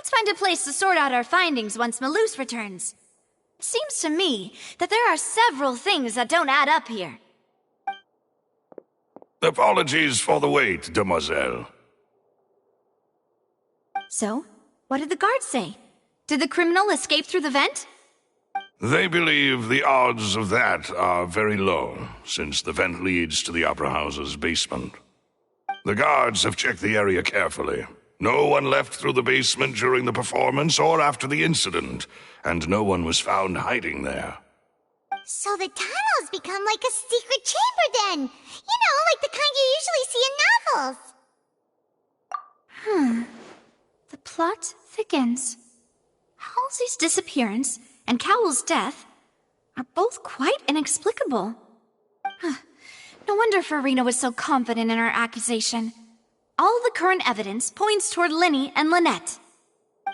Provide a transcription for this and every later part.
Let's find a place to sort out our findings once Malus returns. It seems to me that there are several things that don't add up here. Apologies for the wait, demoiselle. So, what did the guards say? Did the criminal escape through the vent? They believe the odds of that are very low, since the vent leads to the Opera House's basement. The guards have checked the area carefully. No one left through the basement during the performance or after the incident, and no one was found hiding there. So the tunnels become like a secret chamber then. You know, like the kind you usually see in novels. The plot thickens. Halsey's disappearance and Cowell's death are both quite inexplicable. No wonder Farina was so confident in her accusation. All the current evidence points toward Linny and Lynette.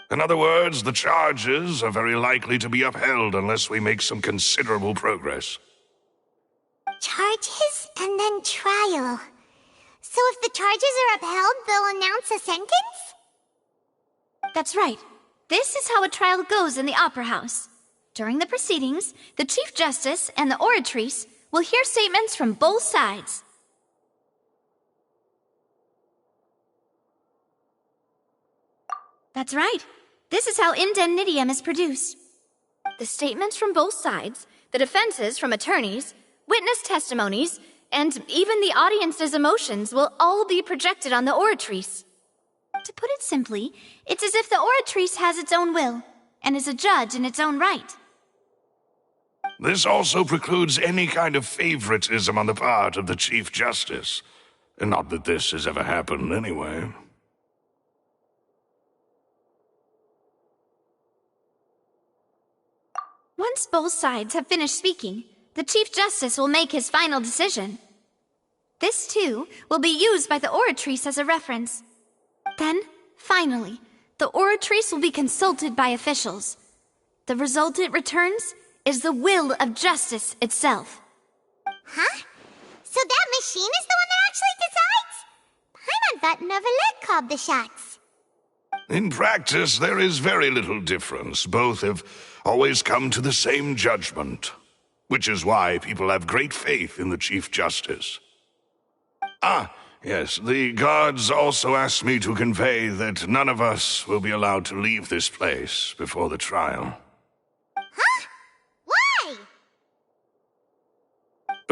In other words, the charges are very likely to be upheld unless we make some considerable progress. Charges and then trial. So if the charges are upheld, they'll announce a sentence? That's right. This is how a trial goes in the Opera House. During the proceedings, the Chief Justice and the Oratrice will hear statements from both sides. That's right. This is how indemnitium is produced. The statements from both sides, the defenses from attorneys, witness testimonies, and even the audience's emotions will all be projected on the Oratrice. To put it simply, it's as if the Oratrice has its own will, and is a judge in its own right. This also precludes any kind of favoritism on the part of the Chief Justice. Not that this has ever happened anyway. Once both sides have finished speaking, the Chief Justice will make his final decision. This, too, will be used by the Oratrice as a reference. Then, finally, the Oratrice will be consulted by officials. The result it returns is the will of justice itself. Huh? So that machine is the one that actually decides? Paimon thought Neuvillette called the shots. In practice, there is very little difference. Both have always come to the same judgment, which is why people have great faith in the Chief Justice. Yes, the guards also asked me to convey that none of us will be allowed to leave this place before the trial. Huh? Why?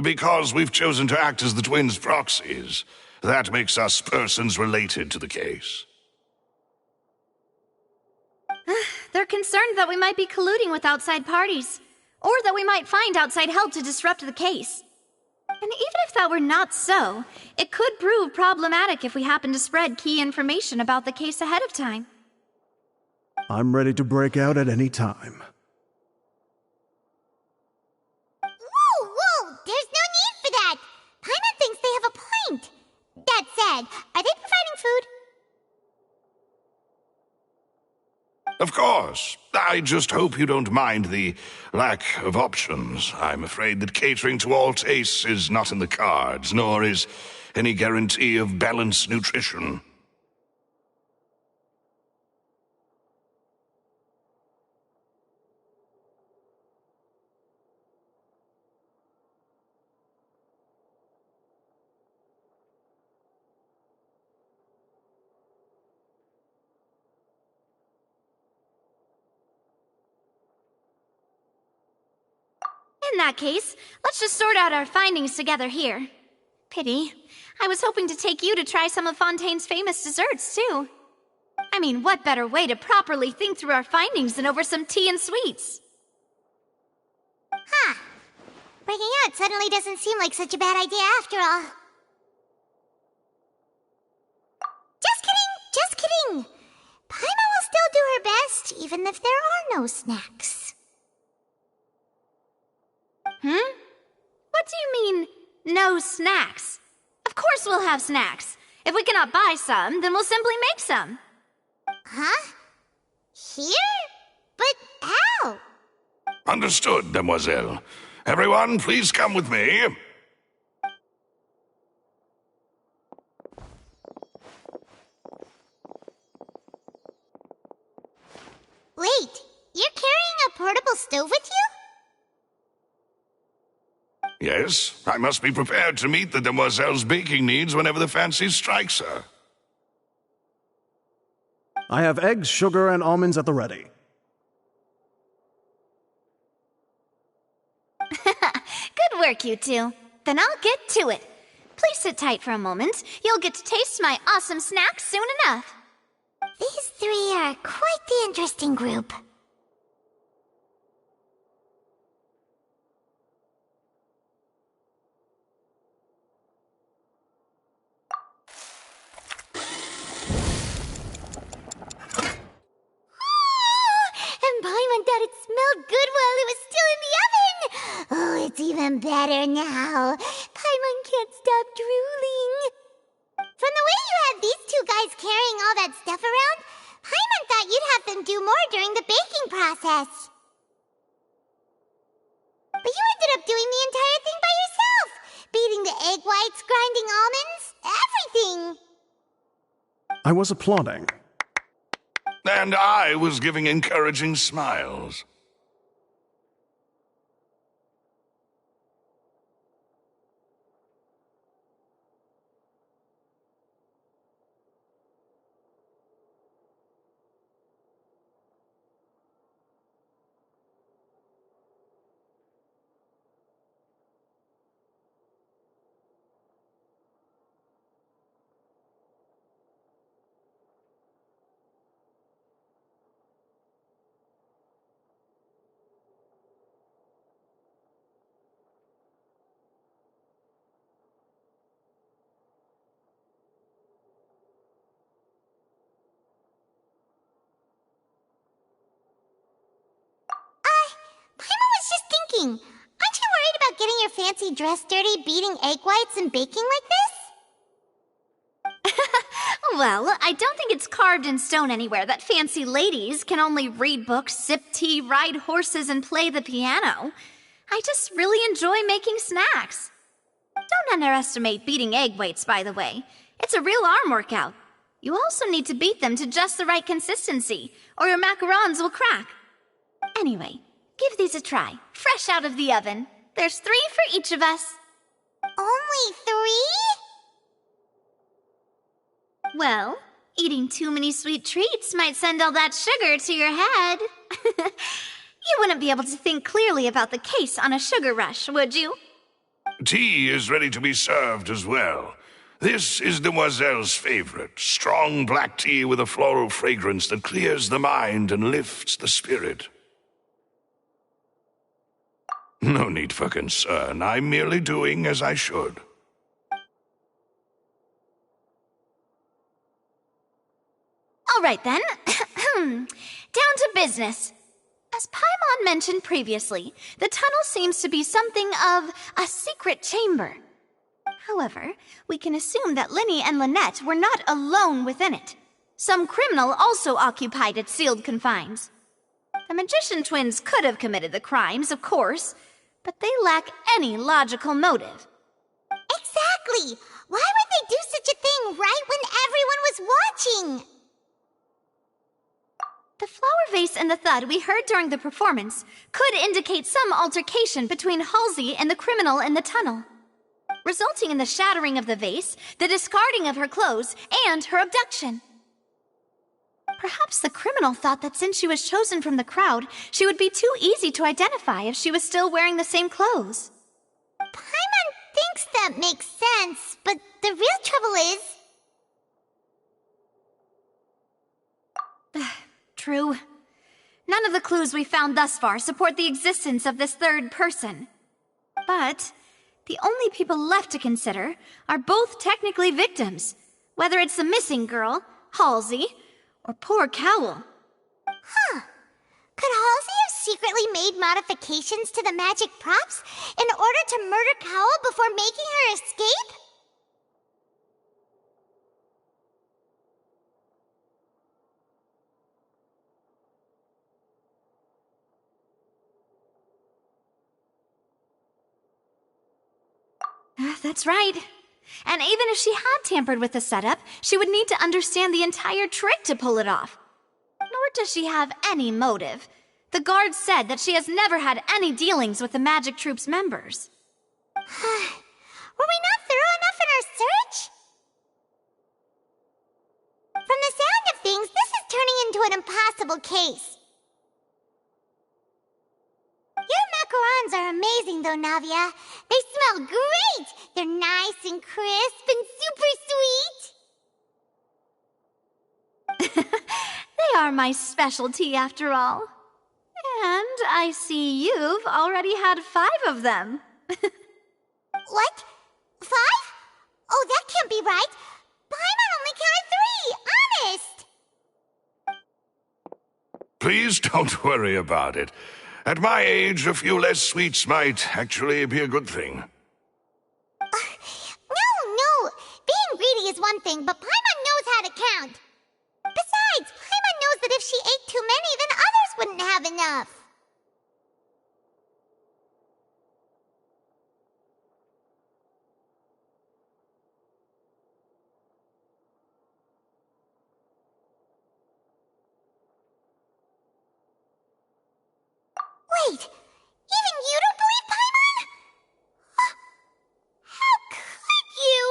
Because we've chosen to act as the twins' proxies. That makes us persons related to the case. They're concerned that we might be colluding with outside parties, or that we might find outside help to disrupt the case. And even if that were not so, it could prove problematic if we happen to spread key information about the case ahead of time. I'm ready to break out at any time. Whoa! There's no need for that! Paimon thinks they have a point. That said, are they providing food? Of course. I just hope you don't mind the lack of options. I'm afraid that catering to all tastes is not in the cards, nor is any guarantee of balanced nutrition. In that case, let's just sort out our findings together here. Pity. I was hoping to take you to try some of Fontaine's famous desserts, too. I mean, what better way to properly think through our findings than over some tea and sweets? Huh. Breaking out suddenly doesn't seem like such a bad idea after all. Just kidding! Paimon will still do her best, even if there are no snacks. What do you mean, no snacks? Of course we'll have snacks. If we cannot buy some, then we'll simply make some. Huh? Here? But how? Understood, demoiselle. Everyone, please come with me. Wait, you're carrying a portable stove with you? Yes, I must be prepared to meet the demoiselle's baking needs whenever the fancy strikes her. I have eggs, sugar, and almonds at the ready. Good work, you two. Then I'll get to it. Please sit tight for a moment. You'll get to taste my awesome snacks soon enough. These three are quite the interesting group. And Paimon thought it smelled good while it was still in the oven. Oh, it's even better now. Paimon can't stop drooling. From the way you had these two guys carrying all that stuff around, Paimon thought you'd have them do more during the baking process. But you ended up doing the entire thing by yourself. Beating the egg whites, grinding almonds, everything. I was applauding. And I was giving encouraging smiles. Paimon was just thinking, aren't you worried about getting your fancy dress dirty beating egg whites and baking like this? Well, I don't think it's carved in stone anywhere that fancy ladies can only read books, sip tea, ride horses, and play the piano. I just really enjoy making snacks. Don't underestimate beating egg whites, by the way. It's a real arm workout. You also need to beat them to just the right consistency, or your macarons will crack. Anyway, give these a try, fresh out of the oven. There's 3 for each of us. Only 3? Well, eating too many sweet treats might send all that sugar to your head. You wouldn't be able to think clearly about the case on a sugar rush, would you? Tea is ready to be served as well. This is Demoiselle's favorite, strong black tea with a floral fragrance that clears the mind and lifts the spirit. No need for concern. I'm merely doing as I should. All right, then. Down to business. As Paimon mentioned previously, the tunnel seems to be something of a secret chamber. However, we can assume that Lyney and Lynette were not alone within it. Some criminal also occupied its sealed confines. The magician twins could have committed the crimes, of course, but they lack any logical motive. Exactly! Why would they do such a thing right when everyone was watching? The flower vase and the thud we heard during the performance could indicate some altercation between Halsey and the criminal in the tunnel, resulting in the shattering of the vase, the discarding of her clothes, and her abduction. Perhaps the criminal thought that since she was chosen from the crowd, she would be too easy to identify if she was still wearing the same clothes. Paimon thinks that makes sense, but the real trouble is... True. None of the clues we found thus far support the existence of this third person. But the only people left to consider are both technically victims, whether it's the missing girl, Halsey, or poor Cowell. Huh. Could Halsey have secretly made modifications to the magic props in order to murder Cowell before making her escape? That's right. And even if she had tampered with the setup, she would need to understand the entire trick to pull it off. Nor does she have any motive? The guard said that she has never had any dealings with the Magic Troop's members. Were we not thorough enough in our search? From the sound of things, this is turning into an impossible case. Your macarons are amazing, though, Navia. They smell great! They're nice and crisp and super sweet! They are my specialty, after all. And I see you've already had 5 of them. What? 5? Oh, that can't be right. Paimon only counted 3, honest! Please don't worry about it. At my age, a few less sweets might actually be a good thing. No. Being greedy is one thing, but Paimon knows how to count. Besides, Paimon knows that if she ate too many, then others wouldn't have enough. Wait, even you don't believe Paimon? How could you?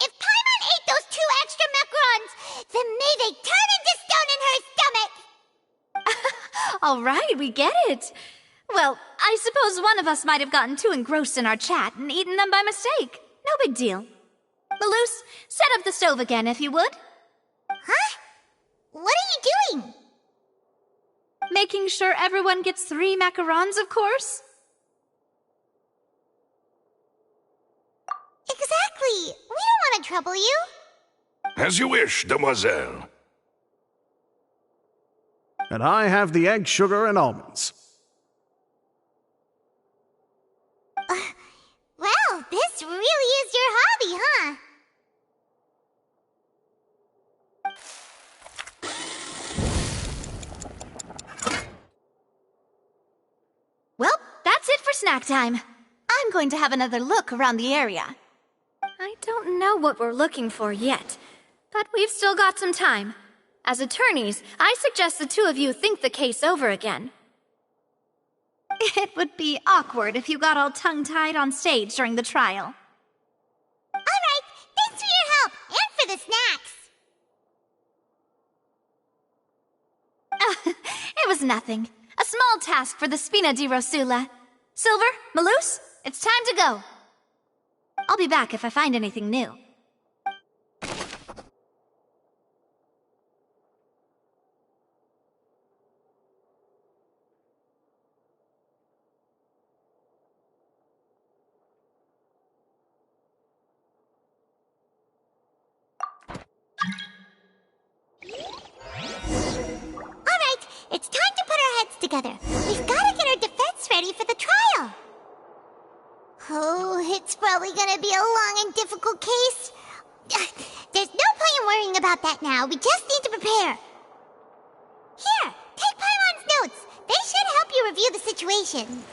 If Paimon ate those 2 extra macarons, then may they turn into stone in her stomach! All right, we get it. Well, I suppose one of us might have gotten too engrossed in our chat and eaten them by mistake. No big deal. Maloose, set up the stove again, if you would. Huh? What are you doing? Making sure everyone gets 3 macarons, of course. Exactly. We don't want to trouble you. As you wish, demoiselle. And I have the egg, sugar, and almonds. Well, this really is your hobby, huh? Well, that's it for snack time. I'm going to have another look around the area. I don't know what we're looking for yet, but we've still got some time. As attorneys, I suggest the 2 of you think the case over again. It would be awkward if you got all tongue-tied on stage during the trial. All right, thanks for your help and for the snacks. It was nothing. A small task for the Spina di Rosula. Silver, Maloose, it's time to go. I'll be back if I find anything new. It's time to put our heads together. We've got to get our defense ready for the trial. Oh, it's probably gonna be a long and difficult case. There's no point in worrying about that now. We just need to prepare. Here, take Paimon's notes. They should help you review the situation.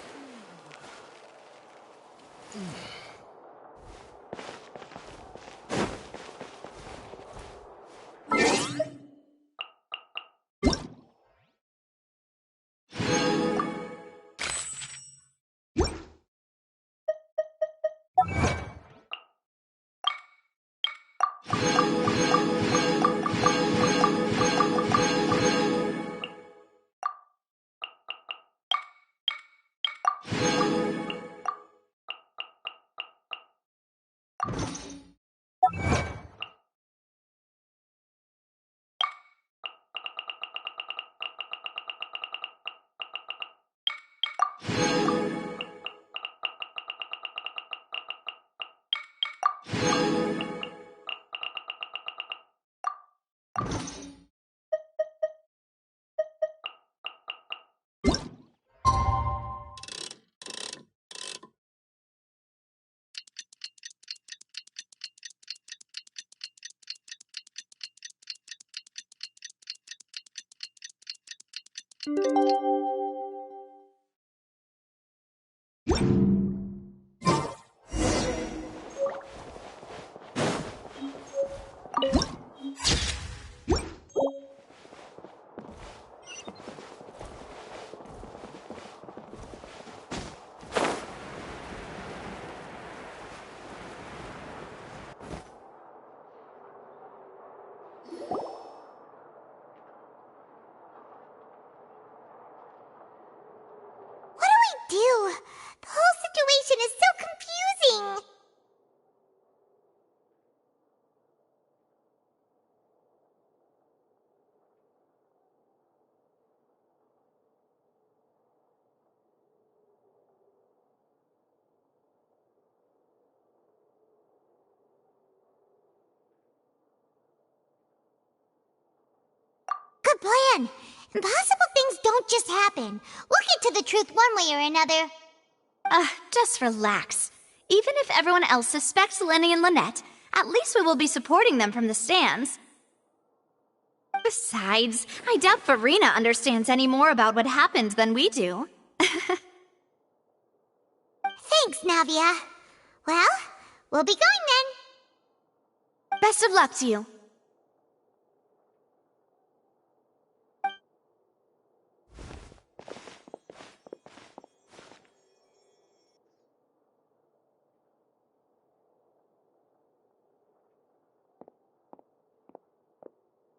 plan. Impossible things don't just happen. We'll get to the truth one way or another. Just relax. Even if everyone else suspects Lenny and Lynette, at least we will be supporting them from the stands. Besides, I doubt Farina understands any more about what happened than we do. Thanks, Navia. Well, we'll be going then. Best of luck to you.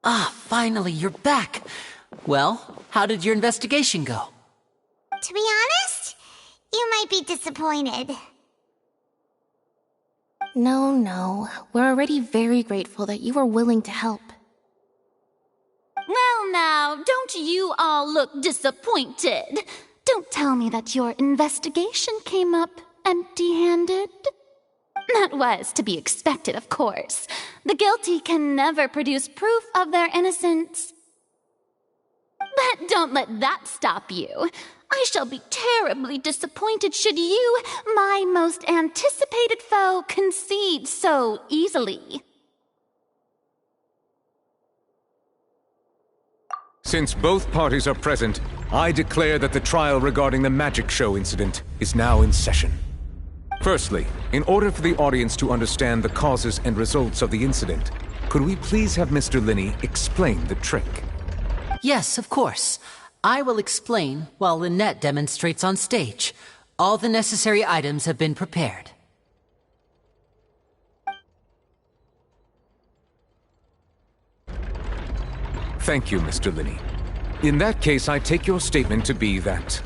Ah, finally, you're back. Well, how did your investigation go? To be honest, you might be disappointed. No. We're already very grateful that you were willing to help. Well now, don't you all look disappointed. Don't tell me that your investigation came up empty-handed. That was to be expected, of course. The guilty can never produce proof of their innocence. But don't let that stop you. I shall be terribly disappointed should you, my most anticipated foe, concede so easily. Since both parties are present, I declare that the trial regarding the magic show incident is now in session. Firstly, in order for the audience to understand the causes and results of the incident, could we please have Mr. Linney explain the trick? Yes, of course. I will explain while Lynette demonstrates on stage. All the necessary items have been prepared. Thank you, Mr. Linney. In that case, I take your statement to be that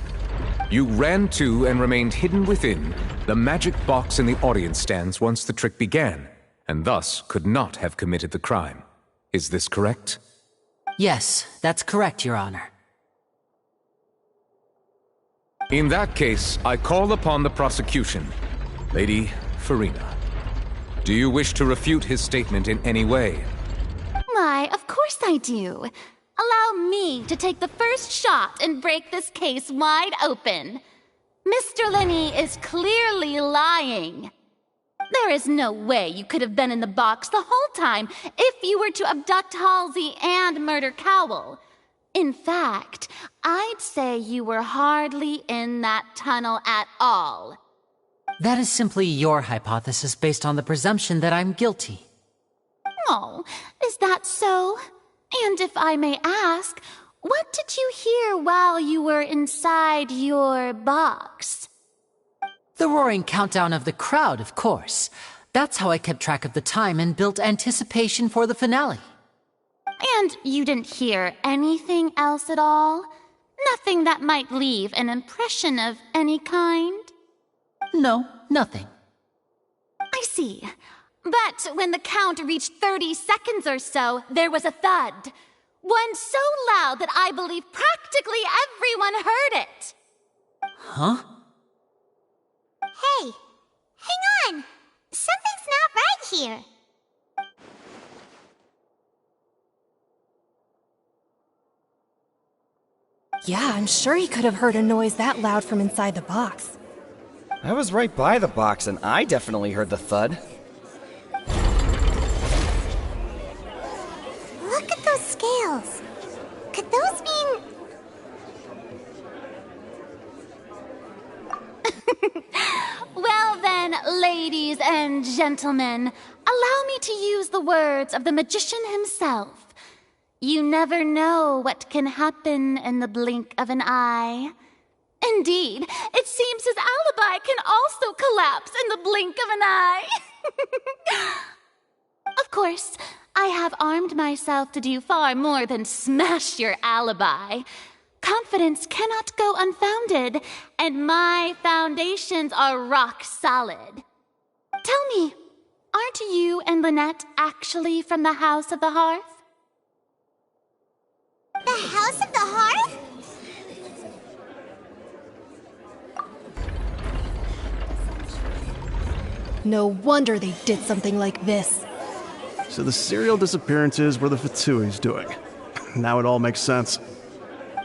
you ran to and remained hidden within the magic box in the audience stands once the trick began, and thus could not have committed the crime. Is this correct? Yes, that's correct, Your Honor. In that case, I call upon the prosecution. Lady Farina, do you wish to refute his statement in any way? Why, of course I do. Allow me to take the first shot and break this case wide open. Mr. Linney is clearly lying. There is no way you could have been in the box the whole time if you were to abduct Halsey and murder Cowell. In fact, I'd say you were hardly in that tunnel at all. That is simply your hypothesis based on the presumption that I'm guilty. Oh, is that so? And if I may ask, what did you hear while you were inside your box? The roaring countdown of the crowd, of course. That's how I kept track of the time and built anticipation for the finale. And you didn't hear anything else at all? Nothing that might leave an impression of any kind? No, nothing. I see. But when the count reached 30 seconds or so, there was a thud. One so loud that I believe practically everyone heard it. Huh? Hey, hang on. Something's not right here. Yeah, I'm sure he could have heard a noise that loud from inside the box. I was right by the box and I definitely heard the thud. Look at those scales. Could those mean... Well then, ladies and gentlemen, allow me to use the words of the magician himself. You never know what can happen in the blink of an eye. Indeed, it seems his alibi can also collapse in the blink of an eye. Of course, I have armed myself to do far more than smash your alibi. Confidence cannot go unfounded, and my foundations are rock solid. Tell me, aren't you and Lynette actually from the House of the Hearth? The House of the Hearth? No wonder they did something like this. So the serial disappearances were the Fatsui's doing. Now it all makes sense.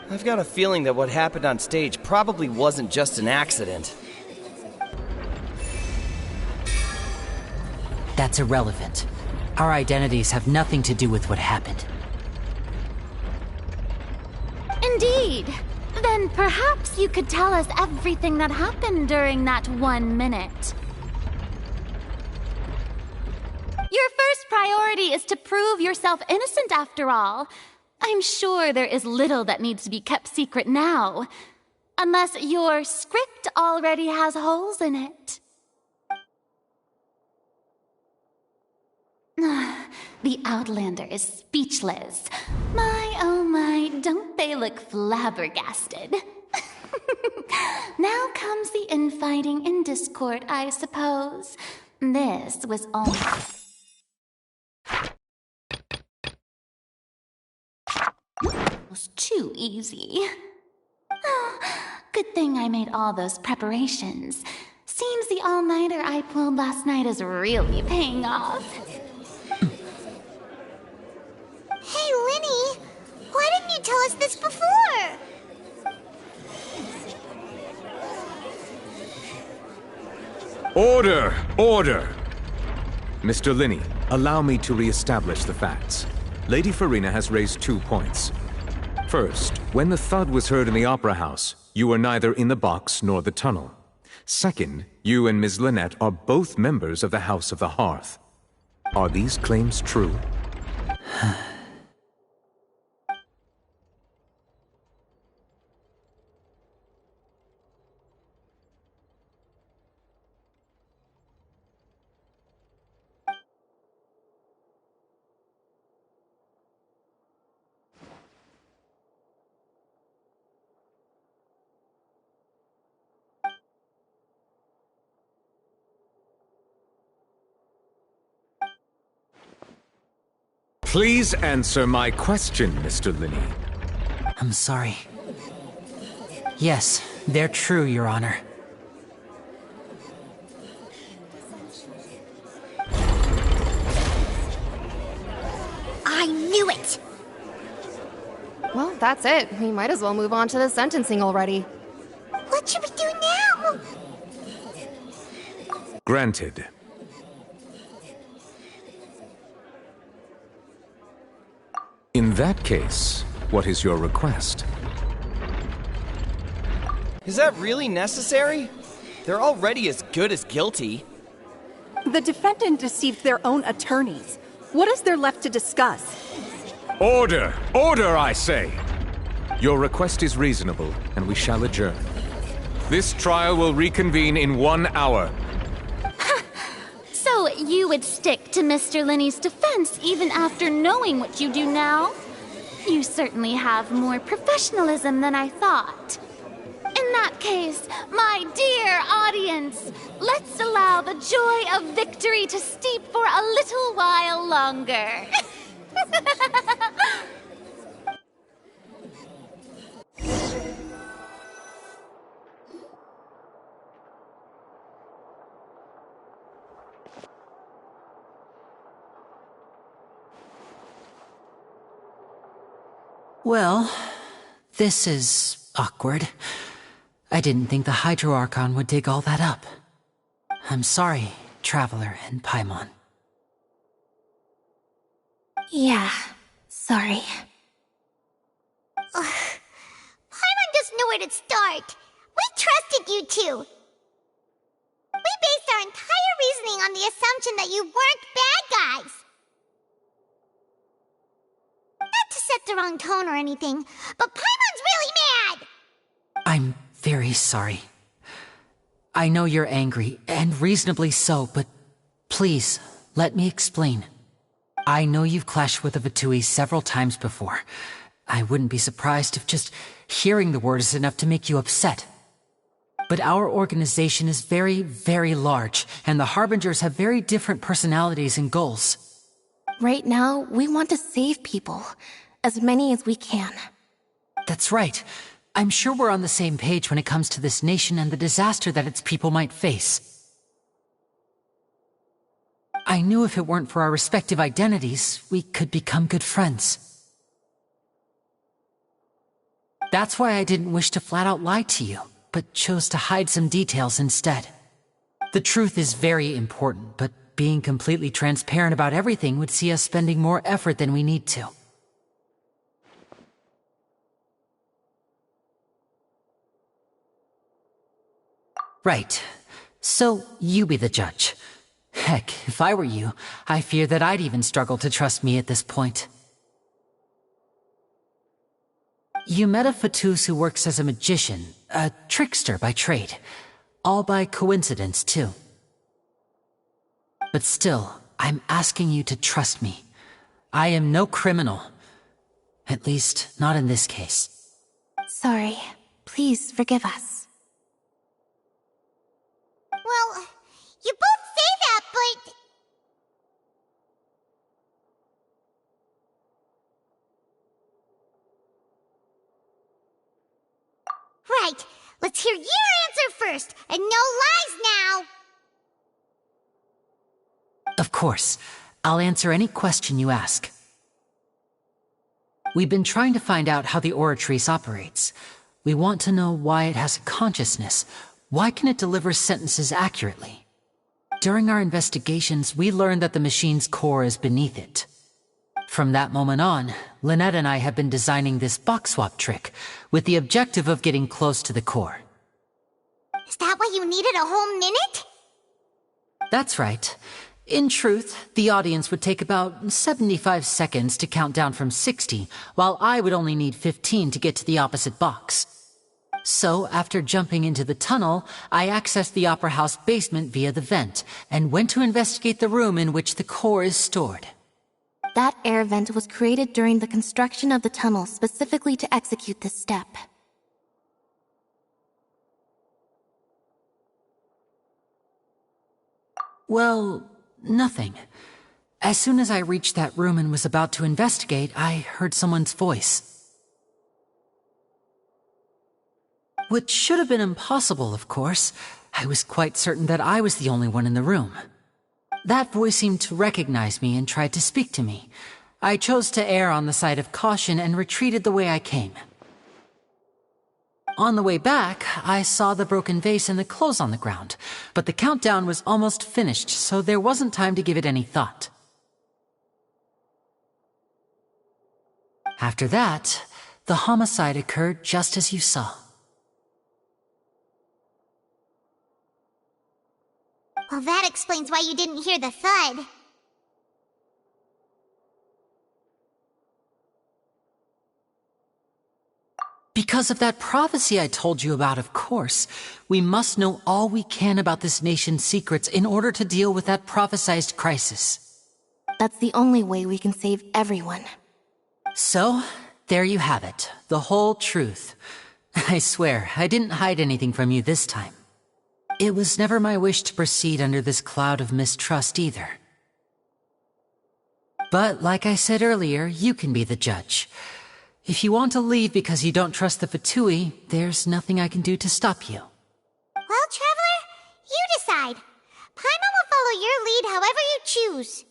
I've got a feeling that what happened on stage probably wasn't just an accident. That's irrelevant. Our identities have nothing to do with what happened. Indeed. Then perhaps you could tell us everything that happened during that 1 minute. Your first priority is to prove yourself innocent after all. I'm sure there is little that needs to be kept secret now. Unless your script already has holes in it. The Outlander is speechless. My, oh my, don't they look flabbergasted? Now comes the infighting in Discord, I suppose. This was all... was too easy. Oh, good thing I made all those preparations. Seems the all-nighter I pulled last night is really paying off. Hey, Linny, why didn't you tell us this before? Order! Order! Mr. Linney, allow me to re-establish the facts. Lady Farina has raised 2 points. First, when the thud was heard in the Opera House, you were neither in the box nor the tunnel. Second, you and Ms. Lynette are both members of the House of the Hearth. Are these claims true? Please answer my question, Mr. Linney. I'm sorry. Yes, they're true, Your Honor. I knew it! Well, that's it. We might as well move on to the sentencing already. What should we do now? Granted. In that case, what is your request? Is that really necessary? They're already as good as guilty. The defendant deceived their own attorneys. What is there left to discuss? Order! Order, I say! Your request is reasonable, and we shall adjourn. This trial will reconvene in 1 hour. So you would stick to Mr. Linney's defense even after knowing what you do now? You certainly have more professionalism than I thought. In that case, my dear audience, let's allow the joy of victory to steep for a little while longer. Well, this is awkward. I didn't think the Hydro Archon would dig all that up. I'm sorry, Traveler and Paimon. Yeah, sorry. Paimon doesn't know where to start. We trusted you two. We based our entire reasoning on the assumption that you weren't bad guys. Not to set the wrong tone or anything, but Paimon's really mad! I'm very sorry. I know you're angry, and reasonably so, but please, let me explain. I know you've clashed with the Fatui several times before. I wouldn't be surprised if just hearing the word is enough to make you upset. But our organization is very, very large, and the Harbingers have very different personalities and goals. Right now, we want to save people. As many as we can. That's right. I'm sure we're on the same page when it comes to this nation and the disaster that its people might face. I knew if it weren't for our respective identities, we could become good friends. That's why I didn't wish to flat out lie to you, but chose to hide some details instead. The truth is very important, but being completely transparent about everything would see us spending more effort than we need to. Right. So, you be the judge. Heck, if I were you, I fear that I'd even struggle to trust me at this point. You met a Fatus who works as a magician, a trickster by trade. All by coincidence, too. But still, I'm asking you to trust me. I am no criminal. At least, not in this case. Sorry. Please forgive us. Well, you both say that, but... Right. Let's hear your answer first, and no lies now! Of course. I'll answer any question you ask. We've been trying to find out how the Oratrice operates. We want to know why it has a consciousness. Why can it deliver sentences accurately? During our investigations, we learned that the machine's core is beneath it. From that moment on, Lynette and I have been designing this box swap trick, with the objective of getting close to the core. Is that why you needed a whole minute? That's right. In truth, the audience would take about 75 seconds to count down from 60, while I would only need 15 to get to the opposite box. So, after jumping into the tunnel, I accessed the Opera House basement via the vent, and went to investigate the room in which the core is stored. That air vent was created during the construction of the tunnel specifically to execute this step. Well, nothing. As soon as I reached that room and was about to investigate, I heard someone's voice. Which should have been impossible, of course. I was quite certain that I was the only one in the room. That voice seemed to recognize me and tried to speak to me. I chose to err on the side of caution and retreated the way I came. On the way back, I saw the broken vase and the clothes on the ground, but the countdown was almost finished, so there wasn't time to give it any thought. After that, the homicide occurred just as you saw. Well, that explains why you didn't hear the thud. Because of that prophecy I told you about, of course. We must know all we can about this nation's secrets in order to deal with that prophesized crisis. That's the only way we can save everyone. So, there you have it. The whole truth. I swear, I didn't hide anything from you this time. It was never my wish to proceed under this cloud of mistrust either. But, like I said earlier, you can be the judge. If you want to leave because you don't trust the Fatui, there's nothing I can do to stop you. Well, Traveler, you decide. Paimon will follow your lead however you choose.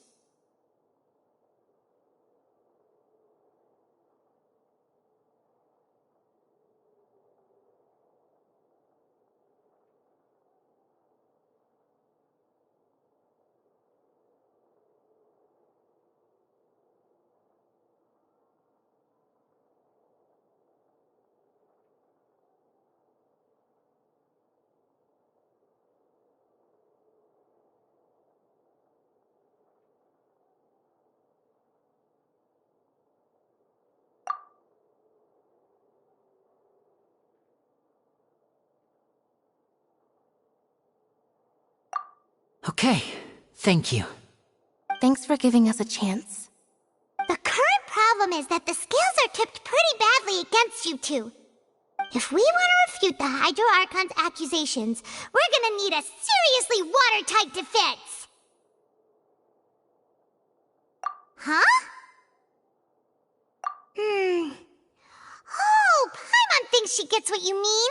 Okay, thank you. Thanks for giving us a chance. The current problem is that the scales are tipped pretty badly against you two. If we want to refute the Hydro Archon's accusations, we're gonna need a seriously watertight defense. Huh? Oh, Paimon thinks she gets what you mean.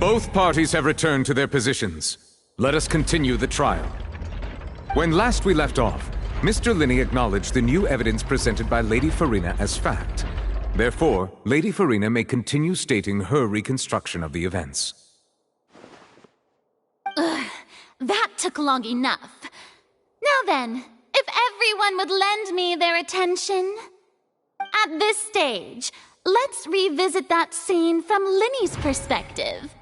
Both parties have returned to their positions. Let us continue the trial. When last we left off, Mr. Linney acknowledged the new evidence presented by Lady Farina as fact. Therefore, Lady Farina may continue stating her reconstruction of the events. That took long enough. Now then, if everyone would lend me their attention. At this stage, let's revisit that scene from Linney's perspective.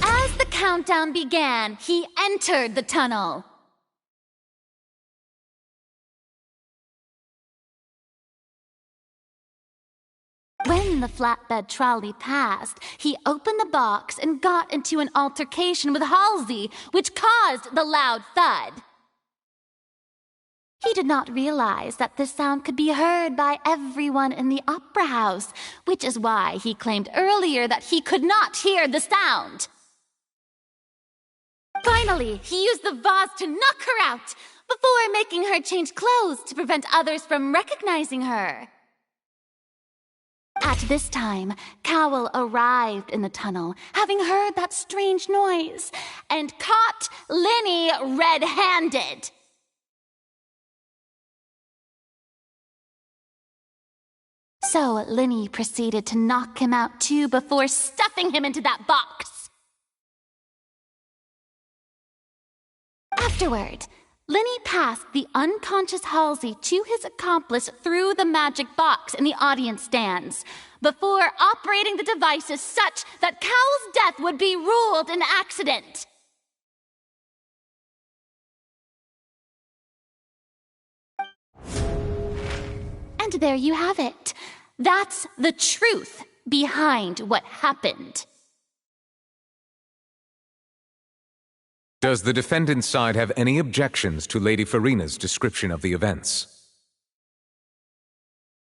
As the countdown began, he entered the tunnel. When the flatbed trolley passed, he opened the box and got into an altercation with Halsey, which caused the loud thud. He did not realize that this sound could be heard by everyone in the opera house, which is why he claimed earlier that he could not hear the sound. Finally, he used the vase to knock her out, before making her change clothes to prevent others from recognizing her. At this time, Cowell arrived in the tunnel, having heard that strange noise, and caught Linney red-handed. So Linney proceeded to knock him out too before stuffing him into that box. Afterward, Linney passed the unconscious Halsey to his accomplice through the magic box in the audience stands, before operating the devices such that Cowell's death would be ruled an accident. And there you have it. That's the truth behind what happened. Does the defendant's side have any objections to Lady Farina's description of the events?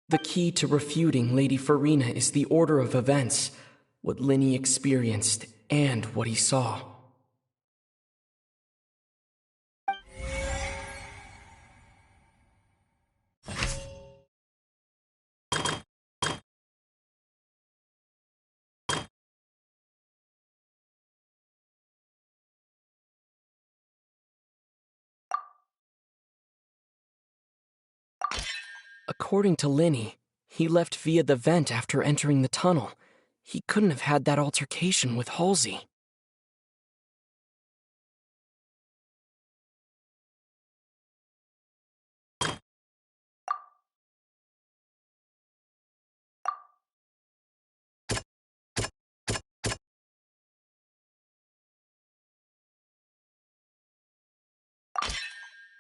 The key to refuting Lady Farina is the order of events, what Linney experienced, and what he saw. According to Linney, he left via the vent after entering the tunnel. He couldn't have had that altercation with Halsey.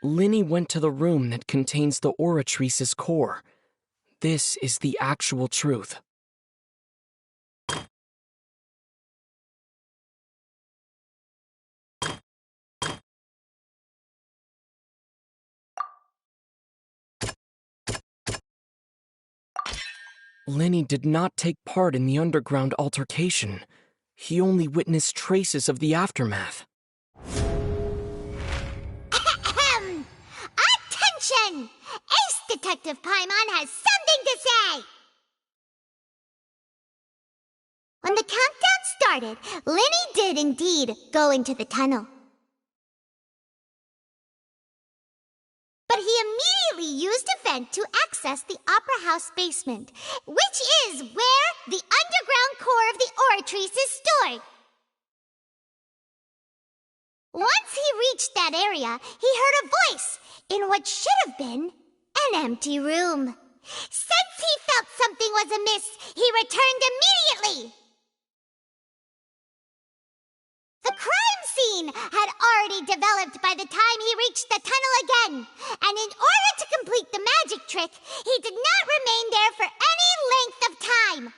Linney went to the room that contains the Oratrice's core. This is the actual truth. Linney did not take part in the underground altercation. He only witnessed traces of the aftermath. Attention! Ace Detective Paimon has something to say! When the countdown started, Linney did indeed go into the tunnel. But he immediately used a vent to access the Opera House basement, which is where the underground core of the Oratrice is stored. Once he reached that area, he heard a voice in what should have been an empty room. Since he felt something was amiss, he returned immediately. The crime scene had already developed by the time he reached the tunnel again, and in order to complete the magic trick, he did not remain there for any length of time.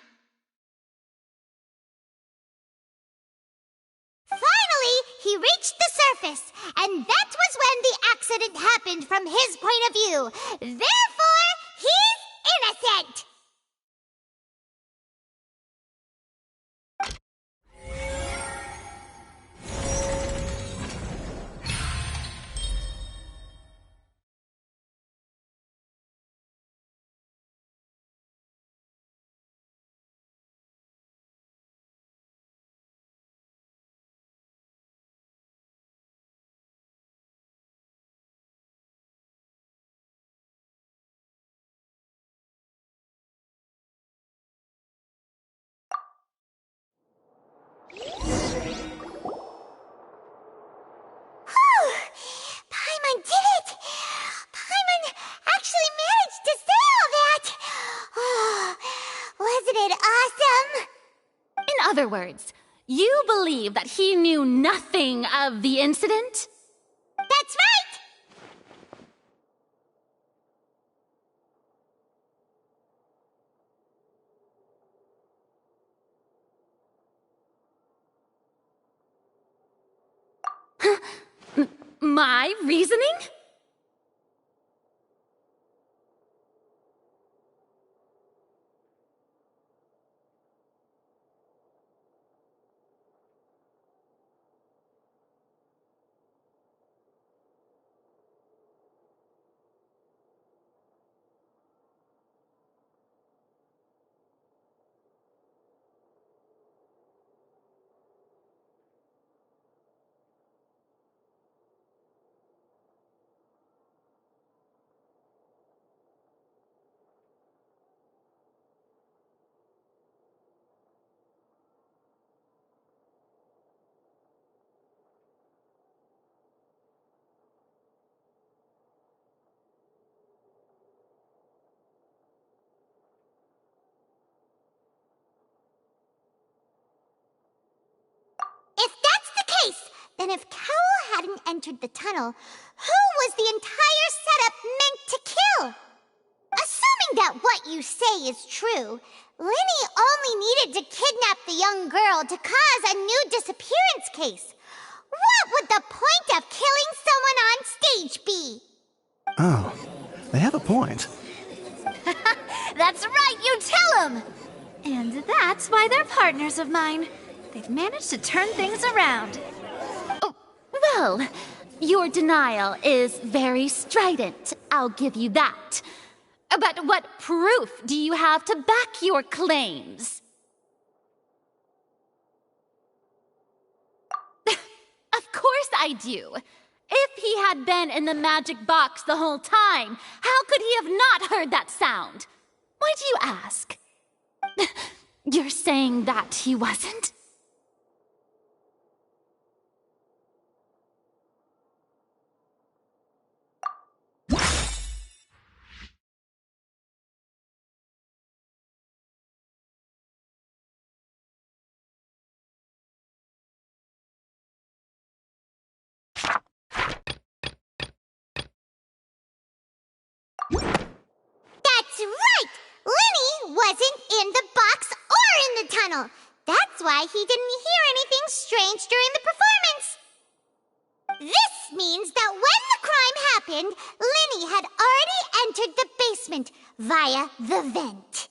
happened from his point of view. Therefore, he's innocent! Paimon did it! Paimon actually managed to say all that! Oh, wasn't it awesome? In other words, you believe that he knew nothing of the incident? That's right! My reasoning? If that's the case, then if Cowell hadn't entered the tunnel, who was the entire setup meant to kill? Assuming that what you say is true, Linny only needed to kidnap the young girl to cause a new disappearance case. What would the point of killing someone on stage be? Oh, they have a point. That's right, you tell him! And that's why they're partners of mine. They've managed to turn things around. Oh, well, your denial is very strident, I'll give you that. But what proof do you have to back your claims? Of course I do. If he had been in the magic box the whole time, how could he have not heard that sound? Why do you ask? You're saying that he wasn't? That's right! Linny wasn't in the box or in the tunnel. That's why he didn't hear anything strange during the performance. This means that when the crime happened, Linny had already entered the basement via the vent.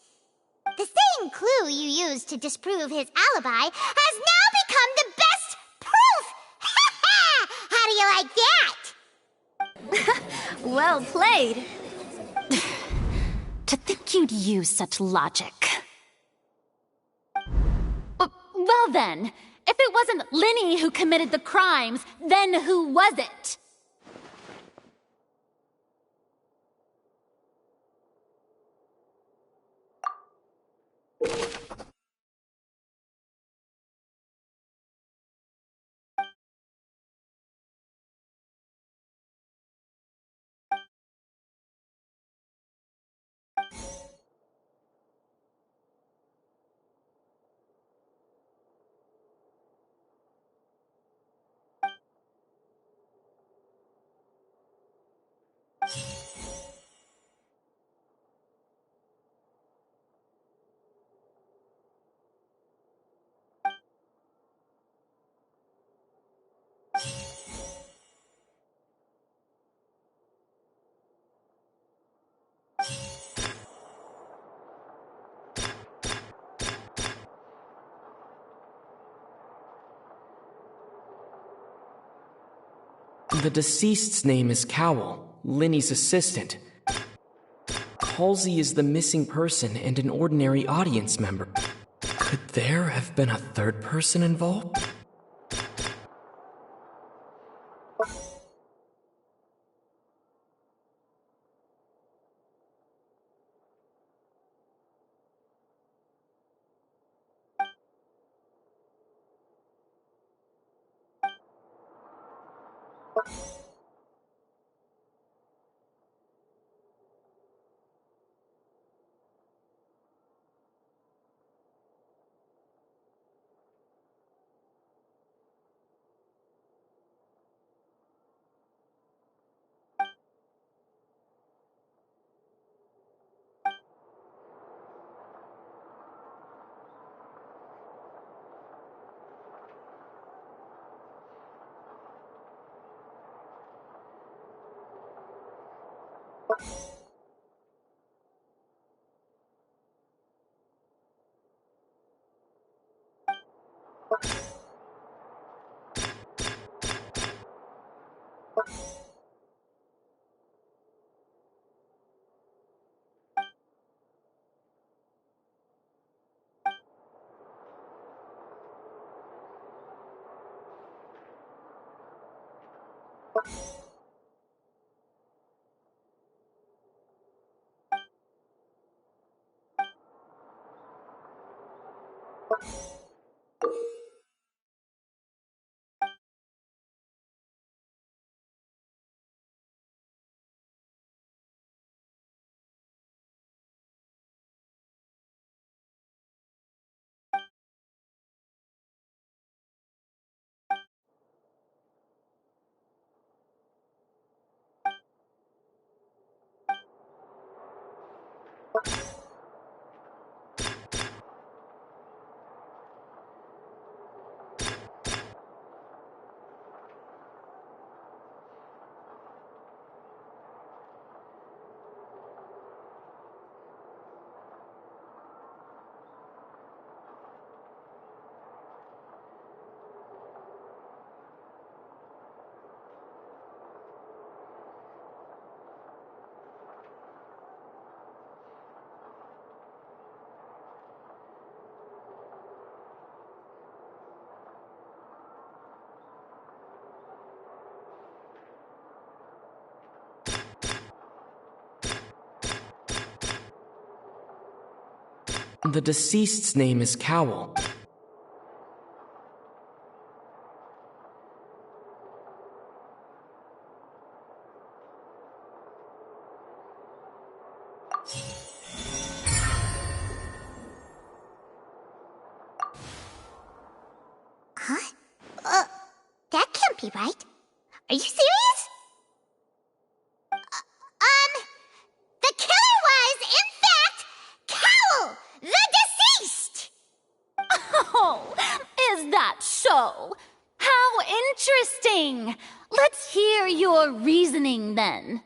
The same clue you used to disprove his alibi has now become the best proof! Ha ha! How do you like that? Well played. To think you'd use such logic. Well then, if it wasn't Linny who committed the crimes, then who was it? The deceased's name is Cowell, Linny's assistant. Halsey is the missing person and an ordinary audience member. Could there have been a third person involved? The deceased's name is Cowell. Huh? That can't be right. Are you serious? The killer was, in fact, Cowell, the deceased! Oh, is that so? How interesting! Let's hear your reasoning then.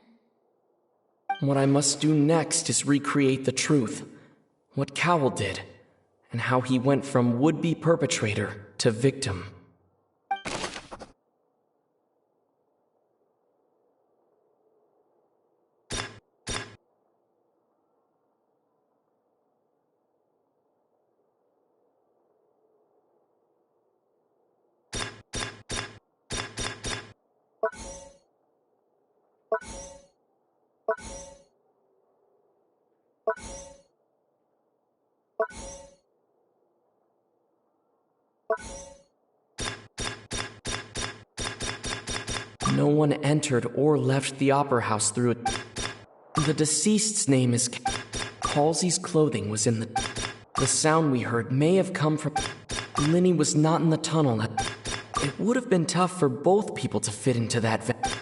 What I must do next is recreate the truth. What Cowell did, and how he went from would-be perpetrator to victim. No one entered or left the Opera House through it. The deceased's name is Halsey's clothing was in the sound we heard may have come from... Linny was not in the tunnel. It would have been tough for both people to fit into that vent.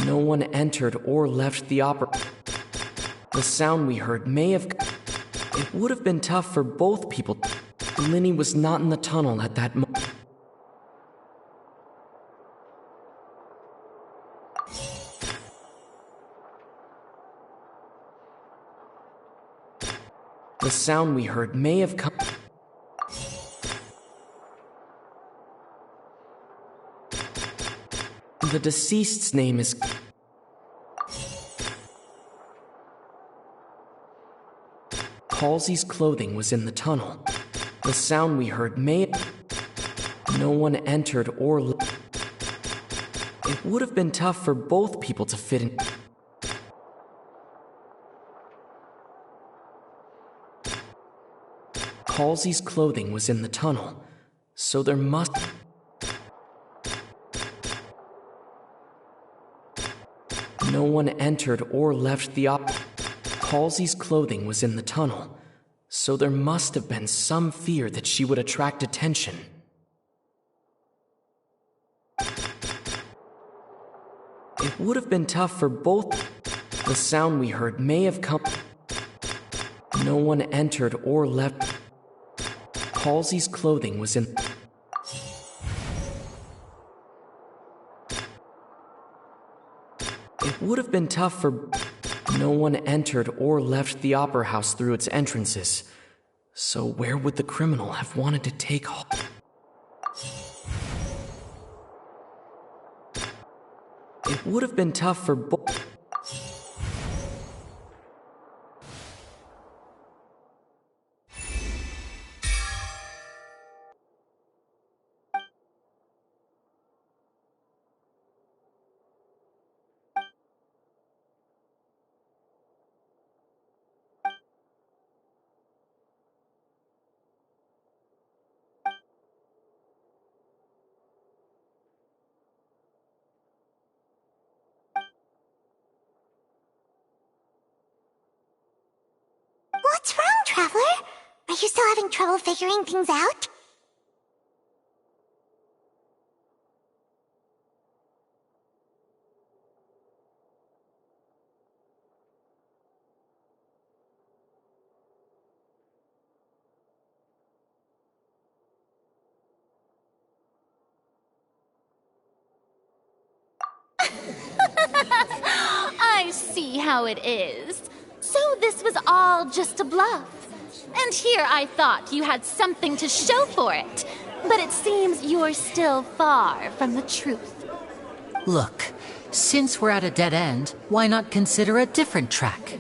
No one entered or left the opera. The sound we heard may have... It would have been tough for both people. Linny was not in the tunnel at that moment. The sound we heard may have come... The deceased's name is... Halsey's clothing was in the tunnel. The sound we heard may... No one entered or... It would have been tough for both people to fit in... Halsey's clothing was in the tunnel, so there must... No one entered or left the Halsey's clothing was in the tunnel, so there must have been some fear that she would attract attention. It would have been tough for both... The sound we heard may have come... No one entered or left... Halsey's clothing was in... It would have been tough for... No one entered or left the opera house through its entrances. So where would the criminal have wanted to take... It would have been tough for both... What's wrong, Traveler? Are you still having trouble figuring things out? I see how it is. So this was all just a bluff. And here I thought you had something to show for it. But it seems you're still far from the truth. Look, since we're at a dead end, why not consider a different track?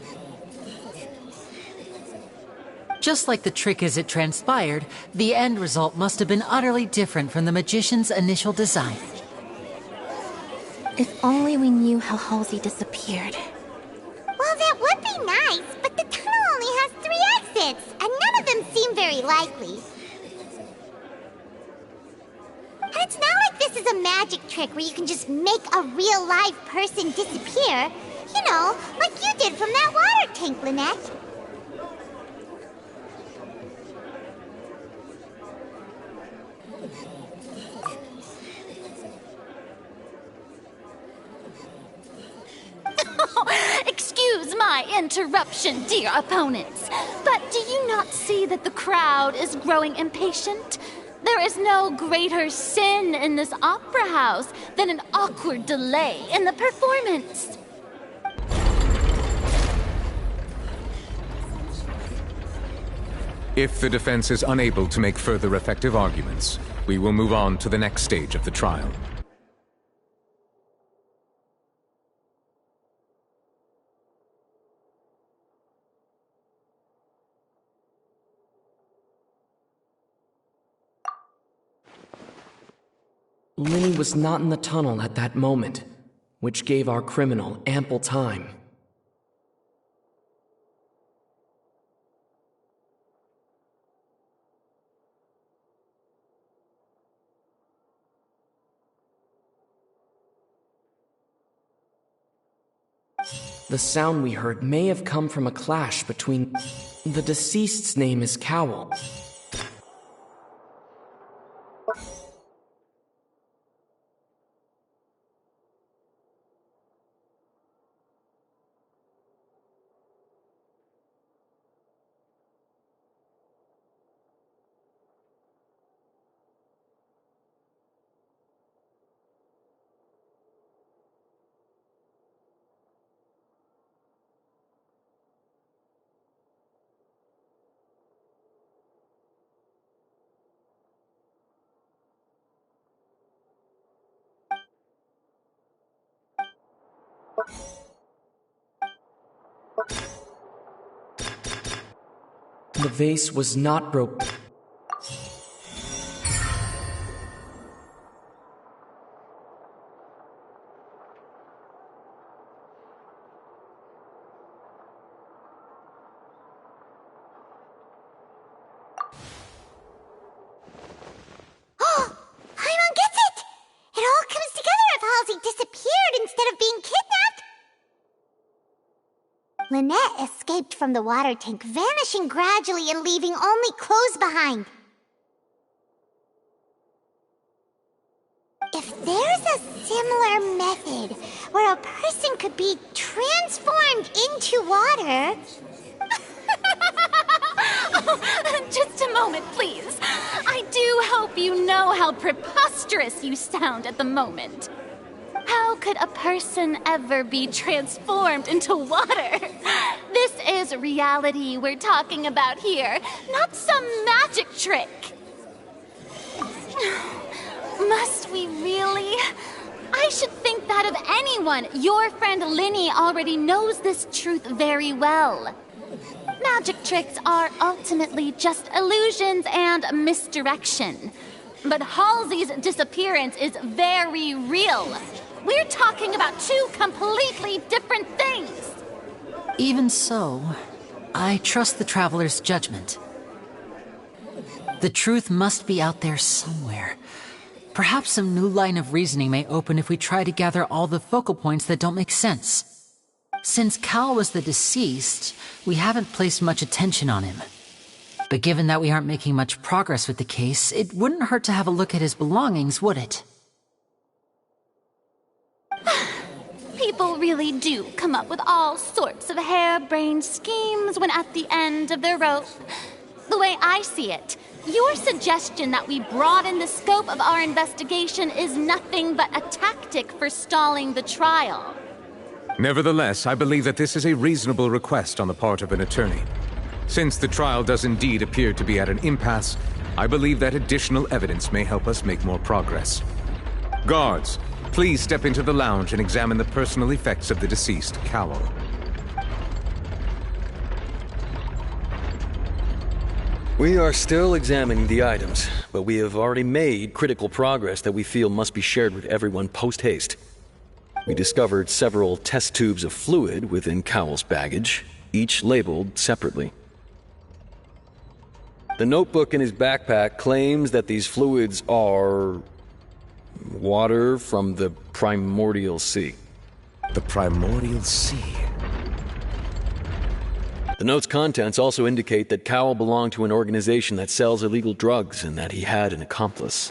Just like the trick as it transpired, the end result must have been utterly different from the magician's initial design. If only we knew how Halsey disappeared. Well, that would be nice, but the tunnel only has 3 exits, and none of them seem very likely. And it's not like this is a magic trick where you can just make a real live person disappear. You know, like you did from that water tank, Lynette. Excuse my interruption, dear opponents, but do you not see that the crowd is growing impatient? There is no greater sin in this opera house than an awkward delay in the performance. If the defense is unable to make further effective arguments, we will move on to the next stage of the trial. Linny was not in the tunnel at that moment, which gave our criminal ample time. The sound we heard may have come from a clash between... The deceased's name is Cowell. The vase was not broken. Paimon gets it! It all comes together if Halsey disappeared instead of being kidnapped. Lynette escaped from the water tank, vanishing gradually and leaving only clothes behind. If there's a similar method where a person could be transformed into water... Just a moment, please. I do hope you know how preposterous you sound at the moment. How could a person ever be transformed into water? This is reality we're talking about here, not some magic trick. Must we really? I should think that of anyone. Your friend Lyney already knows this truth very well. Magic tricks are ultimately just illusions and misdirection. But Halsey's disappearance is very real. We're talking about two completely different things. Even so, I trust the Traveler's judgment. The truth must be out there somewhere. Perhaps some new line of reasoning may open if we try to gather all the focal points that don't make sense. Since Cal was the deceased, we haven't placed much attention on him. But given that we aren't making much progress with the case, it wouldn't hurt to have a look at his belongings, would it? People really do come up with all sorts of harebrained schemes when at the end of their rope. The way I see it, your suggestion that we broaden the scope of our investigation is nothing but a tactic for stalling the trial. Nevertheless, I believe that this is a reasonable request on the part of an attorney. Since the trial does indeed appear to be at an impasse, I believe that additional evidence may help us make more progress. Guards, please step into the lounge and examine the personal effects of the deceased, Cowell. We are still examining the items, but we have already made critical progress that we feel must be shared with everyone post-haste. We discovered several test tubes of fluid within Cowell's baggage, each labeled separately. The notebook in his backpack claims that these fluids are water from the Primordial Sea. The Primordial Sea? The note's contents also indicate that Cowell belonged to an organization that sells illegal drugs and that he had an accomplice.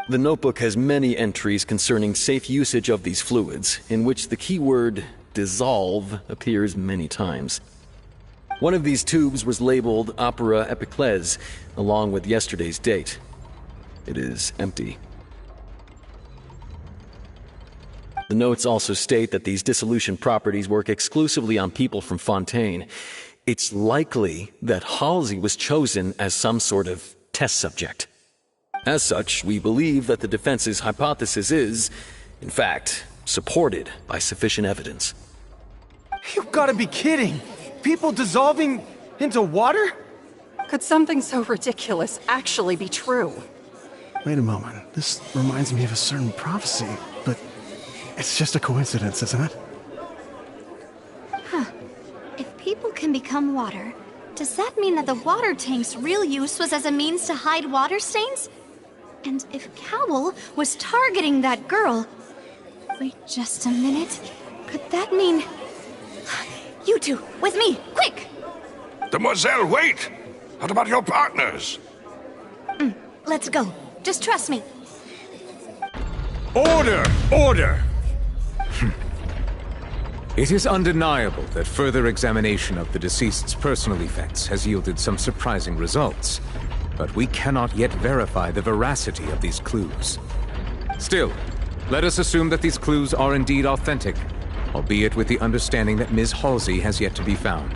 The notebook has many entries concerning safe usage of these fluids, in which the keyword dissolve appears many times. One of these tubes was labeled Opera Epiclese, along with yesterday's date. It is empty. The notes also state that these dissolution properties work exclusively on people from Fontaine. It's likely that Halsey was chosen as some sort of test subject. As such, we believe that the defense's hypothesis is, in fact, supported by sufficient evidence. You've got to be kidding! People dissolving into water? Could something so ridiculous actually be true? Wait a moment. This reminds me of a certain prophecy, but it's just a coincidence, isn't it? Huh. If people can become water, does that mean that the water tank's real use was as a means to hide water stains? And if Cowell was targeting that girl... Wait just a minute. Could that mean... You two, with me, quick! Demoiselle, wait! What about your partners? Let's go. Just trust me. Order! Order! It is undeniable that further examination of the deceased's personal effects has yielded some surprising results, but we cannot yet verify the veracity of these clues. Still, let us assume that these clues are indeed authentic, albeit with the understanding that Ms. Halsey has yet to be found.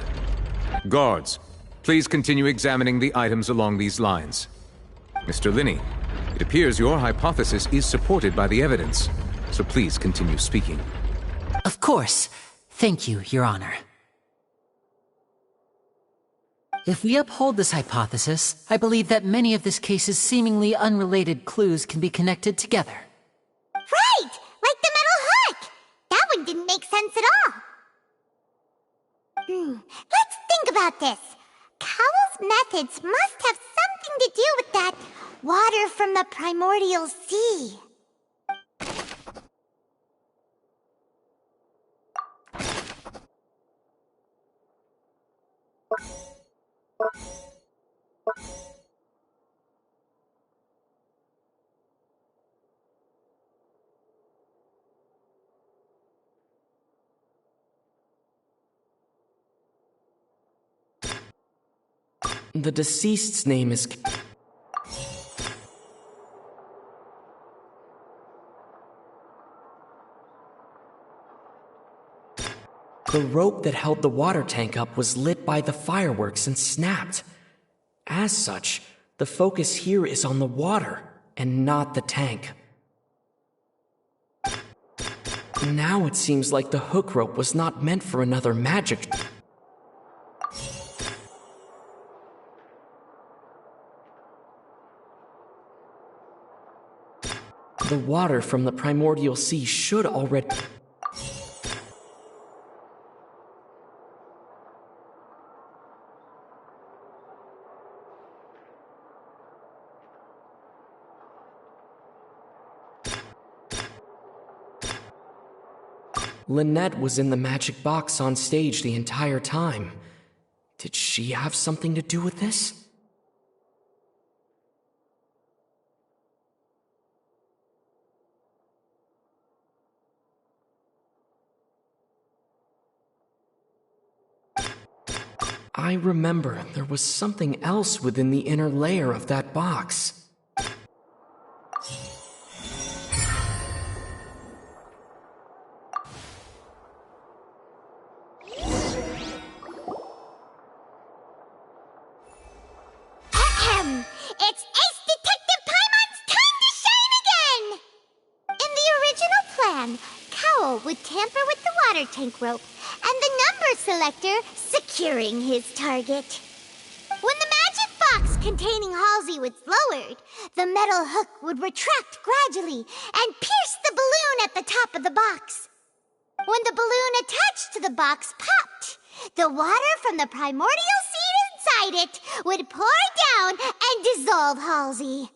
Guards, please continue examining the items along these lines. Mr. Lyney, it appears your hypothesis is supported by the evidence, so please continue speaking. Of course. Thank you, Your Honor. If we uphold this hypothesis, I believe that many of this case's seemingly unrelated clues can be connected together. Right! Like the metal hook! That one didn't make sense at all. Let's think about this. Cowell's methods must have something to do with that water from the primordial sea. The deceased's name is... The rope that held the water tank up was lit by the fireworks and snapped. As such, the focus here is on the water and not the tank. Now it seems like the hook rope was not meant for another magic... The water from the primordial sea should already... Lynette was in the magic box on stage the entire time. Did she have something to do with this? I remember there was something else within the inner layer of that box. It's Ace Detective Paimon's time to shine again! In the original plan, Cowell would tamper with the water tank rope and the number selector securing his target. When the magic box containing Halsey was lowered, the metal hook would retract gradually and pierce the balloon at the top of the box. When the balloon attached to the box popped, the water from the primordial seed inside it would pour down and dissolve Halsey.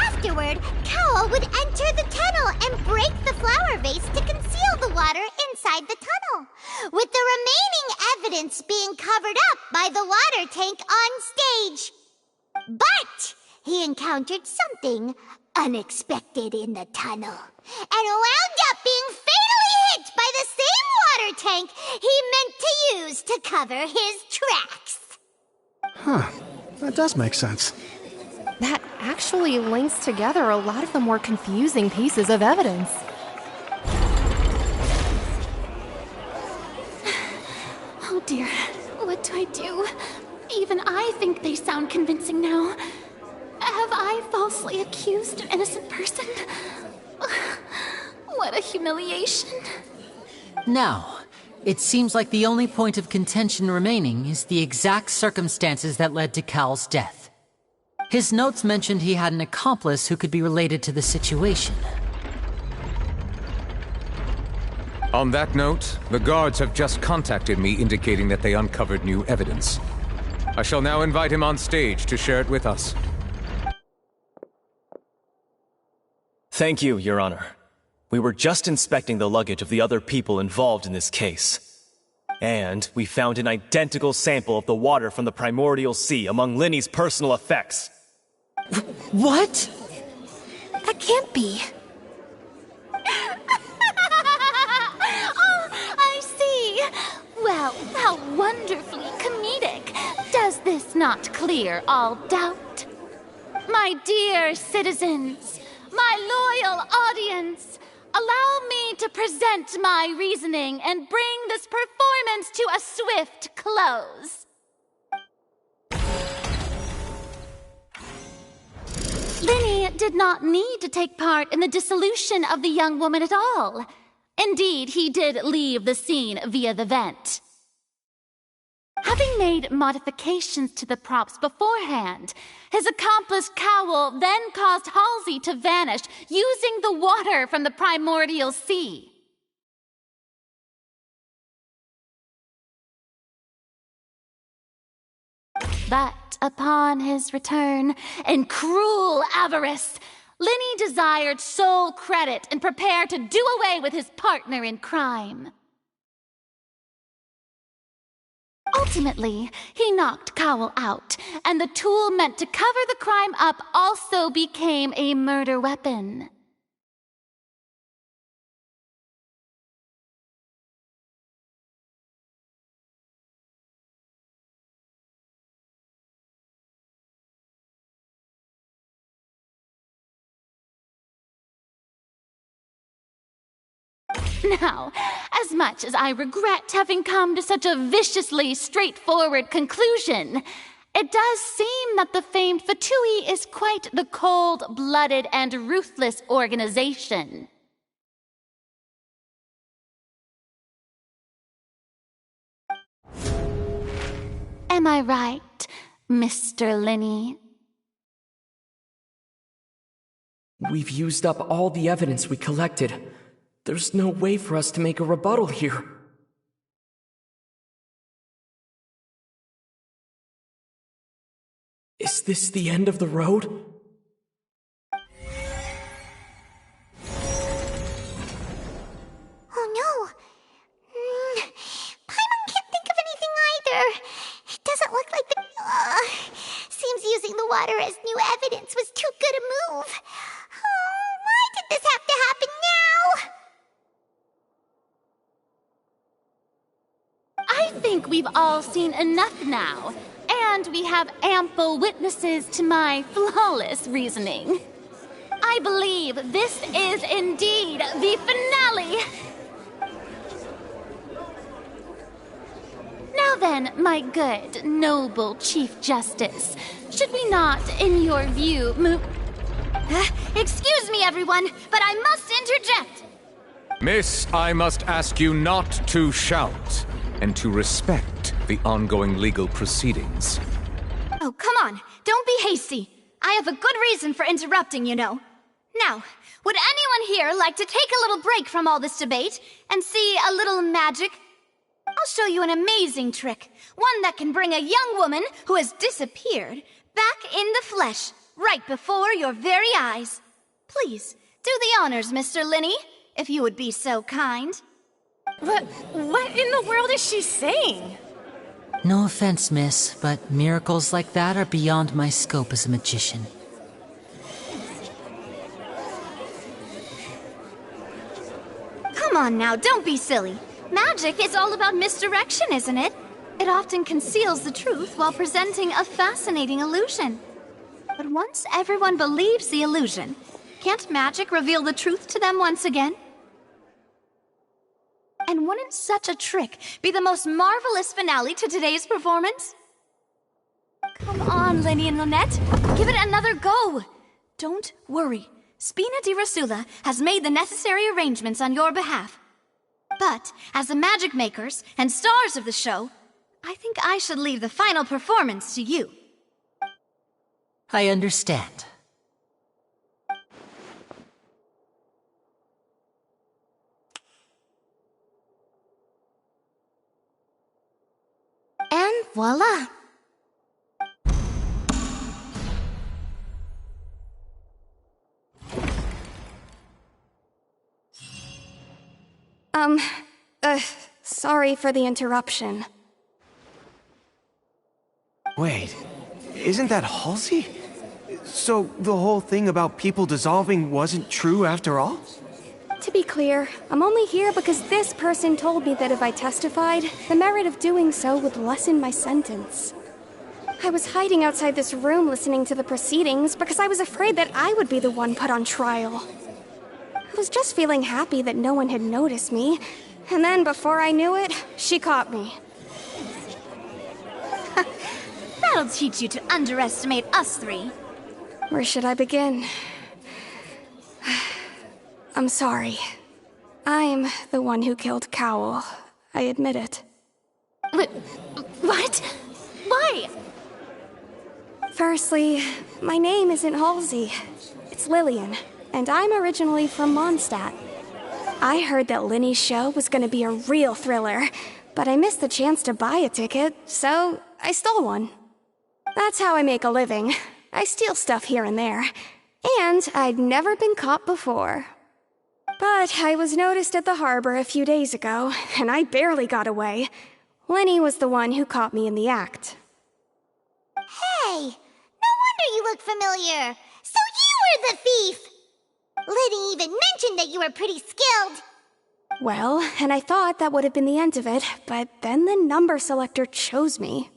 Afterward, Cowell would enter the tunnel and break the flower vase to conceal the water inside the tunnel, with the remaining evidence being covered up by the water tank on stage. But he encountered something unexpected in the tunnel and wound up being fatally hit by the same water tank he meant to use to cover his tracks. Huh. That does make sense. That actually links together a lot of the more confusing pieces of evidence. Oh dear, what do I do? Even I think they sound convincing now. Have I falsely accused an innocent person? What a humiliation. Now, it seems like the only point of contention remaining is the exact circumstances that led to Cal's death. His notes mentioned he had an accomplice who could be related to the situation. On that note, the guards have just contacted me indicating that they uncovered new evidence. I shall now invite him on stage to share it with us. Thank you, Your Honor. We were just inspecting the luggage of the other people involved in this case. And we found an identical sample of the water from the primordial sea among Linny's personal effects. What? That can't be. Oh, I see. Well, how wonderfully comedic. Does this not clear all doubt? My dear citizens, my loyal audience, allow me to present my reasoning and bring this performance to a swift close. Linny did not need to take part in the dissolution of the young woman at all. Indeed, he did leave the scene via the vent. Having made modifications to the props beforehand, his accomplice Cowell then caused Halsey to vanish using the water from the primordial sea. But upon his return, in cruel avarice, Linny desired sole credit and prepared to do away with his partner in crime. Ultimately, he knocked Cowell out, and the tool meant to cover the crime up also became a murder weapon. Now, as much as I regret having come to such a viciously straightforward conclusion, it does seem that the famed Fatui is quite the cold-blooded and ruthless organization. Am I right, Mr. Linny? We've used up all the evidence we collected. There's no way for us to make a rebuttal here. Is this the end of the road? Oh no! Paimon can't think of anything either. It doesn't look like the... seems using the water as new evidence was too good a move. Oh, why did this have to happen now? I think we've all seen enough now, and we have ample witnesses to my flawless reasoning. I believe this is indeed the finale. Now then, my good, noble Chief Justice, should we not, in your view, move... Excuse me, everyone, but I must interject. Miss, I must ask you not to shout, and to respect the ongoing legal proceedings. Oh, come on. Don't be hasty. I have a good reason for interrupting, you know. Now, would anyone here like to take a little break from all this debate and see a little magic? I'll show you an amazing trick. One that can bring a young woman who has disappeared back in the flesh, right before your very eyes. Please, do the honors, Mr. Linny, if you would be so kind. What in the world is she saying? No offense, miss, but miracles like that are beyond my scope as a magician. Come on now, don't be silly. Magic is all about misdirection, isn't it? It often conceals the truth while presenting a fascinating illusion. But once everyone believes the illusion, can't magic reveal the truth to them once again? And wouldn't such a trick be the most marvelous finale to today's performance? Come on, Linny and Lynette. Give it another go. Don't worry. Spina di Rasula has made the necessary arrangements on your behalf. But, as the magic makers and stars of the show, I think I should leave the final performance to you. I understand. And voila! Sorry for the interruption. Wait, isn't that Halsey? So the whole thing about people dissolving wasn't true after all? To be clear, I'm only here because this person told me that if I testified, the merit of doing so would lessen my sentence. I was hiding outside this room listening to the proceedings because I was afraid that I would be the one put on trial. I was just feeling happy that no one had noticed me, and then before I knew it, she caught me. That'll teach you to underestimate us three. Where should I begin? I'm sorry. I'm the one who killed Cowell. I admit it. What? Why? Firstly, my name isn't Halsey. It's Lillian, and I'm originally from Mondstadt. I heard that Linny's show was going to be a real thriller, but I missed the chance to buy a ticket, so I stole one. That's how I make a living. I steal stuff here and there. And I'd never been caught before. But I was noticed at the harbor a few days ago, and I barely got away. Linny was the one who caught me in the act. Hey, no wonder you look familiar. So you were the thief. Liddy even mentioned that you were pretty skilled. Well, and I thought that would have been the end of it, but then the number selector chose me.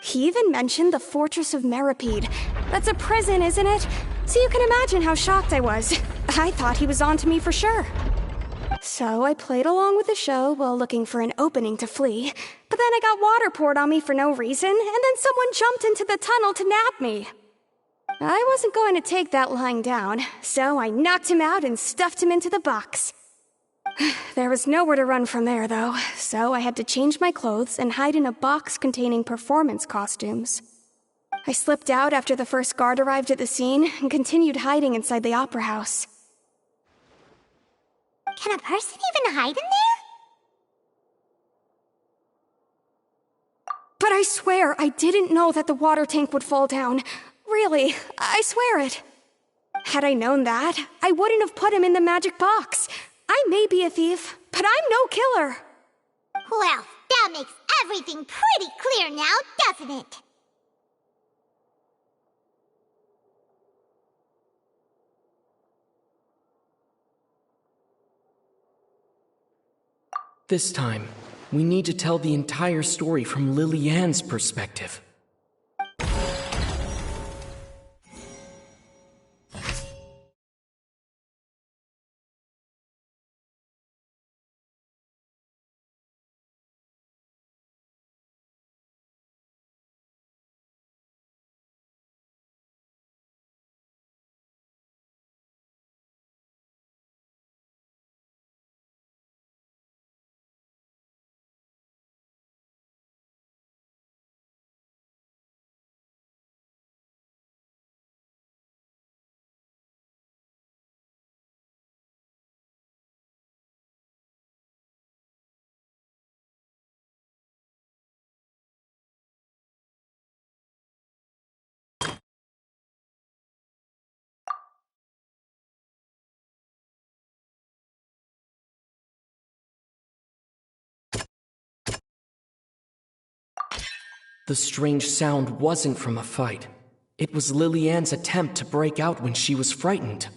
He even mentioned the Fortress of Meripede. That's a prison, isn't it? So you can imagine how shocked I was. I thought he was onto me for sure. So I played along with the show while looking for an opening to flee, but then I got water poured on me for no reason, and then someone jumped into the tunnel to nab me. I wasn't going to take that lying down, so I knocked him out and stuffed him into the box. There was nowhere to run from there, though, so I had to change my clothes and hide in a box containing performance costumes. I slipped out after the first guard arrived at the scene and continued hiding inside the opera house. Can a person even hide in there? But I swear I didn't know that the water tank would fall down. Really, I swear it. Had I known that, I wouldn't have put him in the magic box. I may be a thief, but I'm no killer. Well, that makes everything pretty clear now, doesn't it? This time, we need to tell the entire story from Lily-Ann's perspective. The strange sound wasn't from a fight. It was Lily-Ann's attempt to break out when she was frightened.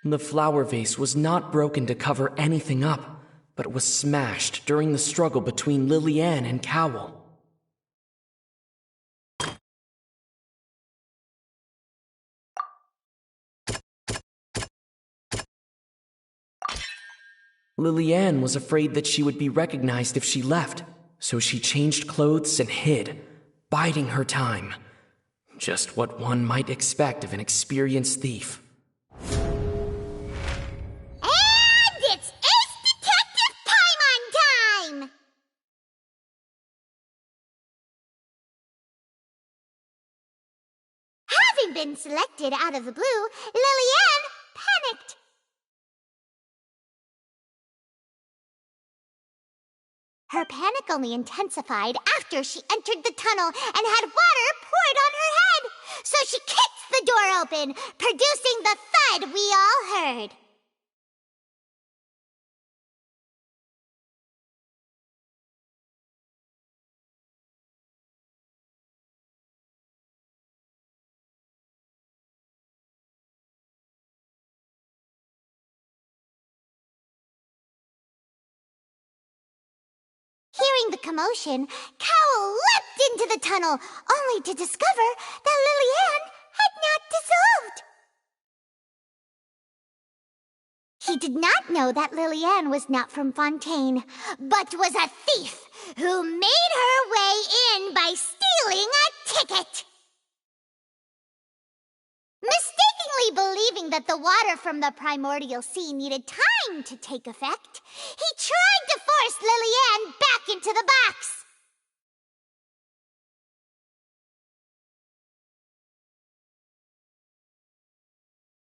The flower vase was not broken to cover anything up, but was smashed during the struggle between Lily-Ann and Cowell. Lily-Ann was afraid that she would be recognized if she left, so she changed clothes and hid, biding her time. Just what one might expect of an experienced thief. Been selected out of the blue, Lily-Ann panicked. Her panic only intensified after she entered the tunnel and had water poured on her head. So she kicked the door open, producing the thud we all heard. Hearing the commotion, Cowell leapt into the tunnel, only to discover that Lily-Ann had not dissolved. He did not know that Lily-Ann was not from Fontaine, but was a thief who made her way in by stealing a ticket. Mistakenly believing that the water from the primordial sea needed time to take effect, he tried to force Lily-Ann back into the box.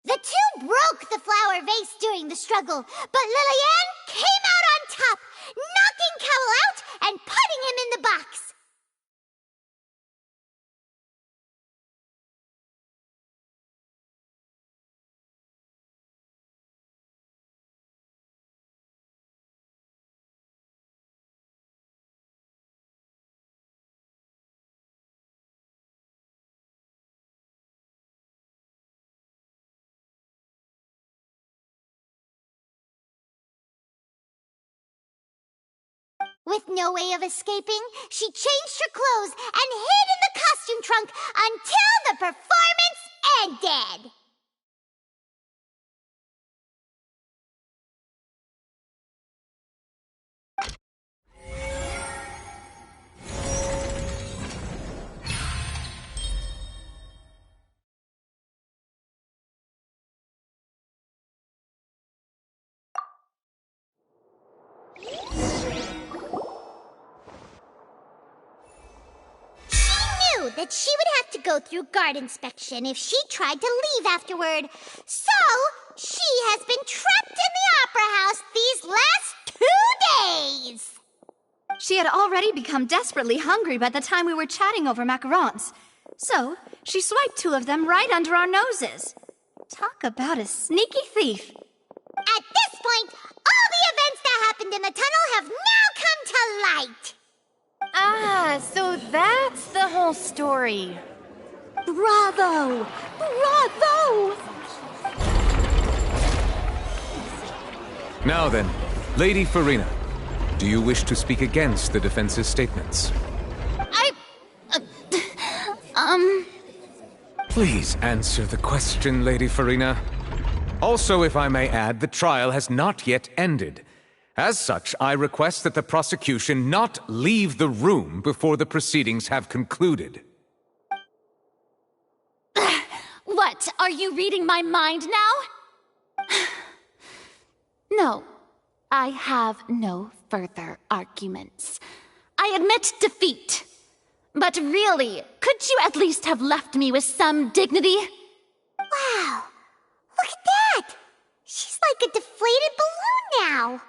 The two broke the flower vase during the struggle, but Lily-Ann came out on top, knocking Cowell out and putting him in the box. With no way of escaping, she changed her clothes and hid in the costume trunk until the performance ended. That she would have to go through guard inspection if she tried to leave afterward. So, she has been trapped in the Opera House these last 2 days. She had already become desperately hungry by the time we were chatting over macarons. So, she swiped 2 of them right under our noses. Talk about a sneaky thief. At this point, all the events that happened in the tunnel have now come to light. Ah, so that's the whole story. Bravo! Bravo! Now then, Lady Farina, do you wish to speak against the defense's statements? Please answer the question, Lady Farina. Also, if I may add, the trial has not yet ended. As such, I request that the prosecution not leave the room before the proceedings have concluded. What, are you reading my mind now? No, I have no further arguments. I admit defeat. But really, could you at least have left me with some dignity? Wow, look at that! She's like a deflated balloon now.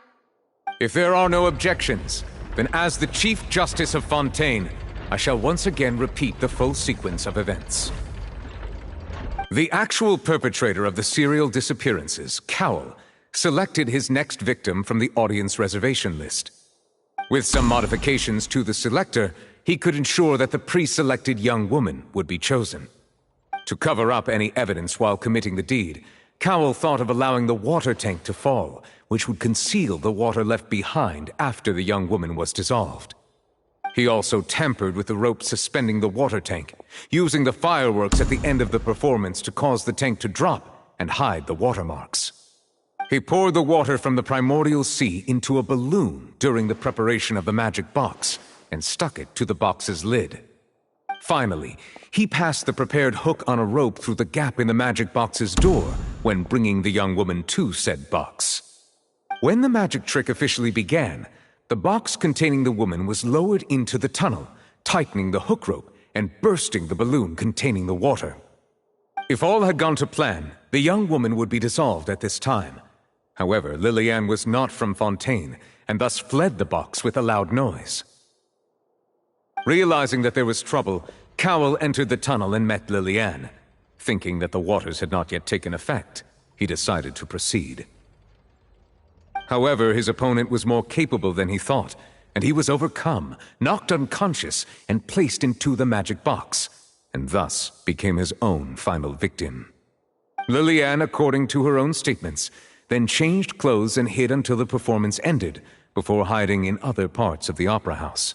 If there are no objections, then as the Chief Justice of Fontaine, I shall once again repeat the full sequence of events. The actual perpetrator of the serial disappearances, Cowell, selected his next victim from the audience reservation list. With some modifications to the selector, he could ensure that the pre-selected young woman would be chosen. To cover up any evidence while committing the deed, Cowell thought of allowing the water tank to fall, which would conceal the water left behind after the young woman was dissolved. He also tampered with the rope suspending the water tank, using the fireworks at the end of the performance to cause the tank to drop and hide the watermarks. He poured the water from the primordial sea into a balloon during the preparation of the magic box and stuck it to the box's lid. Finally, he passed the prepared hook on a rope through the gap in the magic box's door when bringing the young woman to said box. When the magic trick officially began, the box containing the woman was lowered into the tunnel, tightening the hook rope and bursting the balloon containing the water. If all had gone to plan, the young woman would be dissolved at this time. However, Lily-Ann was not from Fontaine, and thus fled the box with a loud noise. Realizing that there was trouble, Cowell entered the tunnel and met Lily-Ann. Thinking that the waters had not yet taken effect, he decided to proceed. However, his opponent was more capable than he thought, and he was overcome, knocked unconscious, and placed into the magic box, and thus became his own final victim. Lily-Ann, according to her own statements, then changed clothes and hid until the performance ended, before hiding in other parts of the Opera House.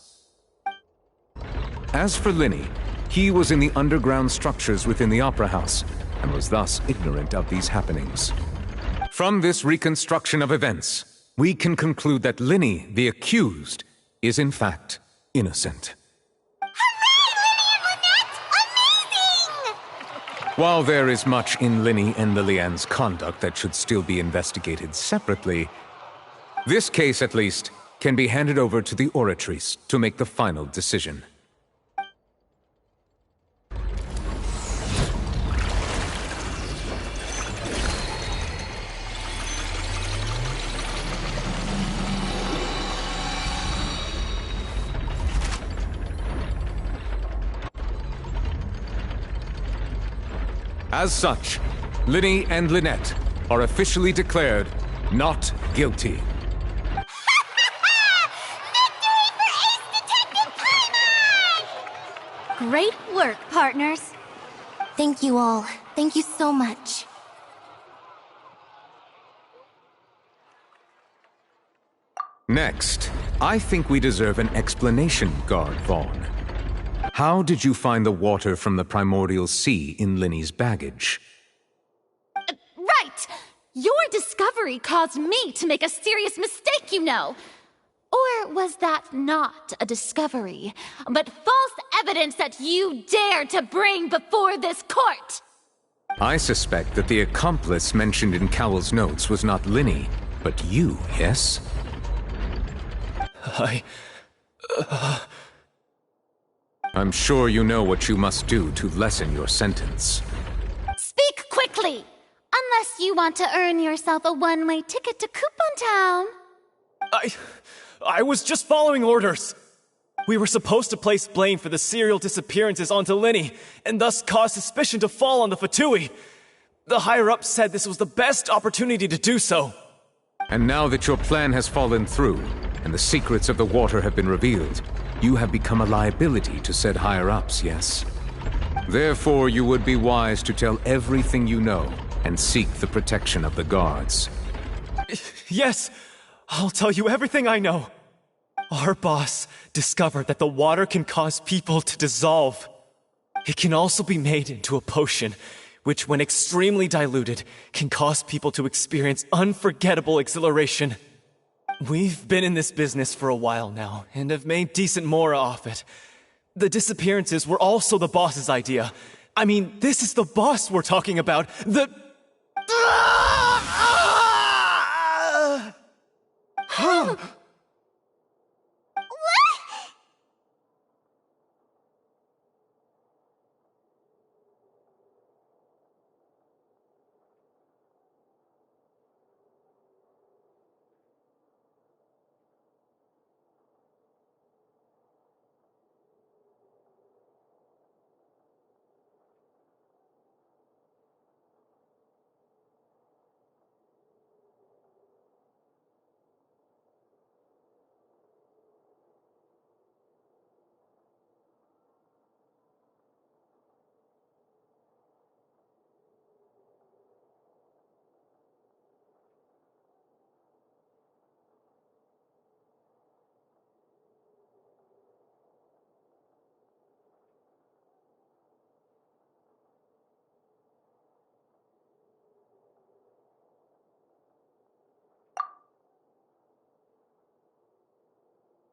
As for Linny, he was in the underground structures within the Opera House, and was thus ignorant of these happenings. From this reconstruction of events, we can conclude that Linny, the accused, is in fact innocent. While there is much in Linny and Lillian's conduct that should still be investigated separately, this case, at least, can be handed over to the Oratrice to make the final decision. As such, Linny and Lynette are officially declared not guilty. Great work, partners. Thank you all. Thank you so much. Next, I think we deserve an explanation, Guard Vaughn. How did you find the water from the primordial sea in Linny's baggage? Right! Your discovery caused me to make a serious mistake, you know. Or was that not a discovery, but false evidence that you dared to bring before this court? I suspect that the accomplice mentioned in Cowell's notes was not Linny, but you, yes? I'm sure you know what you must do to lessen your sentence. Speak quickly! Unless you want to earn yourself a one-way ticket to Coupon Town. I was just following orders. We were supposed to place blame for the serial disappearances onto Linny, and thus cause suspicion to fall on the Fatui. The higher-ups said this was the best opportunity to do so. And now that your plan has fallen through, and the secrets of the water have been revealed, you have become a liability to said higher-ups, yes? Therefore, you would be wise to tell everything you know, and seek the protection of the guards. Yes, I'll tell you everything I know. Our boss discovered that the water can cause people to dissolve. It can also be made into a potion, which when extremely diluted, can cause people to experience unforgettable exhilaration. We've been in this business for a while now, and have made decent mora off it. The disappearances were also the boss's idea. I mean, this is the boss we're talking about.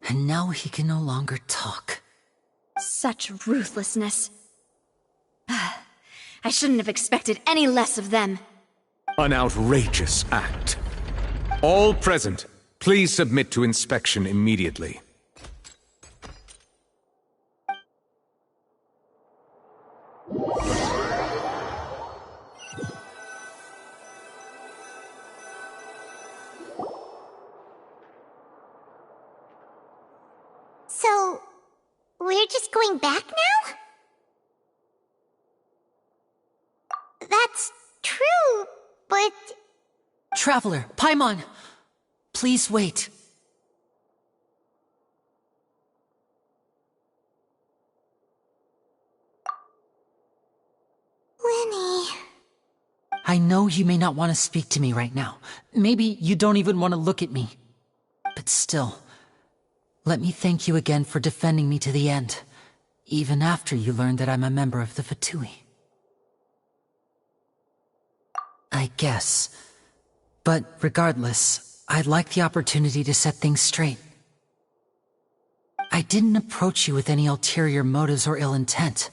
And now he can no longer talk. Such ruthlessness. I shouldn't have expected any less of them. An outrageous act. All present, please submit to inspection immediately. So, we're just going back now? That's true, but... Traveler, Paimon, please wait. Linny... I know you may not want to speak to me right now. Maybe you don't even want to look at me. But But still, let me thank you again for defending me to the end, even after you learned that I'm a member of the Fatui. I guess. But regardless, I'd like the opportunity to set things straight. I didn't approach you with any ulterior motives or ill intent.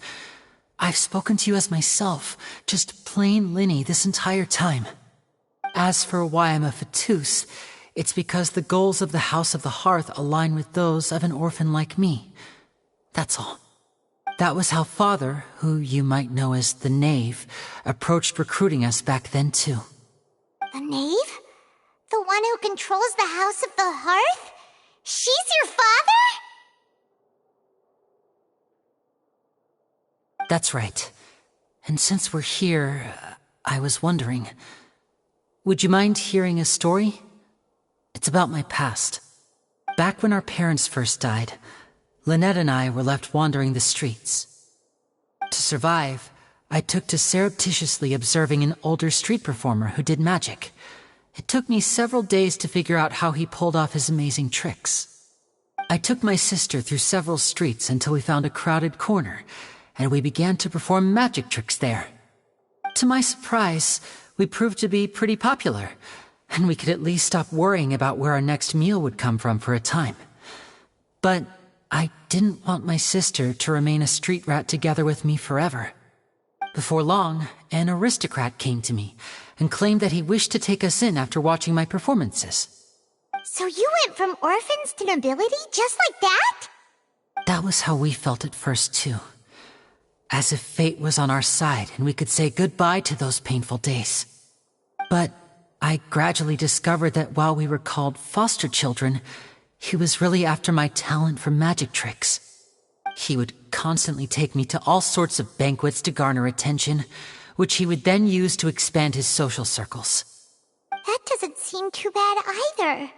I've spoken to you as myself, just plain Lyney this entire time. As for why I'm a Fatus, it's because the goals of the House of the Hearth align with those of an orphan like me. That's all. That was how Father, who you might know as the Knave, approached recruiting us back then too. The Knave? The one who controls the House of the Hearth? She's your father? That's right. And since we're here, I was wondering, would you mind hearing a story? It's about my past. Back when our parents first died, Lynette and I were left wandering the streets. To survive, I took to surreptitiously observing an older street performer who did magic. It took me several days to figure out how he pulled off his amazing tricks. I took my sister through several streets until we found a crowded corner, and we began to perform magic tricks there. To my surprise, we proved to be pretty popular, and we could at least stop worrying about where our next meal would come from for a time. But I didn't want my sister to remain a street rat together with me forever. Before long, an aristocrat came to me and claimed that he wished to take us in after watching my performances. So you went from orphans to nobility just like that? That was how we felt at first too. As if fate was on our side and we could say goodbye to those painful days. But I gradually discovered that while we were called foster children, he was really after my talent for magic tricks. He would constantly take me to all sorts of banquets to garner attention, which he would then use to expand his social circles. That doesn't seem too bad either.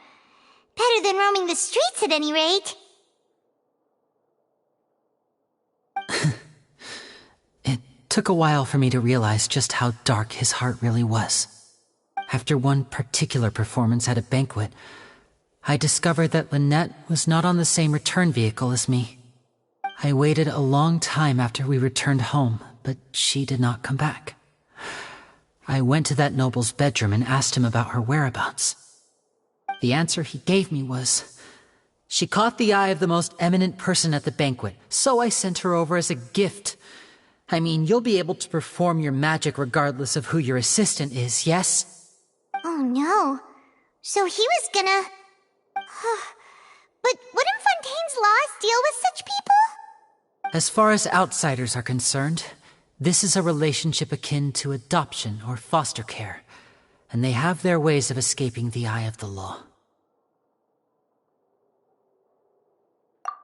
Better than roaming the streets at any rate. It took a while for me to realize just how dark his heart really was. After one particular performance at a banquet, I discovered that Lynette was not on the same return vehicle as me. I waited a long time after we returned home, but she did not come back. I went to that noble's bedroom and asked him about her whereabouts. The answer he gave me was, she caught the eye of the most eminent person at the banquet, so I sent her over as a gift. I mean, you'll be able to perform your magic regardless of who your assistant is, yes? Oh no. So he was gonna... But wouldn't Fontaine's laws deal with such people? As far as outsiders are concerned, this is a relationship akin to adoption or foster care, and they have their ways of escaping the eye of the law.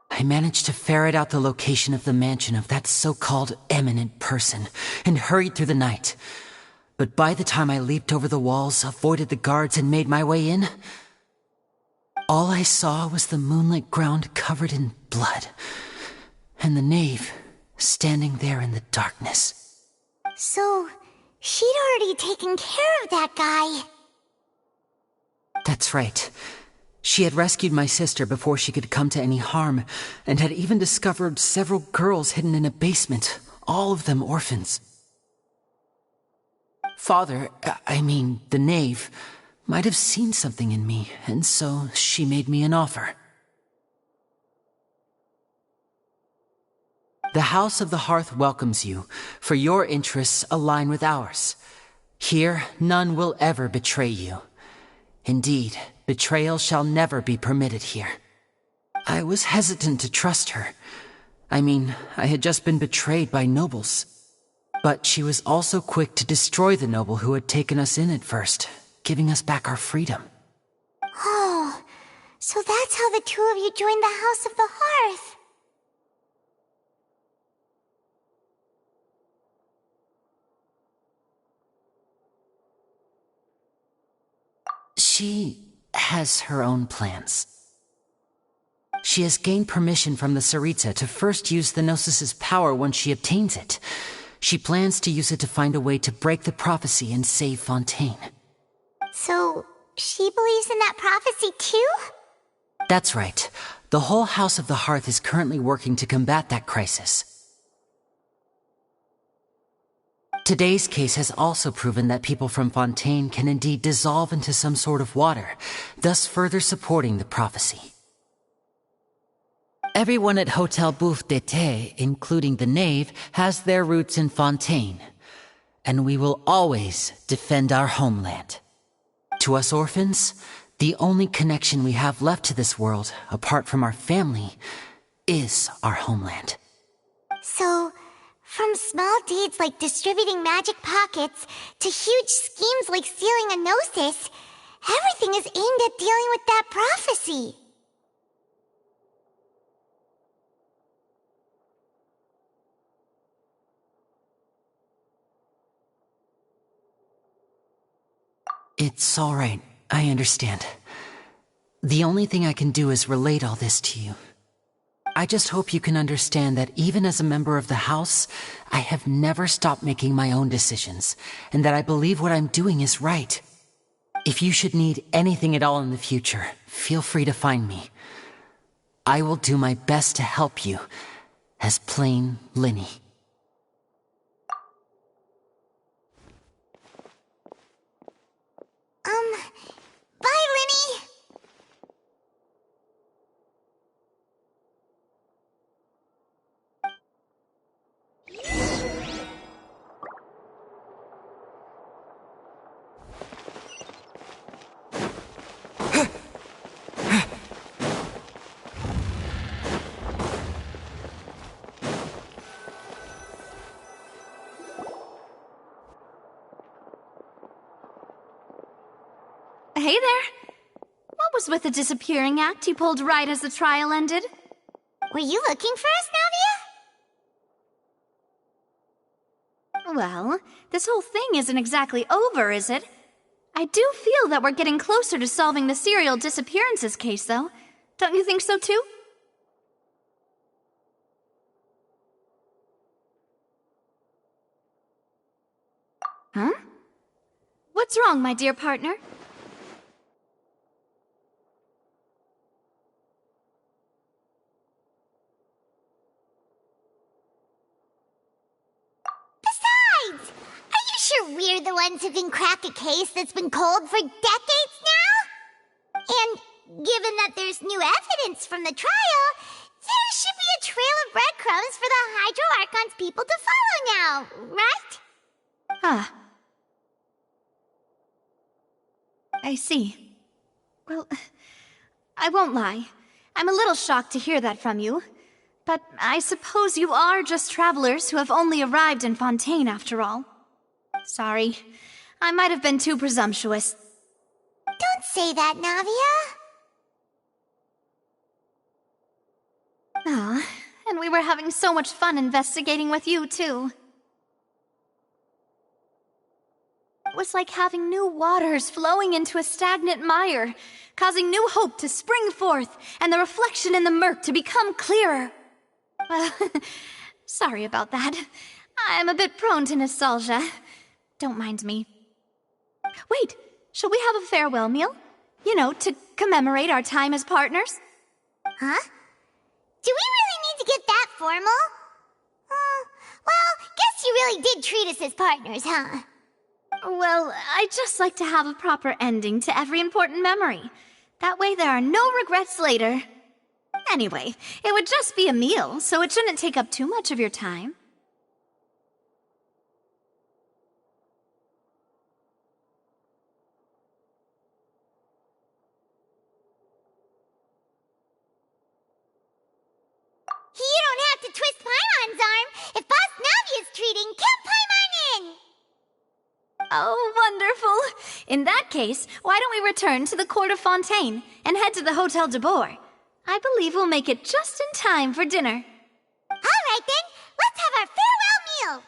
I managed to ferret out the location of the mansion of that so-called eminent person and hurried through the night. But by the time I leaped over the walls, avoided the guards, and made my way in, all I saw was the moonlit ground covered in blood, and the Knave standing there in the darkness. So, she'd already taken care of that guy. That's right. She had rescued my sister before she could come to any harm, and had even discovered several girls hidden in a basement, all of them orphans. Father, the Knave, might have seen something in me, and so she made me an offer. The House of the Hearth welcomes you, for your interests align with ours. Here, none will ever betray you. Indeed, betrayal shall never be permitted here. I was hesitant to trust her. I had just been betrayed by nobles. But she was also quick to destroy the noble who had taken us in at first, giving us back our freedom. Oh, so that's how the two of you joined the House of the Hearth. She has her own plans. She has gained permission from the Tsaritsa to first use the Gnosis' power once she obtains it. She plans to use it to find a way to break the prophecy and save Fontaine. So, she believes in that prophecy too? That's right. The whole House of the Hearth is currently working to combat that crisis. Today's case has also proven that people from Fontaine can indeed dissolve into some sort of water, thus further supporting the prophecy. Everyone at Hotel Bouffe d'été, including the knave, has their roots in Fontaine, and we will always defend our homeland. To us orphans, the only connection we have left to this world, apart from our family, is our homeland. So, from small deeds like distributing magic pockets to huge schemes like stealing a Gnosis, everything is aimed at dealing with that prophecy. It's all right. I understand. The only thing I can do is relate all this to you. I just hope you can understand that even as a member of the House, I have never stopped making my own decisions, and that I believe what I'm doing is right. If you should need anything at all in the future, feel free to find me. I will do my best to help you, as plain Lyney. Bye, Lyney! Hey there. What was with the disappearing act you pulled right as the trial ended? Were you looking for us, Navia? Well, this whole thing isn't exactly over, is it? I do feel that we're getting closer to solving the serial disappearances case, though. Don't you think so, too? Huh? What's wrong, my dear partner? Besides, are you sure we're the ones who can crack a case that's been cold for decades now? And given that there's new evidence from the trial, there should be a trail of breadcrumbs for the Hydro Archon's people to follow now, right? Ah. I see. Well, I won't lie. I'm a little shocked to hear that from you. But I suppose you are just travelers who have only arrived in Fontaine after all. Sorry. I might have been too presumptuous. Don't say that, Navia. Ah, and we were having so much fun investigating with you, too. It was like having new waters flowing into a stagnant mire, causing new hope to spring forth, and the reflection in the murk to become clearer. Well, sorry about that. I'm a bit prone to nostalgia. Don't mind me. Wait, shall we have a farewell meal? You know, to commemorate our time as partners? Huh? Do we really need to get that formal? Well, guess you really did treat us as partners, huh? Well, I'd just like to have a proper ending to every important memory. That way there are no regrets later. Anyway, it would just be a meal, so it shouldn't take up too much of your time. You don't have to twist Paimon's arm. If Boss Navia's treating, count Paimon in! Oh, wonderful. In that case, why don't we return to the Court of Fontaine and head to the Hotel de Boer? I believe we'll make it just in time for dinner. All right then, let's have our farewell meal!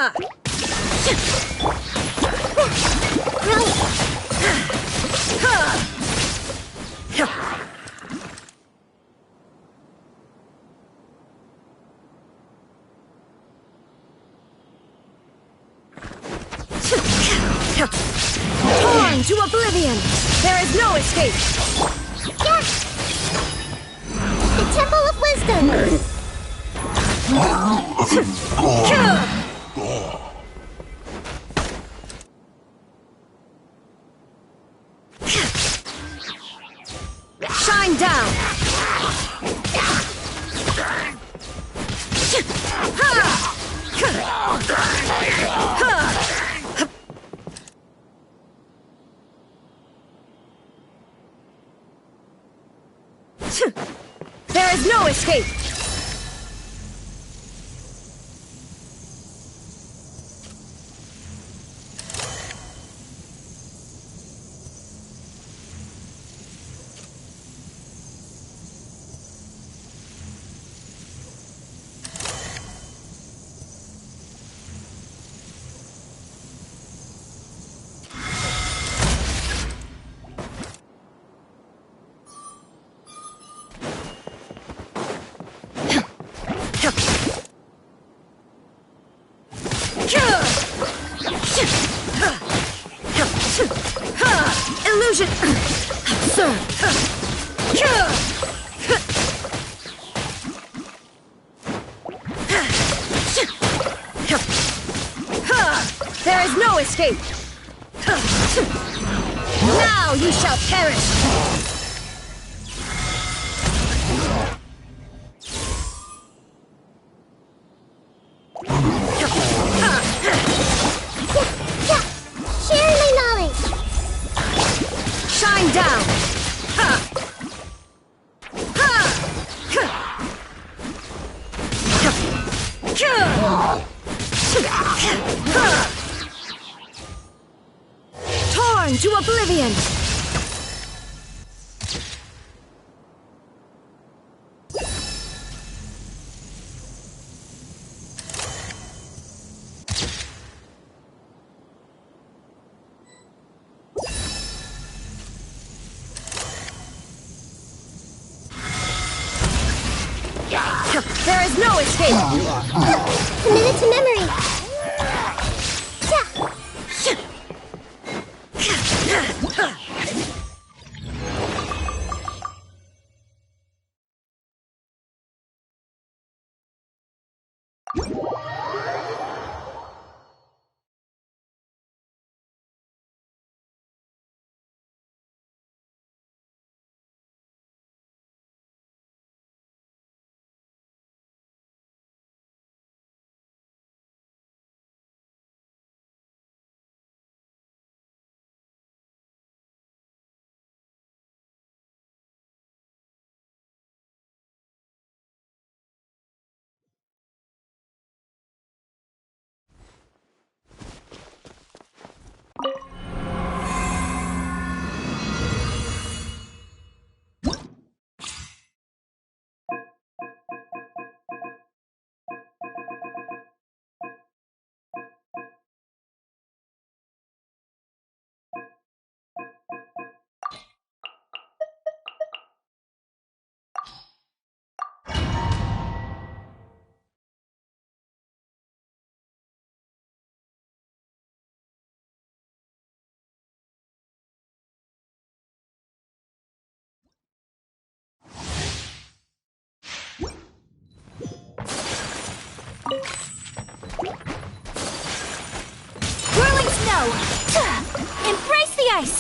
Torn to oblivion! There is no escape! Yes! The Temple of Wisdom! Shine down! There is no escape! Illusion! There is no escape! Now you shall perish! Share my knowledge! Shine down! Torn to oblivion! There is no escape! Committed to memory! Whirling snow! Embrace the ice!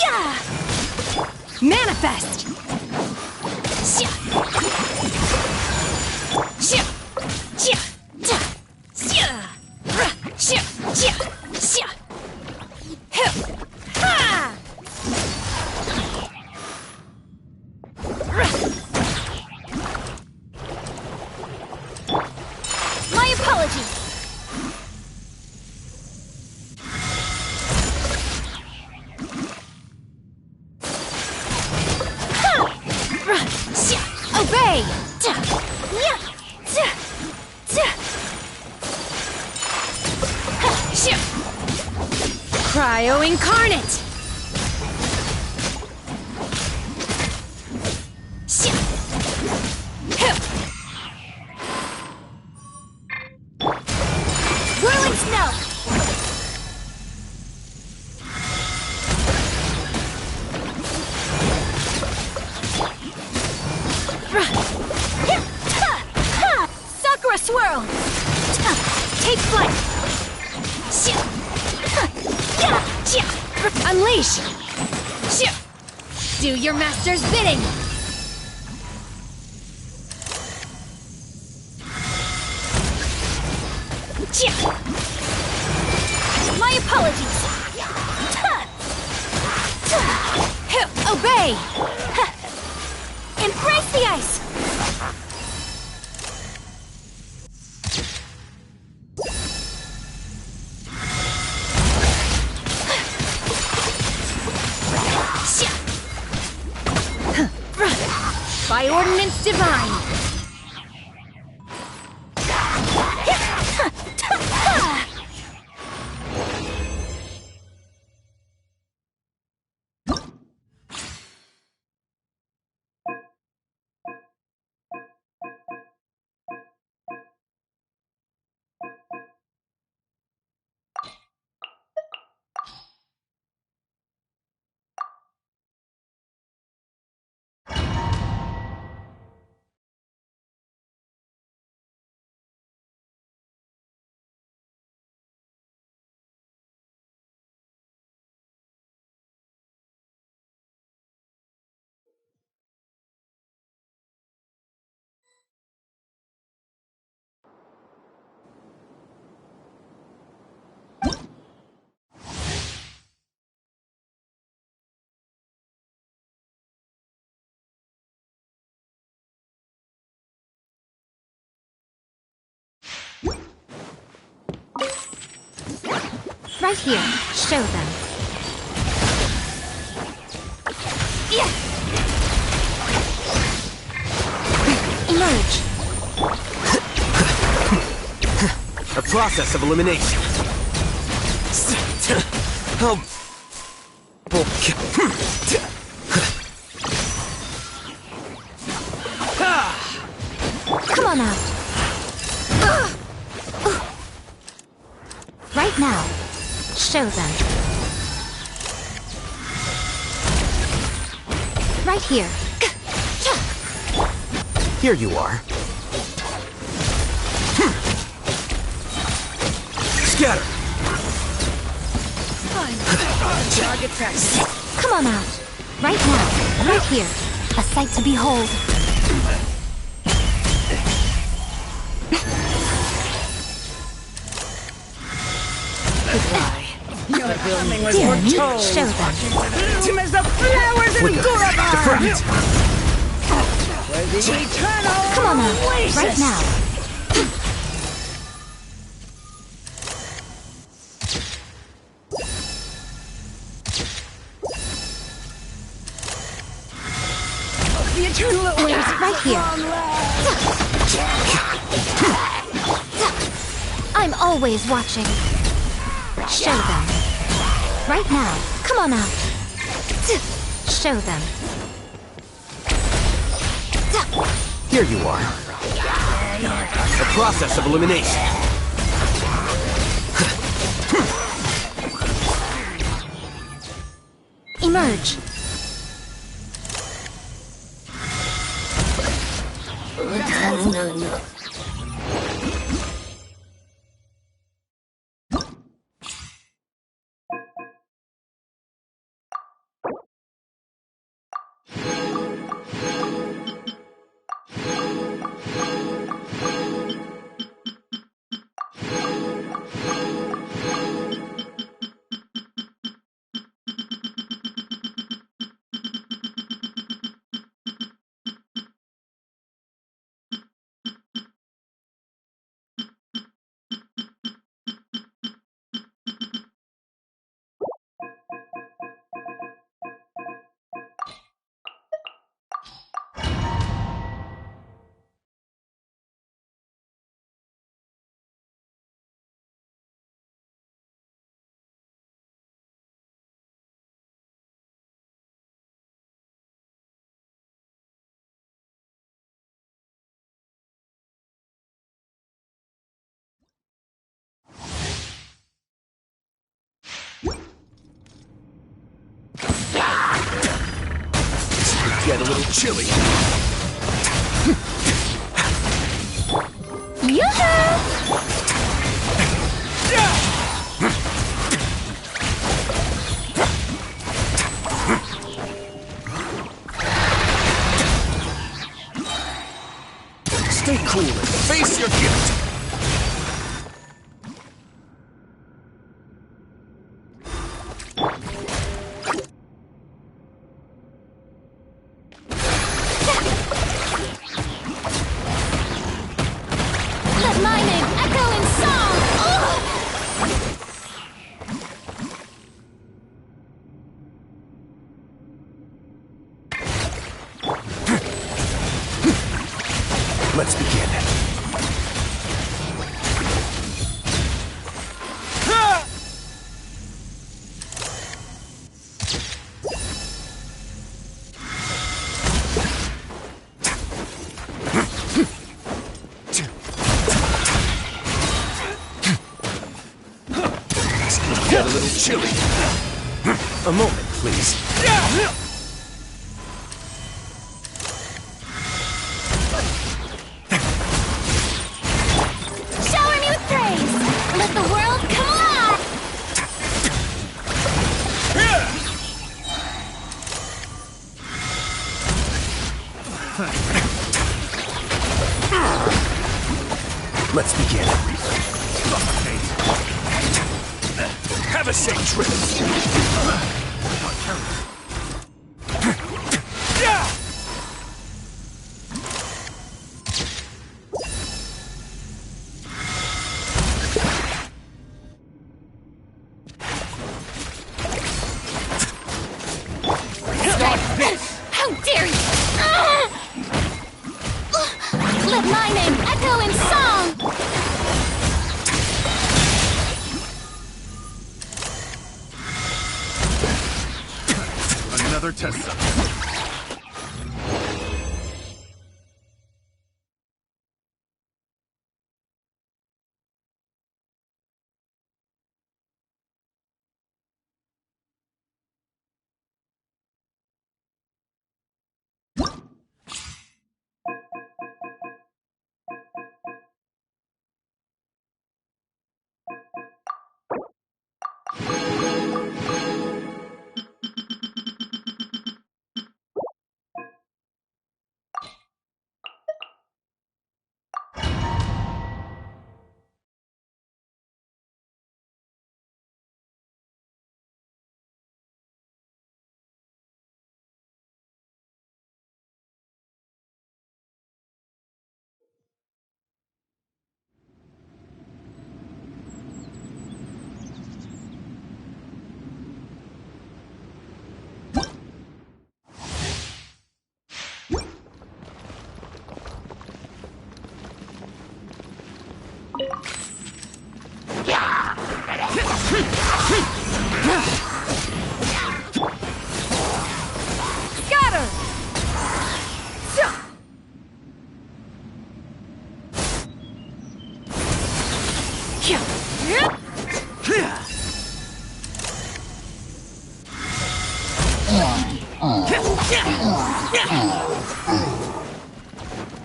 Yeah! Manifest! My apologies! Cryo incarnate! Whirling snow! Sakura swirl! Take flight! Unleash! Do your master's bidding! My apologies! Obey! Embrace the ice! By ordinance divine! Right here. Show them. Yeah. Emerge. A process of elimination. Oh. Come on out. Right now. Show them. Right here. Here you are. Scatter. Target practice. Come on out. Right now. Right here. A sight to behold. Goodbye. Your coming was foretold. Show them. Bloom as the flowers in Gurabar. For the eternal Come on out. oasis. Right now. The eternal oasis. Right here. I'm always watching. Show them. Right now. Come on out. Show them. Here you are. A process of elimination. Emerge. get a little chilly. Stay cool and face your guilt. Let my name echo in song! Let's begin. Get a little chilly. A moment, please. Shower me with praise! Let the world come alive! Let's begin. Have a safe trip. How dare you! Let my name echo in song! Another test subject. Scatter!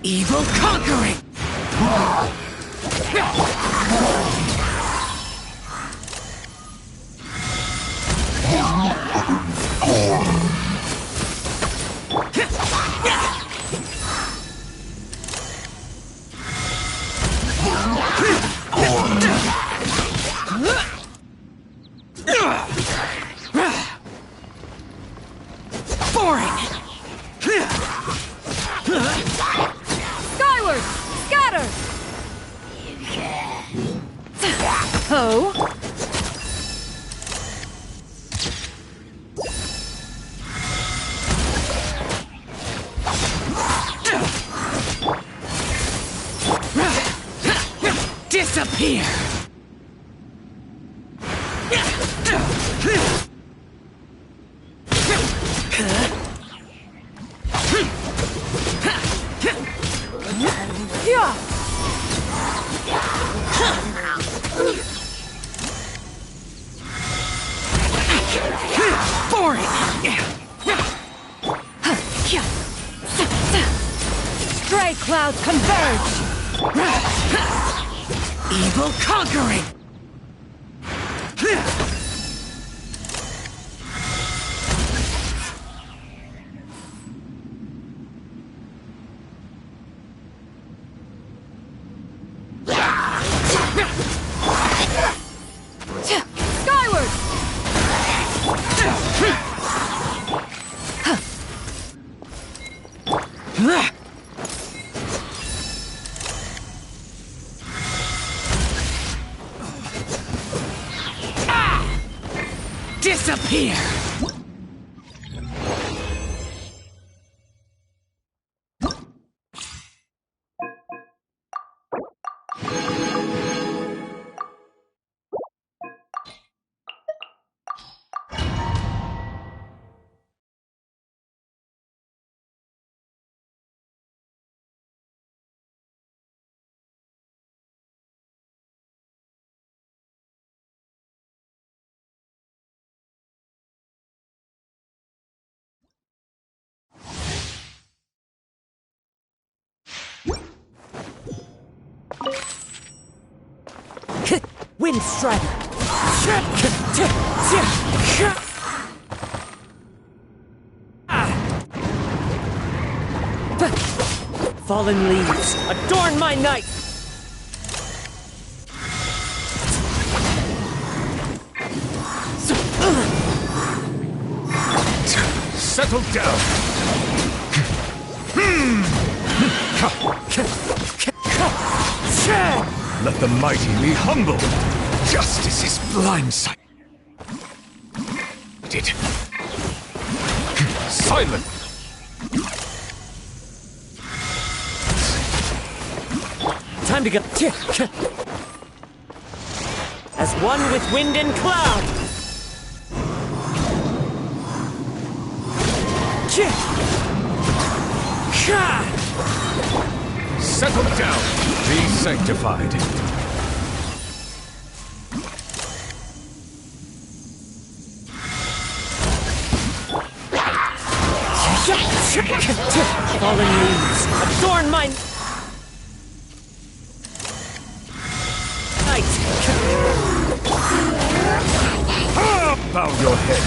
Evil conquering! Boring! Skyward! Scatter! Ho! Disappear! Boring! Stray clouds converge! Evil conquering! Skyward! Disappear! Wind Strider! Fallen leaves, adorn my night! Settle down! Let the mighty be humble! Justice is blindsided! Silent! Time to get... As one with wind and cloud! Settle down! Be sanctified! Fallen leaves, adorn my night! Bow your head!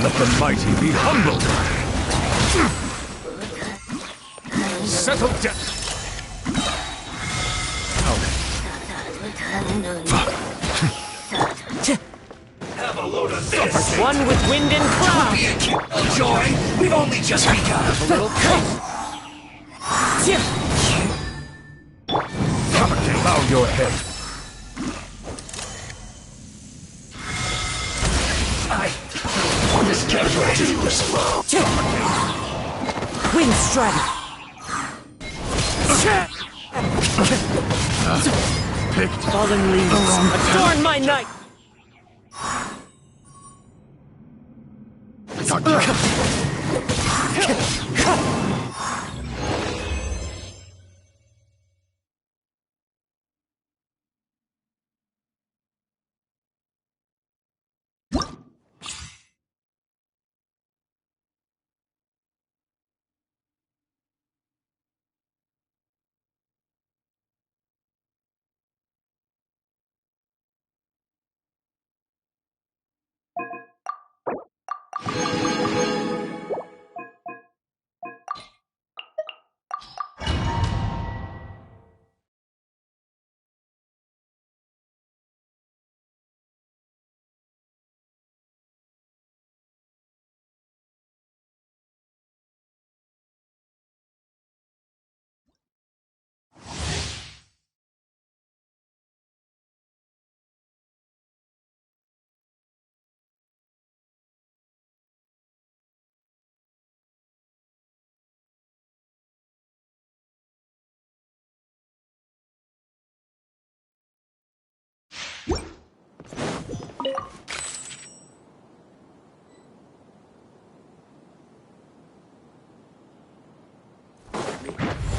Let the mighty be humble! Settle down! Have a load of this! One with wind and cloud! Joy, we've only just begun! A little Bow your head! This casualty was slow. Wind Strider! Fallen leaves, adorn my night!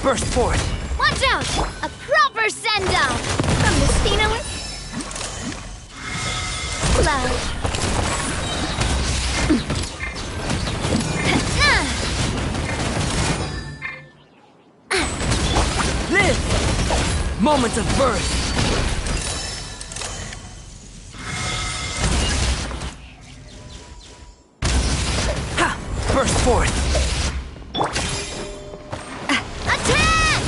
burst forth. Watch out! A proper send-off from the Spinalist Love. Live! Moment of birth. Ha! Burst forth. Attack!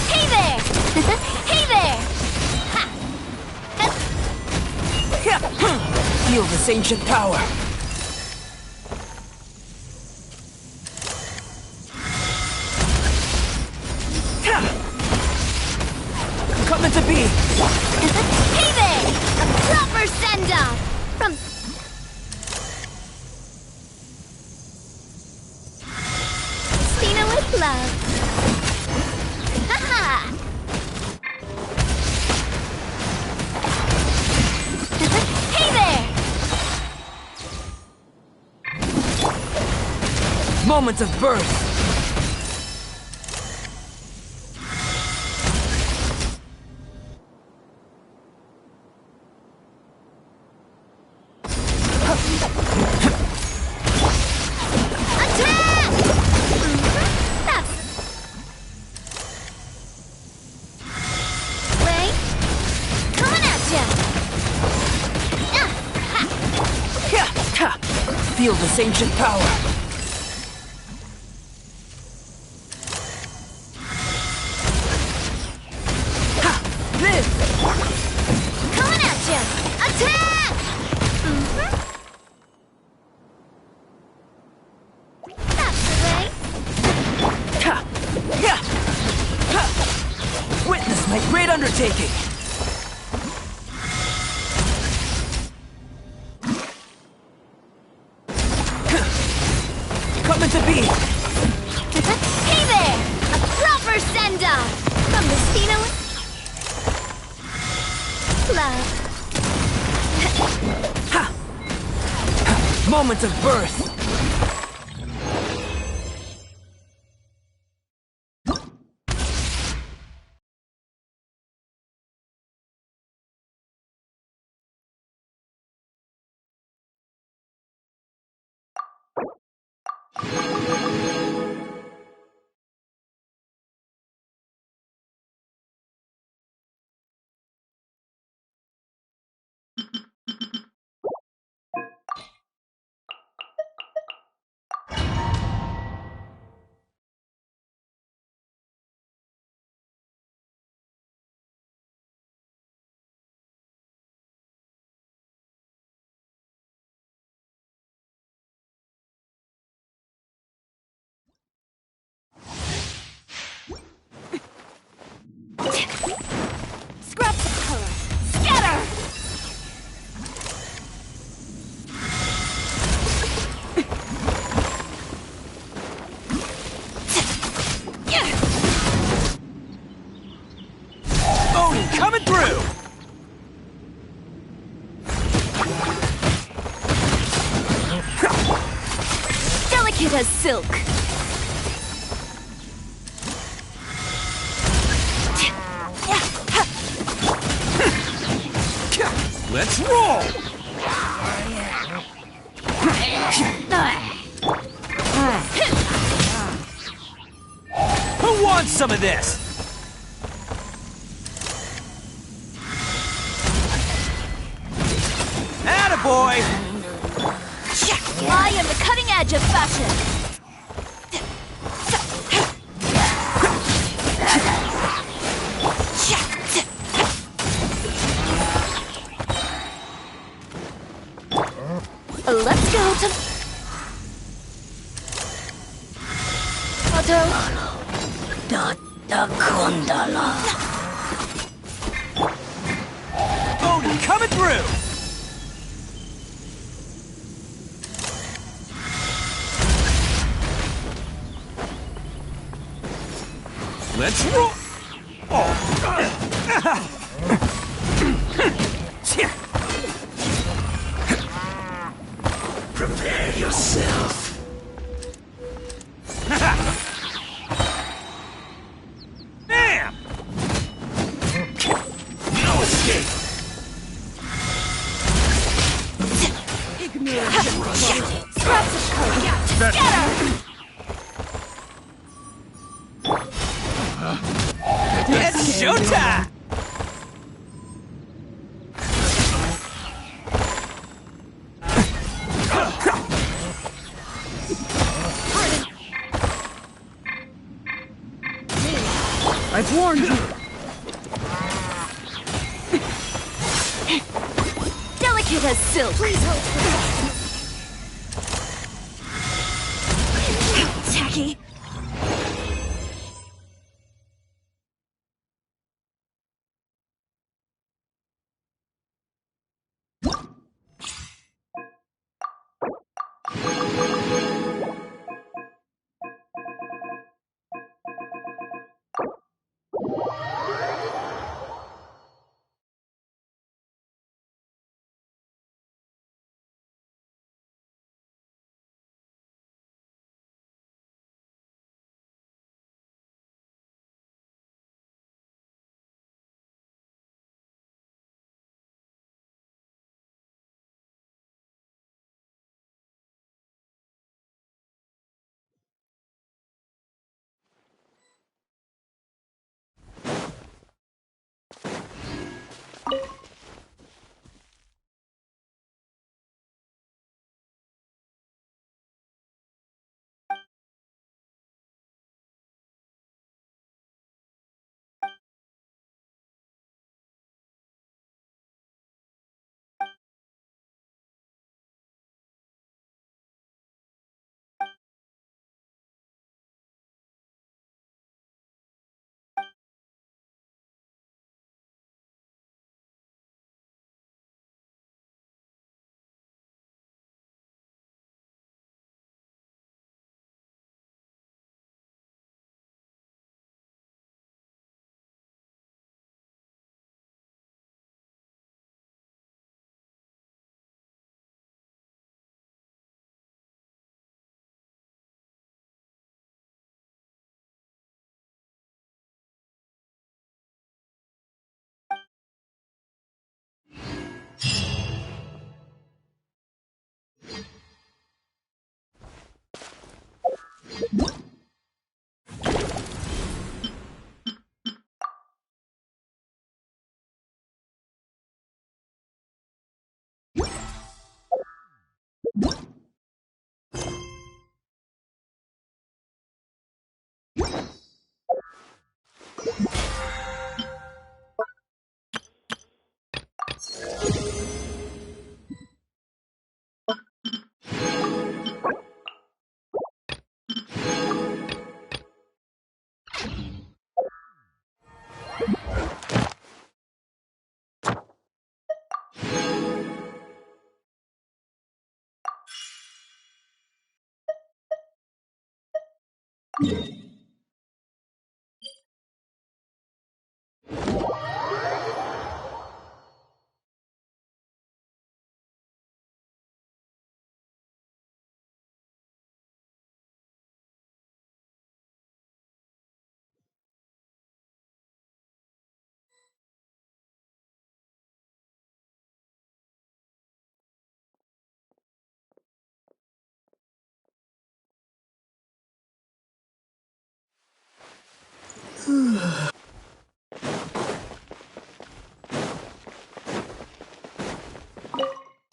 Hey there! Hey there! Feel this ancient power. Coming to be. Hey there! A proper send-off from Spinalist Love. Haha! Hey there! Moment of birth. Feel this ancient power. Live! Coming at you! Attack! That's the way. Witness my great undertaking. Coming to be. Hey there! A proper send-off from the Spinalist Love. Moment of birth. Scrap the color. Scatter! Oh, coming through! Delicate as silk. Let's roll! Who wants some of this? Attaboy! I am the cutting edge of fashion. Let's go to Otto. Odin coming through! Let's roll! Oh. Prepare yourself. It's showtime! I've warned you. Delicate as silk. Please hold. Tacky.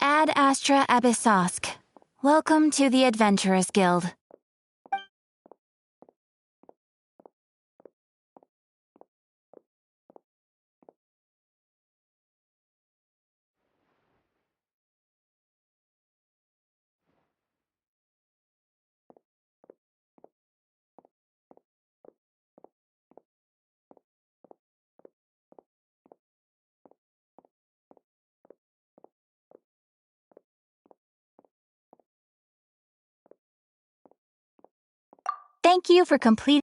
Ad Astra Abyssosk. Welcome to the Adventurers Guild. Thank you for completing.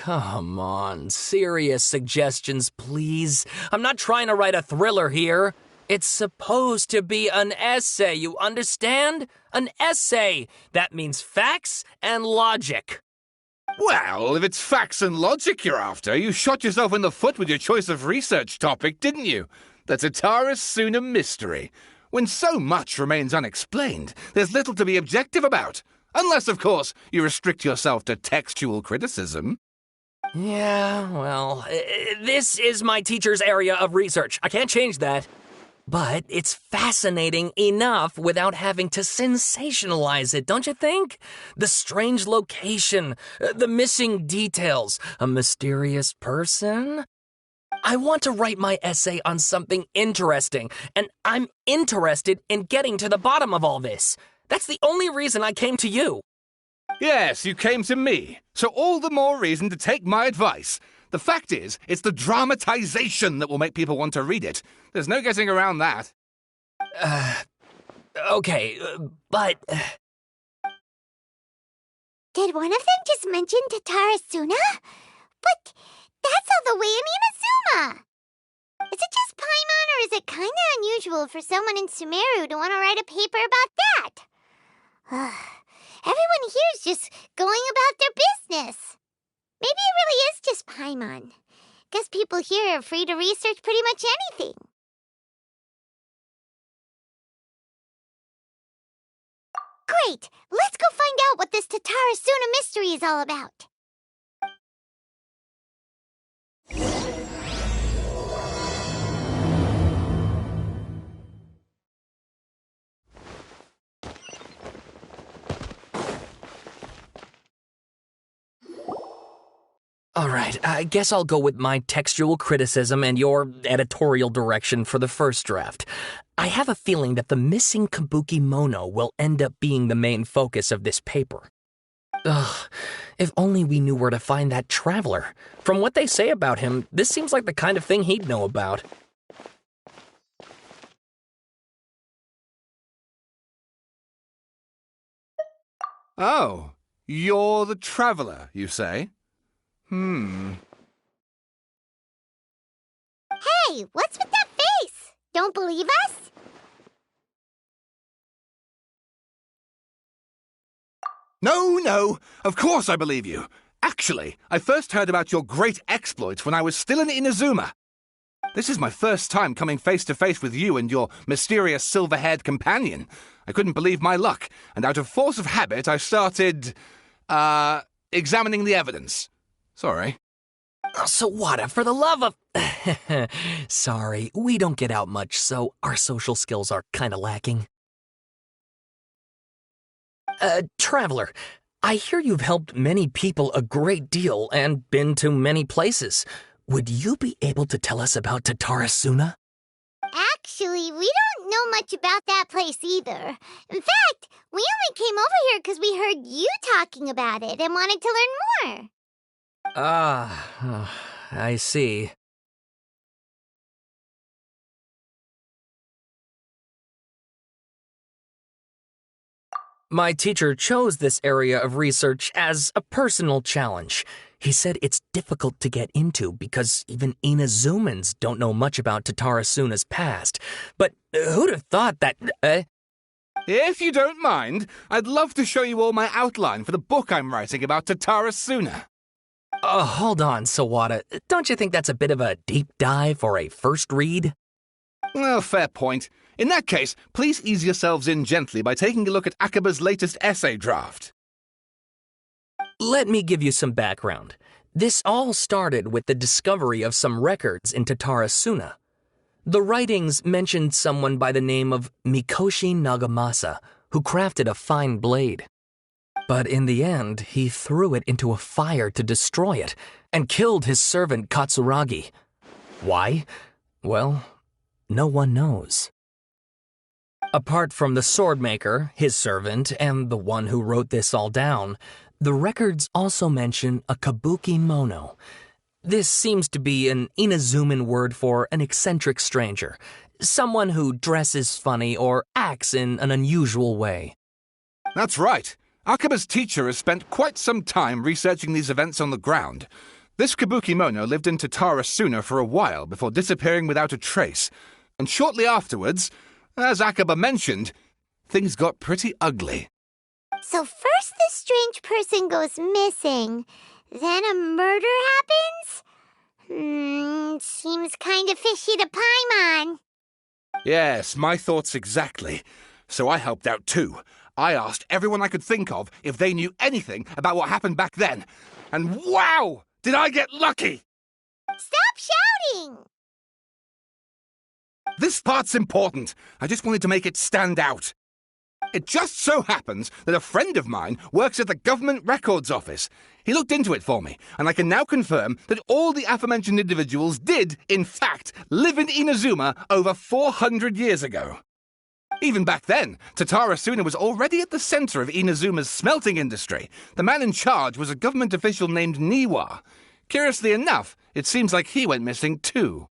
come on. Serious suggestions, please. I'm not trying to write a thriller here. It's supposed to be an essay, you understand? An essay. That means facts and logic. Well, if it's facts and logic you're after, you shot yourself in the foot with your choice of research topic, didn't you? The Tatara Suna mystery. When so much remains unexplained, there's little to be objective about. Unless, of course, you restrict yourself to textual criticism. Yeah, well, this is my teacher's area of research. I can't change that. But it's fascinating enough without having to sensationalize it, don't you think? The strange location, the missing details, a mysterious person. I want to write my essay on something interesting, and I'm interested in getting to the bottom of all this. That's the only reason I came to you. Yes, you came to me, so all the more reason to take my advice. The fact is, it's the dramatization that will make people want to read it. There's no getting around that. Okay, but... Did one of them just mention Tatara Suna? But that's all the way in Inazuma! Is it just Paimon, or is it kinda unusual for someone in Sumeru to want to write a paper about that? Everyone here's just going about their business. Maybe it really is just Paimon. Guess people here are free to research pretty much anything. Great! Let's go find out what this Tatara Suna mystery is all about. All right, I guess I'll go with my textual criticism and your editorial direction for the first draft. I have a feeling that the missing Kabuki Mono will end up being the main focus of this paper. Ugh, if only we knew where to find that traveler. From what they say about him, this seems like the kind of thing he'd know about. Oh, you're the traveler, you say? Hey, what's with that face? Don't believe us? No, of course I believe you. Actually, I first heard about your great exploits when I was still in Inazuma. This is my first time coming face to face with you and your mysterious silver-haired companion. I couldn't believe my luck, and out of force of habit, I started, examining the evidence. Sorry. Sawada, for the love of... Sorry, we don't get out much, so our social skills are kinda lacking. Traveler, I hear you've helped many people a great deal and been to many places. Would you be able to tell us about Tatara Suna? Actually, we don't know much about that place either. In fact, we only came over here because we heard you talking about it and wanted to learn more. I see. My teacher chose this area of research as a personal challenge. He said it's difficult to get into because even Inazumans don't know much about Tatara Suna's past. But who'd have thought that... If you don't mind, I'd love to show you all my outline for the book I'm writing about Tatara Suna. Hold on, Sawada. Don't you think that's a bit of a deep dive for a first read? Well, fair point. In that case, please ease yourselves in gently by taking a look at Akaba's latest essay draft. Let me give you some background. This all started with the discovery of some records in Tatara Suna. The writings mentioned someone by the name of Mikoshi Nagamasa, who crafted a fine blade. But in the end, he threw it into a fire to destroy it, and killed his servant Katsuragi. Why? Well, no one knows. Apart from the swordmaker, his servant, and the one who wrote this all down, the records also mention a Kabuki Mono. This seems to be an Inazuman word for an eccentric stranger, someone who dresses funny or acts in an unusual way. That's right. Akaba's teacher has spent quite some time researching these events on the ground. This Kabukimono lived in Tatarasuna for a while before disappearing without a trace. And shortly afterwards, as Akaba mentioned, things got pretty ugly. So first this strange person goes missing, then a murder happens? Seems kinda fishy to Paimon. Yes, my thoughts exactly. So I helped out too. I asked everyone I could think of if they knew anything about what happened back then. And wow! Did I get lucky! Stop shouting! This part's important. I just wanted to make it stand out. It just so happens that a friend of mine works at the Government Records Office. He looked into it for me, and I can now confirm that all the aforementioned individuals did, in fact, live in Inazuma over 400 years ago. Even back then, Tatarasuna was already at the center of Inazuma's smelting industry. The man in charge was a government official named Niwa. Curiously enough, it seems like he went missing too.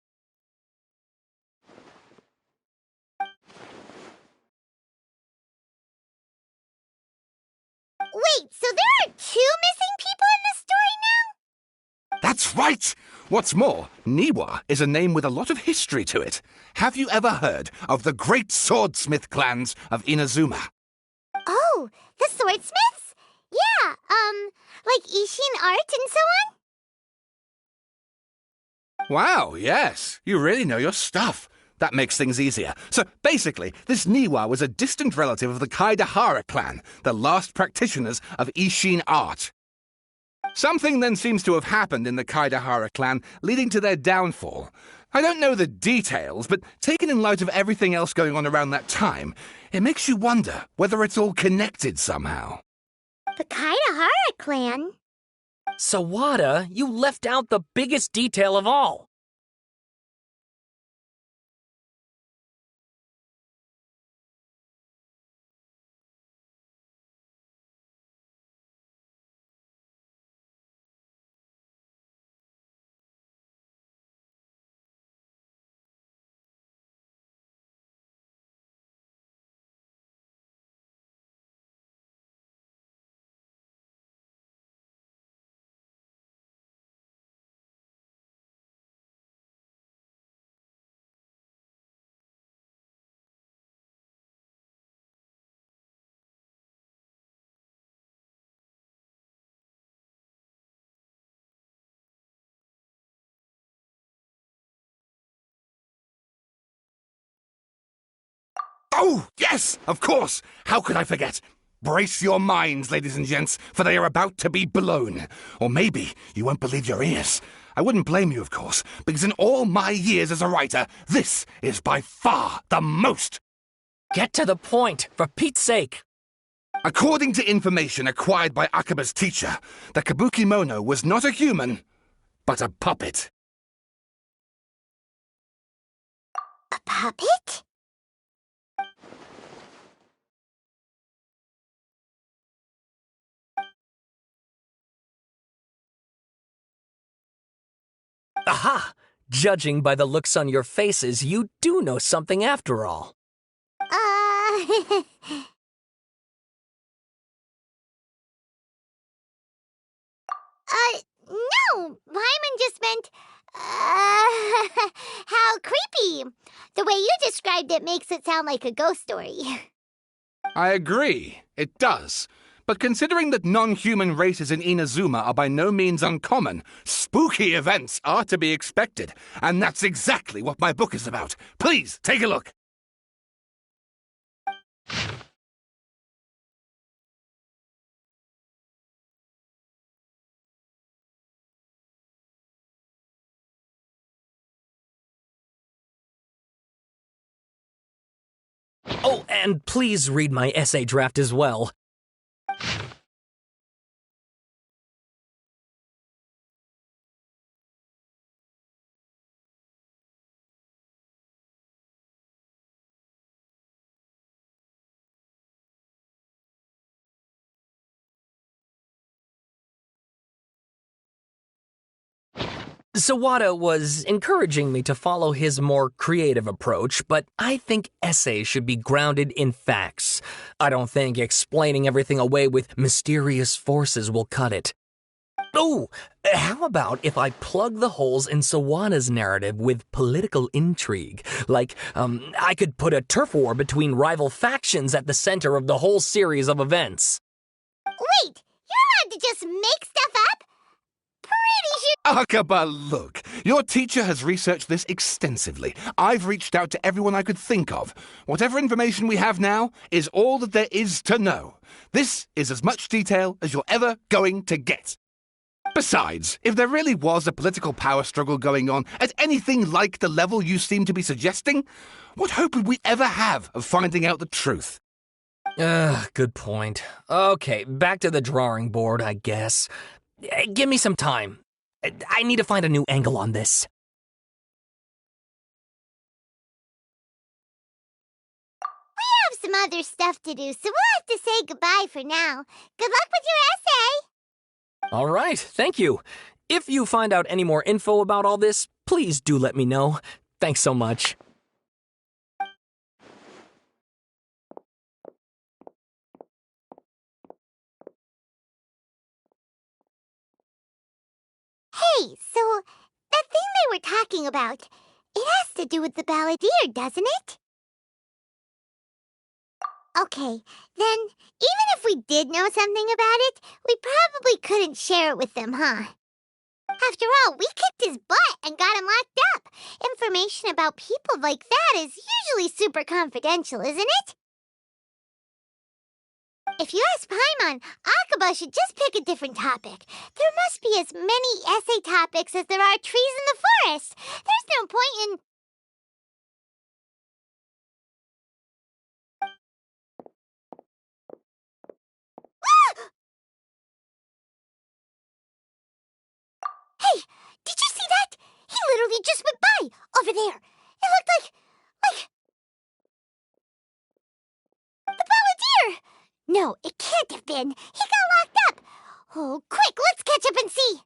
Wait, so there are 2 missing people in this story now? That's right! What's more, Niwa is a name with a lot of history to it. Have you ever heard of the great swordsmith clans of Inazuma? Oh, the swordsmiths? Yeah, like Ishin art and so on? Wow, yes. You really know your stuff. That makes things easier. So basically, this Niwa was a distant relative of the Kaidahara clan, the last practitioners of Ishin art. Something then seems to have happened in the Kaidahara clan, leading to their downfall. I don't know the details, but taken in light of everything else going on around that time, it makes you wonder whether it's all connected somehow. The Kaidahara clan? Sawada, you left out the biggest detail of all. Oh, yes, of course. How could I forget? Brace your minds, ladies and gents, for they are about to be blown. Or maybe you won't believe your ears. I wouldn't blame you, of course, because in all my years as a writer, this is by far the most. Get to the point, for Pete's sake. According to information acquired by Akaba's teacher, the Kabukimono was not a human, but a puppet. A puppet? Aha! Judging by the looks on your faces, you do know something after all. No! Paimon just meant, how creepy. The way you described it makes it sound like a ghost story. I agree, it does. But considering that non-human races in Inazuma are by no means uncommon, spooky events are to be expected. And that's exactly what my book is about. Please, take a look. Oh, and please read my essay draft as well. Sawada was encouraging me to follow his more creative approach, but I think essays should be grounded in facts. I don't think explaining everything away with mysterious forces will cut it. Oh, how about if I plug the holes in Sawada's narrative with political intrigue? Like, I could put a turf war between rival factions at the center of the whole series of events. Wait, you're allowed to just make stuff up? Pretty sure. Akaba, look. Your teacher has researched this extensively. I've reached out to everyone I could think of. Whatever information we have now is all that there is to know. This is as much detail as you're ever going to get. Besides, if there really was a political power struggle going on at anything like the level you seem to be suggesting, what hope would we ever have of finding out the truth? Good point. Okay, back to the drawing board, I guess. Give me some time. I need to find a new angle on this. We have some other stuff to do, so we'll have to say goodbye for now. Good luck with your essay! All right, thank you. If you find out any more info about all this, please do let me know. Thanks so much. Hey, so that thing they were talking about, it has to do with the balladeer, doesn't it? Okay, then, even if we did know something about it, we probably couldn't share it with them, huh? After all, we kicked his butt and got him locked up. Information about people like that is usually super confidential, isn't it? If you ask Paimon, Akaba should just pick a different topic. There must be as many essay topics as there are trees in the forest. There's no point in... Hey, did you see that? He literally just went by, over there. It looked like... the balladeer! No, it can't have been. He got locked up. Oh, quick, let's catch up and see.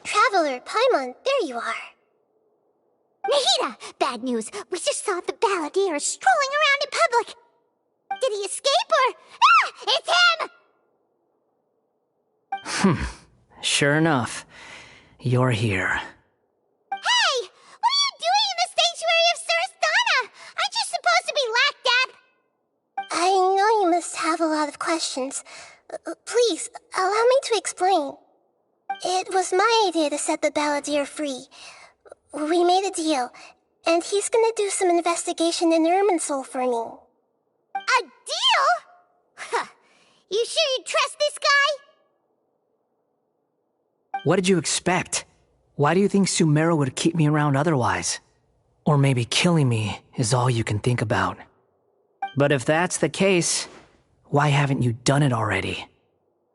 Traveler, Paimon, there you are. Nahida! Bad news. We just saw the balladeer strolling around in public. Did he escape or... Ah! It's him! Sure enough, you're here. Hey! What are you doing in the sanctuary of Suristana? Aren't you supposed to be locked up? I know you must have a lot of questions. Please, allow me to explain. It was my idea to set the balladeer free. We made a deal, and he's gonna do some investigation in Irminsul for me. A deal? Huh. You sure you trust this guy? What did you expect? Why do you think Sumeru would keep me around otherwise? Or maybe killing me is all you can think about. But if that's the case, why haven't you done it already?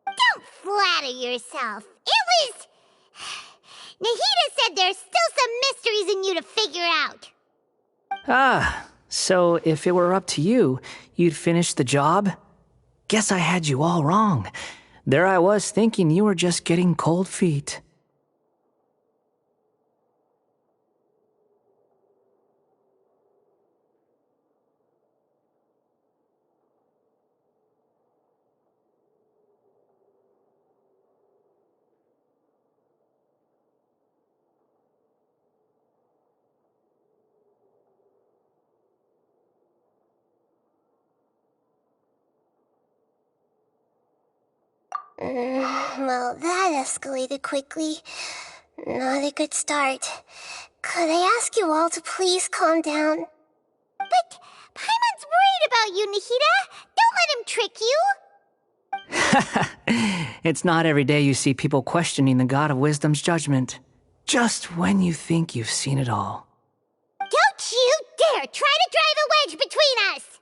Don't flatter yourself. It was... Nahida said there's still some mysteries in you to figure out. Ah, so if it were up to you, you'd finish the job? Guess I had you all wrong. There I was thinking you were just getting cold feet. Well, that escalated quickly. Not a good start. Could I ask you all to please calm down? But Paimon's worried about you, Nahida. Don't let him trick you. It's not every day you see people questioning the God of Wisdom's judgment. Just when you think you've seen it all. Don't you dare try to drive a wedge between us!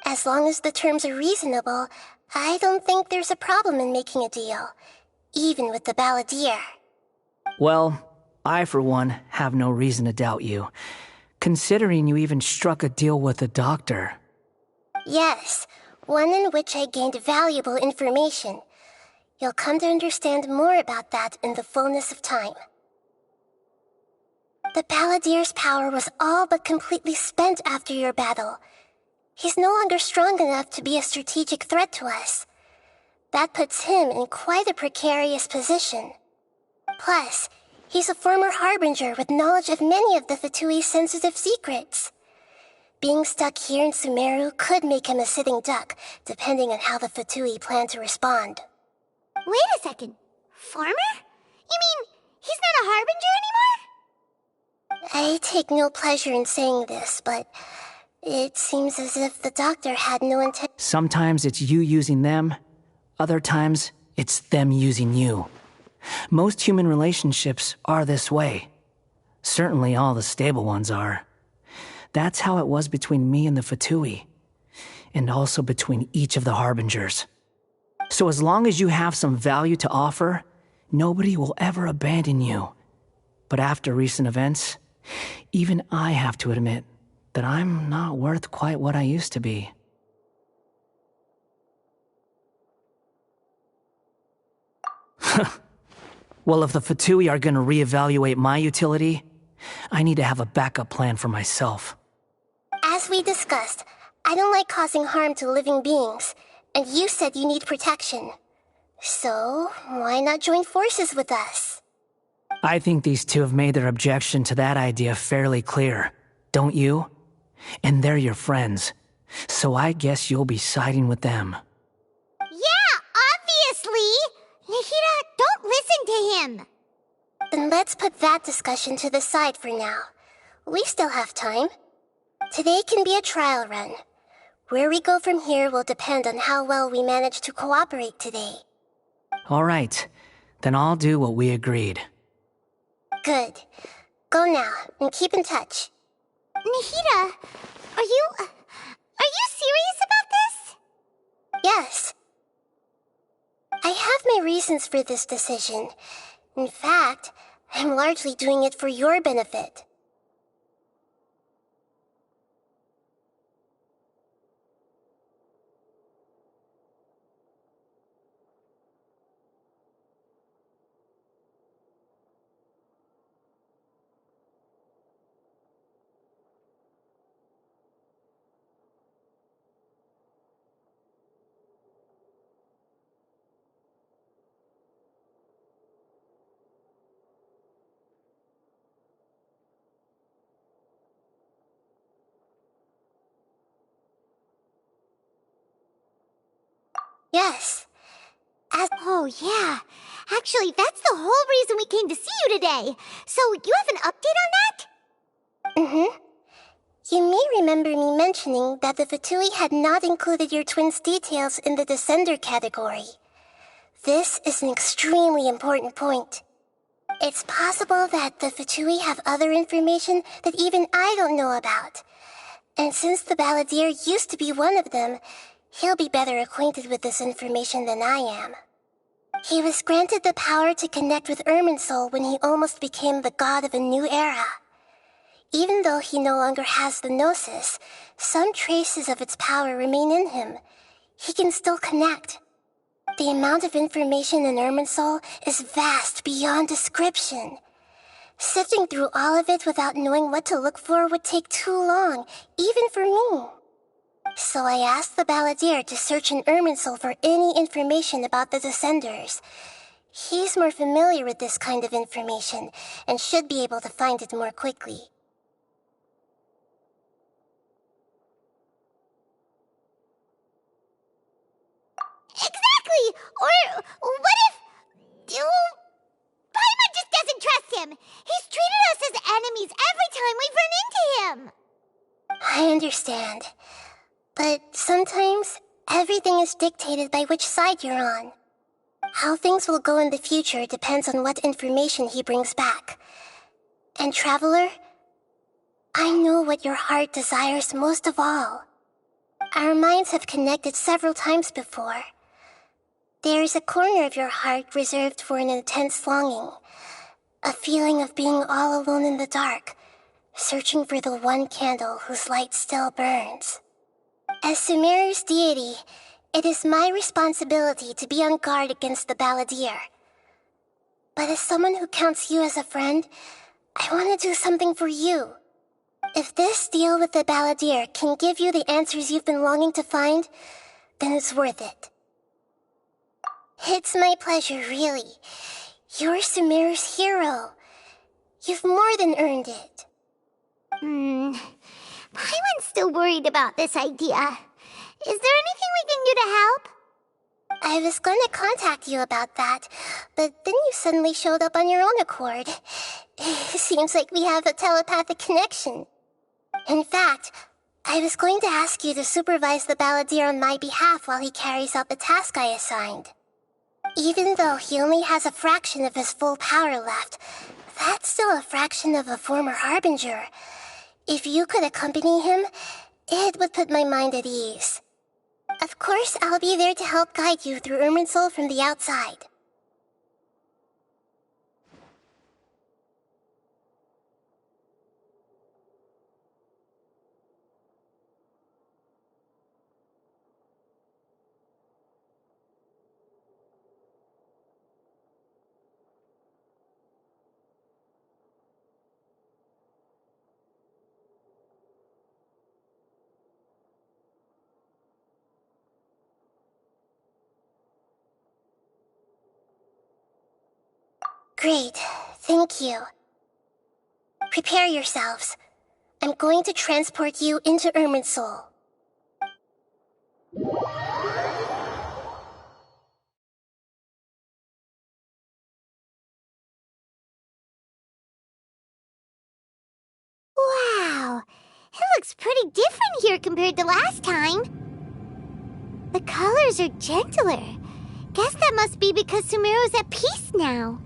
As long as the terms are reasonable, I don't think there's a problem in making a deal. Even with the Balladeer. Well, I for one have no reason to doubt you. Considering you even struck a deal with the doctor. Yes, one in which I gained valuable information. You'll come to understand more about that in the fullness of time. The Balladeer's power was all but completely spent after your battle. He's no longer strong enough to be a strategic threat to us. That puts him in quite a precarious position. Plus, he's a former Harbinger with knowledge of many of the Fatui's sensitive secrets. Being stuck here in Sumeru could make him a sitting duck, depending on how the Fatui plan to respond. Wait a second. Former? You mean he's not a Harbinger anymore? I take no pleasure in saying this, but it seems as if the doctor had no intent. Sometimes it's you using them, other times it's them using you. Most human relationships are this way. Certainly all the stable ones are. That's how it was between me and the Fatui, and also between each of the Harbingers. So as long as you have some value to offer, nobody will ever abandon you. But after recent events, even I have to admit that I'm not worth quite what I used to be. Well, if the Fatui are gonna reevaluate my utility, I need to have a backup plan for myself. As we discussed, I don't like causing harm to living beings, and you said you need protection. So, why not join forces with us? I think these two have made their objection to that idea fairly clear, don't you? And they're your friends, so I guess you'll be siding with them. Yeah, obviously! Nahida, don't listen to him! Then let's put that discussion to the side for now. We still have time. Today can be a trial run. Where we go from here will depend on how well we manage to cooperate today. All right, then I'll do what we agreed. Good. Go now, and keep in touch. Nahida, are you serious about this? Yes. I have my reasons for this decision. In fact, I'm largely doing it for your benefit. Yes. Oh, yeah. Actually, that's the whole reason we came to see you today. So, you have an update on that? Mm-hmm. You may remember me mentioning that the Fatui had not included your twins' details in the Descender category. This is an extremely important point. It's possible that the Fatui have other information that even I don't know about. And since the Balladeer used to be one of them, he'll be better acquainted with this information than I am. He was granted the power to connect with Irminsul when he almost became the god of a new era. Even though he no longer has the Gnosis, some traces of its power remain in him. He can still connect. The amount of information in Irminsul is vast beyond description. Sifting through all of it without knowing what to look for would take too long, even for me. So I asked the Balladeer to search in Irminsul for any information about the Descenders. He's more familiar with this kind of information, and should be able to find it more quickly. Exactly! Exactly! Or what if... Paimon just doesn't trust him! He's treated us as enemies every time we've run into him! I understand. But sometimes, everything is dictated by which side you're on. How things will go in the future depends on what information he brings back. And Traveler, I know what your heart desires most of all. Our minds have connected several times before. There is a corner of your heart reserved for an intense longing, a feeling of being all alone in the dark, searching for the one candle whose light still burns. As Sumeru's deity, it is my responsibility to be on guard against the Balladeer. But as someone who counts you as a friend, I want to do something for you. If this deal with the Balladeer can give you the answers you've been longing to find, then it's worth it. It's my pleasure, really. You're Sumeru's hero. You've more than earned it. Paimon's still worried about this idea. Is there anything we can do to help? I was going to contact you about that, but then you suddenly showed up on your own accord. Seems like we have a telepathic connection. In fact, I was going to ask you to supervise the Balladeer on my behalf while he carries out the task I assigned. Even though he only has a fraction of his full power left, that's still a fraction of a former Harbinger. If you could accompany him, it would put my mind at ease. Of course, I'll be there to help guide you through Irminsul from the outside. Great, thank you. Prepare yourselves. I'm going to transport you into Irminsul. Wow, it looks pretty different here compared to last time. The colors are gentler. Guess that must be because Sumeru's at peace now.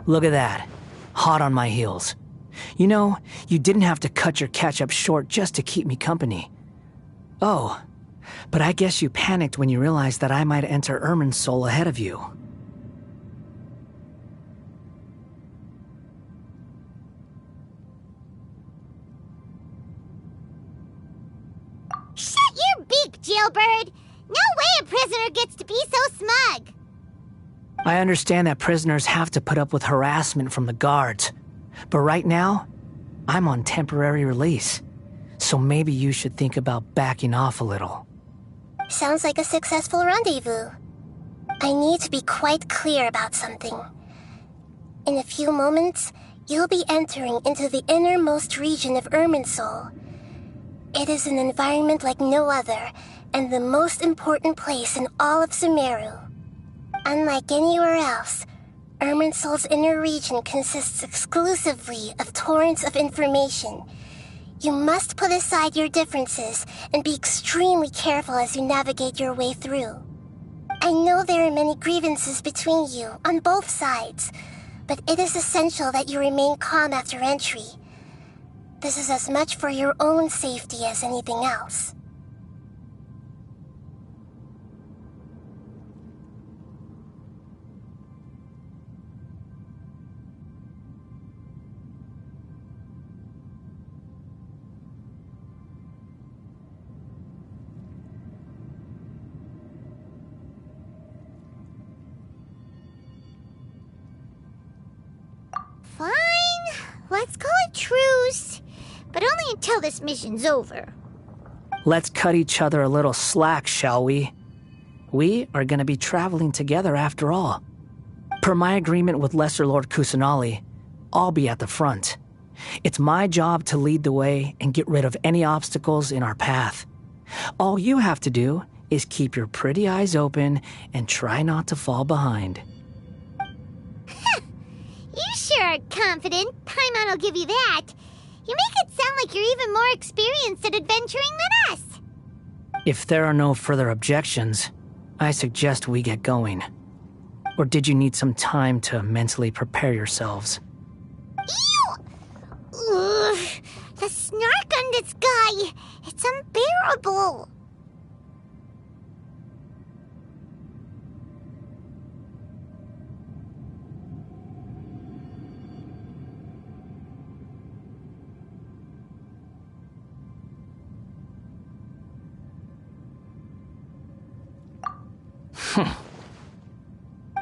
Look at that. Hot on my heels. You know, you didn't have to cut your catch-up short just to keep me company. Oh, but I guess you panicked when you realized that I might enter Irminsul ahead of you. Shut your beak, Jailbird! No way a prisoner gets to be so smug! I understand that prisoners have to put up with harassment from the guards, but right now, I'm on temporary release, so maybe you should think about backing off a little. Sounds like a successful rendezvous. I need to be quite clear about something. In a few moments, you'll be entering into the innermost region of Irminsul. It is an environment like no other, and the most important place in all of Sumeru. Unlike anywhere else, Irminsul's inner region consists exclusively of torrents of information. You must put aside your differences and be extremely careful as you navigate your way through. I know there are many grievances between you on both sides, but it is essential that you remain calm after entry. This is as much for your own safety as anything else. Fine, let's call it truce, but only until this mission's over. Let's cut each other a little slack, shall we? We are gonna be traveling together after all. Per my agreement with Lesser Lord Kusanali, I'll be at the front. It's my job to lead the way and get rid of any obstacles in our path. All you have to do is keep your pretty eyes open and try not to fall behind. You sure are confident. Paimon will give you that. You make it sound like you're even more experienced at adventuring than us. If there are no further objections, I suggest we get going. Or did you need some time to mentally prepare yourselves? Ew! Ugh, the snark on this guy, it's unbearable.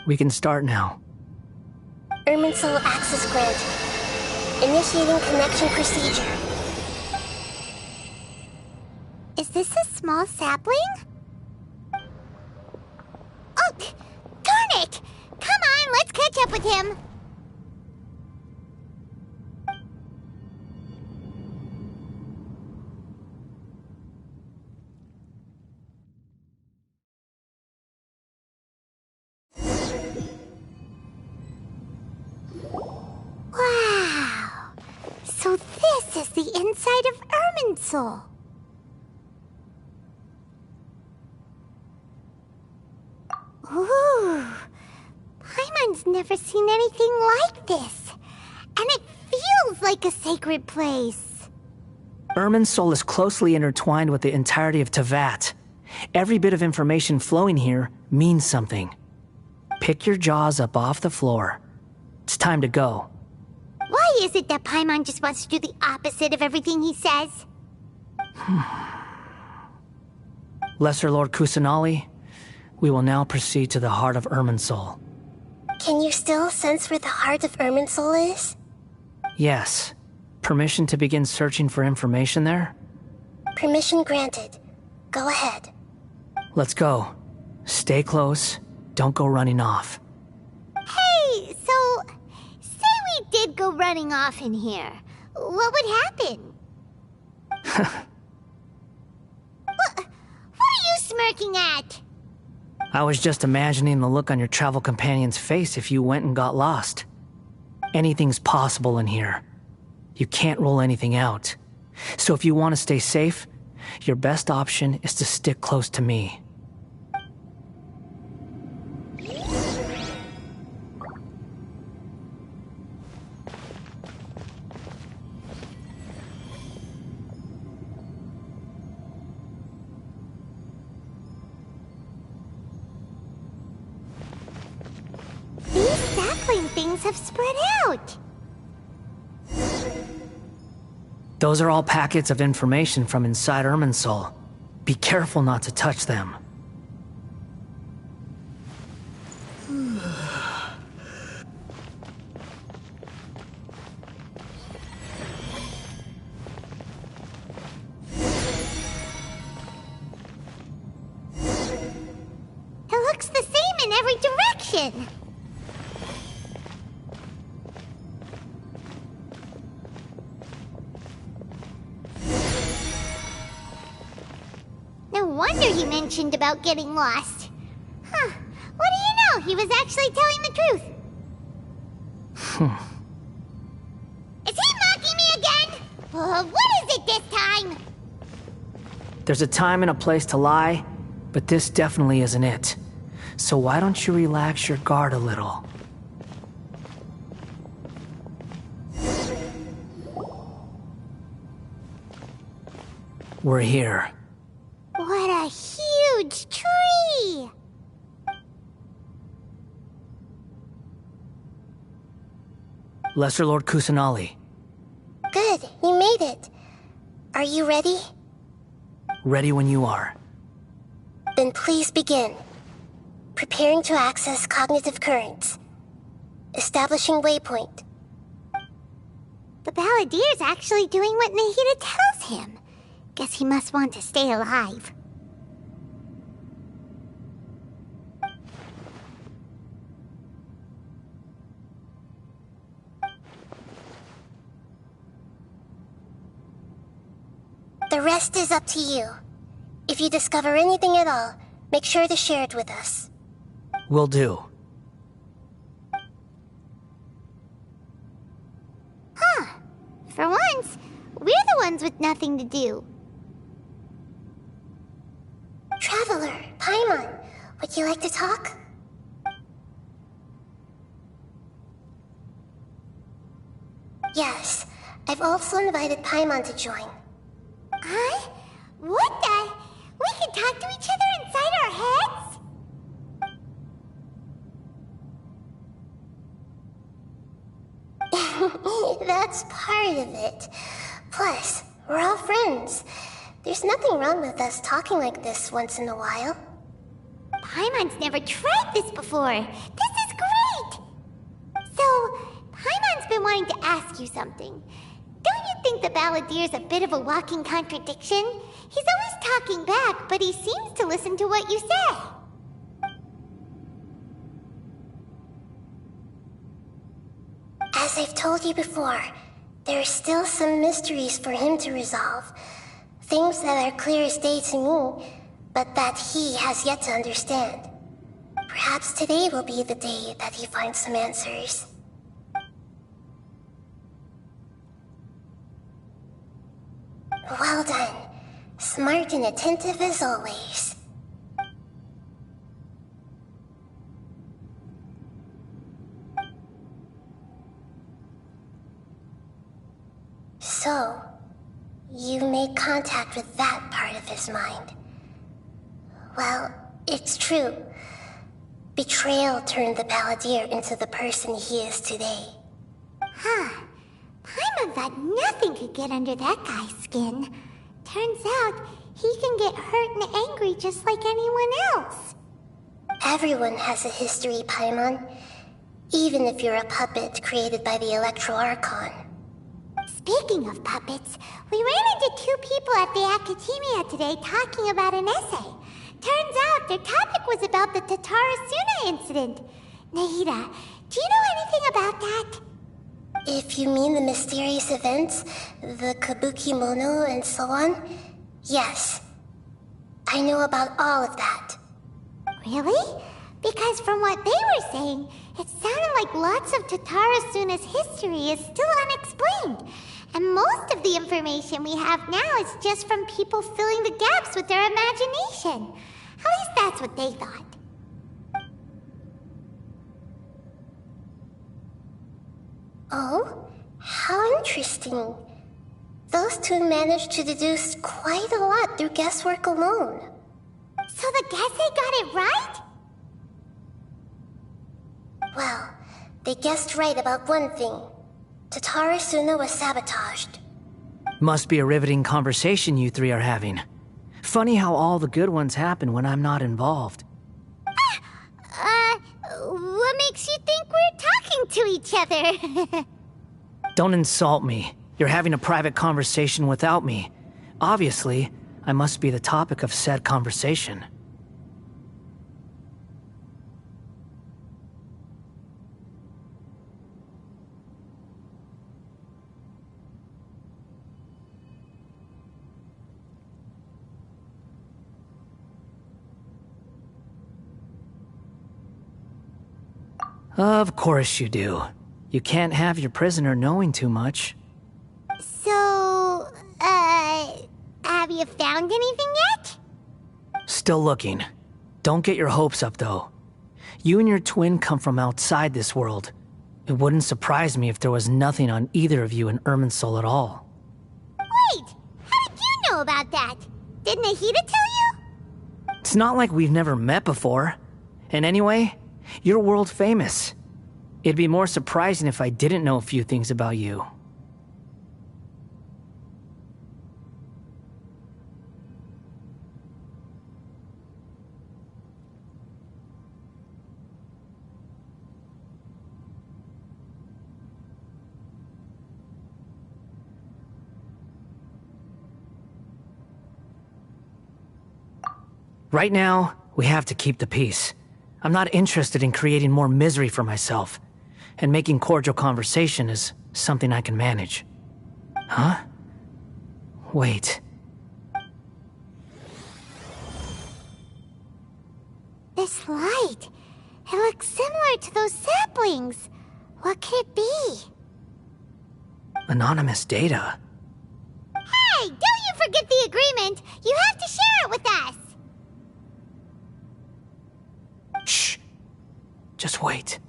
We can start now. Irminsul access granted. Initiating connection procedure. Is this a small sapling? Oh, darn it! Come on, let's catch up with him. Wow! So this is the inside of Irminsul. Ooh, Paimon's never seen anything like this. And it feels like a sacred place. Irminsul is closely intertwined with the entirety of Teyvat. Every bit of information flowing here means something. Pick your jaws up off the floor. It's time to go. Why is it that Paimon just wants to do the opposite of everything he says? Lesser Lord Kusanali, we will now proceed to the heart of Irminsul. Can you still sense where the heart of Irminsul is? Yes. Permission to begin searching for information there? Permission granted. Go ahead. Let's go. Stay close. Don't go running off. Hey, so... say we did go running off in here. What would happen? What are you smirking at? I was just imagining the look on your travel companion's face if you went and got lost. Anything's possible in here. You can't rule anything out. So if you want to stay safe, your best option is to stick close to me. These sapling things have spread out. Those are all packets of information from inside Irminsul. Be careful not to touch them. It looks the same in every direction. No wonder he mentioned about getting lost. Huh. What do you know? He was actually telling the truth. Is he mocking me again? What is it this time? There's a time and a place to lie, but this definitely isn't it. So why don't you relax your guard a little? We're here. What a huge tree! Lesser Lord Kusanali. Good, you made it. Are you ready? Ready when you are. Then please begin. Preparing to access cognitive currents. Establishing waypoint. The Balladier's actually doing what Nahida tells him. Guess he must want to stay alive. rest is up to you. If you discover anything at all, make sure to share it with us. Will do. Huh. For once, we're the ones with nothing to do. Traveler, Paimon, would you like to talk? Yes, I've also invited Paimon to join. Huh? What the? We can talk to each other inside our heads? That's part of it. Plus, we're all friends. There's nothing wrong with us talking like this once in a while. Paimon's never tried this before. This is great! So, Paimon's been wanting to ask you something. Don't you think the Balladeer's a bit of a walking contradiction? He's always talking back, but he seems to listen to what you say. As I've told you before, there are still some mysteries for him to resolve. Things that are clear as day to me, but that he has yet to understand. Perhaps today will be the day that he finds some answers. Well done. Smart and attentive as always. So, you made contact with that part of his mind. Well, it's true. Betrayal turned the Balladeer into the person he is today. Huh. Paimon thought nothing could get under that guy's skin. Turns out, he can get hurt and angry just like anyone else. Everyone has a history, Paimon. Even if you're a puppet created by the Electro Archon. Speaking of puppets, we ran into two people at the Academia today talking about an essay. Turns out their topic was about the Tatarasuna incident. Nahida, do you know anything about that? If you mean the mysterious events, the Kabuki Mono and so on, yes. I know about all of that. Really? Because from what they were saying, it sounded like lots of Tatarasuna's history is still unexplained. And most of the information we have now is just from people filling the gaps with their imagination. At least that's what they thought. Oh? How interesting. Those two managed to deduce quite a lot through guesswork alone. So the Gesse got it right? Well, they guessed right about one thing. Tatarasuna was sabotaged. Must be a riveting conversation you three are having. Funny how all the good ones happen when I'm not involved. What makes you think we're talking to each other? Don't insult me. You're having a private conversation without me. Obviously, I must be the topic of said conversation. Of course you do. You can't have your prisoner knowing too much. So, have you found anything yet? Still looking. Don't get your hopes up, though. You and your twin come from outside this world. It wouldn't surprise me if there was nothing on either of you in Irminsul at all. Wait! How did you know about that? Did Nahida tell you? It's not like we've never met before. And anyway, you're world famous. It'd be more surprising if I didn't know a few things about you. Right now, we have to keep the peace. I'm not interested in creating more misery for myself, and making cordial conversation is something I can manage. Huh? Wait. This light, it looks similar to those saplings. What could it be? Anonymous data. Hey, don't you forget the agreement! You have to share it with us! Shh. Just wait.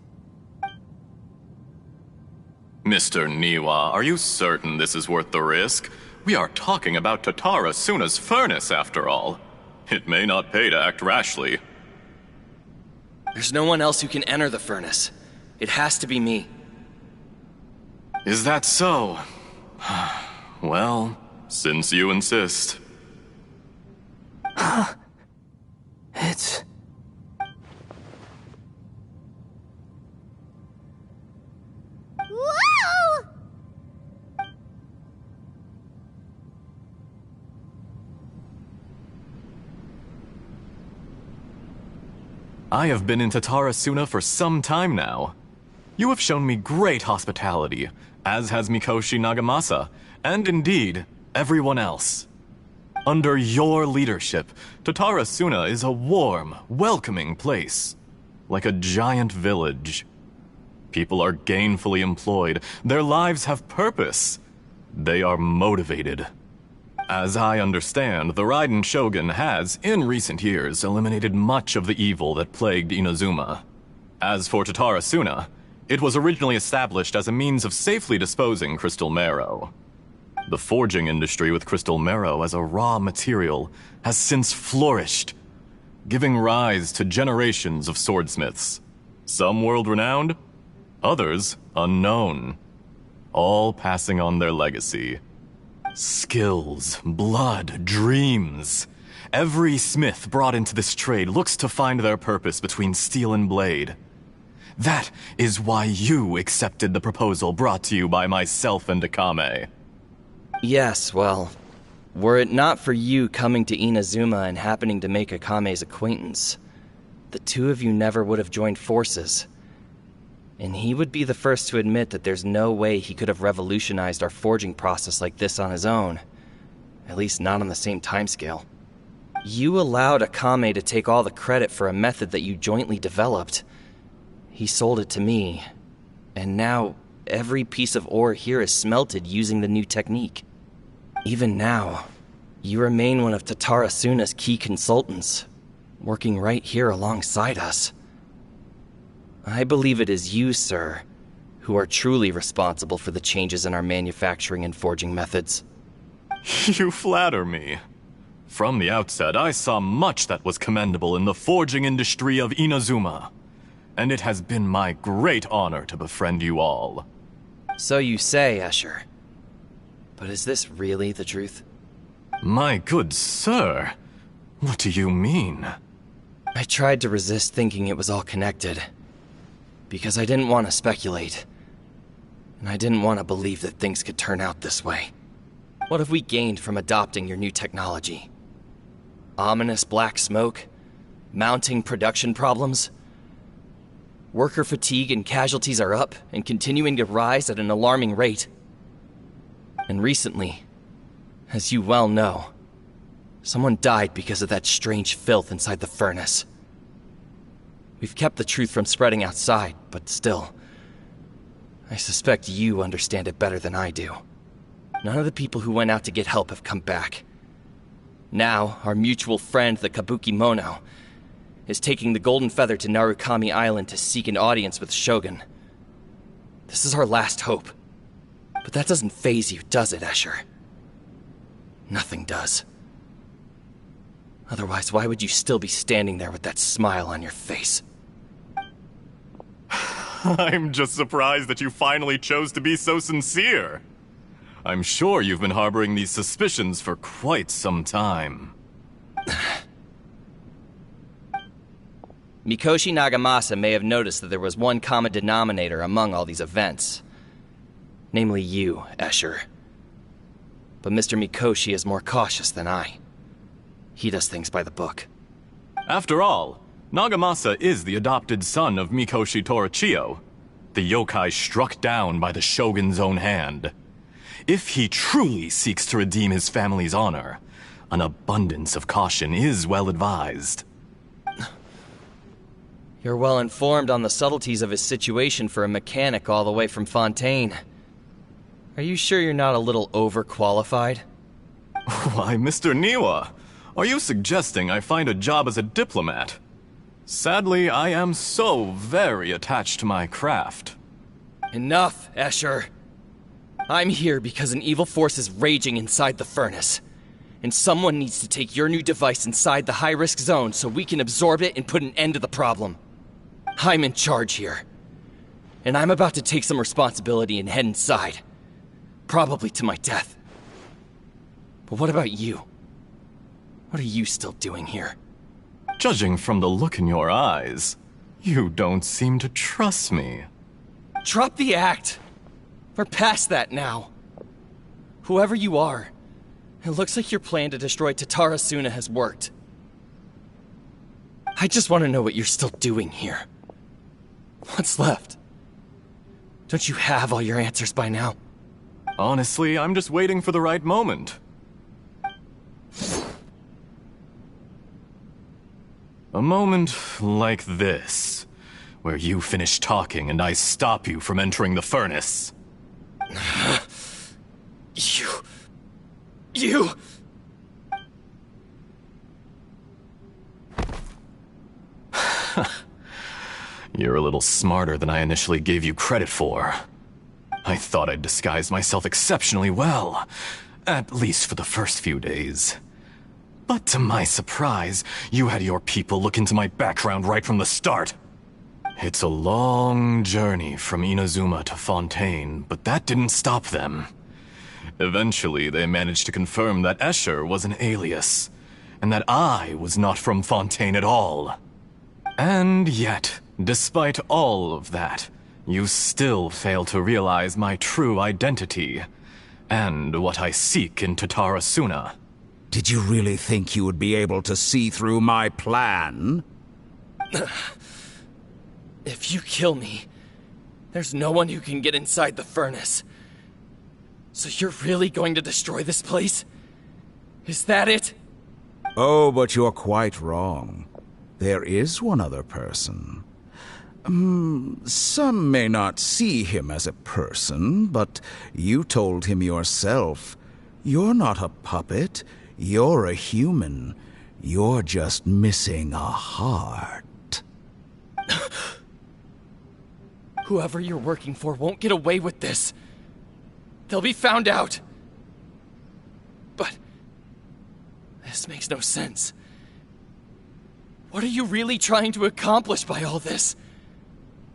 Mr. Niwa, are you certain this is worth the risk? We are talking about Tatara Suna's furnace, after all. It may not pay to act rashly. There's no one else who can enter the furnace. It has to be me. Is that so? Well, since you insist. It's... Whoa! I have been in Tatara Suna for some time now. You have shown me great hospitality, as has Mikoshi Nagamasa, and indeed, everyone else. Under your leadership, Tatara Suna is a warm, welcoming place, like a giant village. People are gainfully employed, their lives have purpose, they are motivated. As I understand, the Raiden Shogun has, in recent years, eliminated much of the evil that plagued Inazuma. As for Tatara Suna, it was originally established as a means of safely disposing crystal marrow. The forging industry with crystal marrow as a raw material has since flourished, giving rise to generations of swordsmiths. Some world-renowned, others unknown, all passing on their legacy. Skills, blood, dreams. Every smith brought into this trade looks to find their purpose between steel and blade. That is why you accepted the proposal brought to you by myself and Akame. Yes, well, were it not for you coming to Inazuma and happening to make Akame's acquaintance, the two of you never would have joined forces. And he would be the first to admit that there's no way he could have revolutionized our forging process like this on his own. At least not on the same timescale. You allowed Akame to take all the credit for a method that you jointly developed. He sold it to me, and now every piece of ore here is smelted using the new technique. Even now, you remain one of Tatara Suna's key consultants, working right here alongside us. I believe it is you, sir, who are truly responsible for the changes in our manufacturing and forging methods. You flatter me. From the outset, I saw much that was commendable in the forging industry of Inazuma, and it has been my great honor to befriend you all. So you say, Escher. But is this really the truth? My good sir, what do you mean? I tried to resist thinking it was all connected, because I didn't want to speculate, and I didn't want to believe that things could turn out this way. What have we gained from adopting your new technology? Ominous black smoke? Mounting production problems? Worker fatigue and casualties are up and continuing to rise at an alarming rate. And recently, as you well know, someone died because of that strange filth inside the furnace. We've kept the truth from spreading outside, but still, I suspect you understand it better than I do. None of the people who went out to get help have come back. Now, our mutual friend, the Kabuki Mono, is taking the Golden Feather to Narukami Island to seek an audience with Shogun. This is our last hope. But that doesn't faze you, does it, Escher? Nothing does. Otherwise, why would you still be standing there with that smile on your face? I'm just surprised that you finally chose to be so sincere. I'm sure you've been harboring these suspicions for quite some time. Mikoshi Nagamasa may have noticed that there was one common denominator among all these events. Namely you, Escher. But Mr. Mikoshi is more cautious than I. He does things by the book. After all, Nagamasa is the adopted son of Mikoshi Torichio, the yokai struck down by the Shogun's own hand. If he truly seeks to redeem his family's honor, an abundance of caution is well advised. You're well informed on the subtleties of his situation for a mechanic all the way from Fontaine. Are you sure you're not a little overqualified? Why, Mr. Niwa, are you suggesting I find a job as a diplomat? Sadly, I am so very attached to my craft. Enough, Escher. I'm here because an evil force is raging inside the furnace. And someone needs to take your new device inside the high-risk zone so we can absorb it and put an end to the problem. I'm in charge here. And I'm about to take some responsibility and head inside. Probably to my death. But what about you? What are you still doing here? Judging from the look in your eyes, you don't seem to trust me. Drop the act! We're past that now. Whoever you are, it looks like your plan to destroy Tatara Suna has worked. I just want to know what you're still doing here. What's left? Don't you have all your answers by now? Honestly, I'm just waiting for the right moment. A moment like this, where you finish talking and I stop you from entering the furnace. You... You're a little smarter than I initially gave you credit for. I thought I'd disguised myself exceptionally well, at least for the first few days. But to my surprise, you had your people look into my background right from the start. It's a long journey from Inazuma to Fontaine, but that didn't stop them. Eventually, they managed to confirm that Escher was an alias, and that I was not from Fontaine at all. And yet, despite all of that, you still fail to realize my true identity, and what I seek in Tatara Suna. Did you really think you would be able to see through my plan? If you kill me, there's no one who can get inside the furnace. So you're really going to destroy this place? Is that it? Oh, but you're quite wrong. There is one other person. Some may not see him as a person, but you told him yourself. You're not a puppet. You're a human. You're just missing a heart. Whoever you're working for won't get away with this. They'll be found out. But this makes no sense. What are you really trying to accomplish by all this?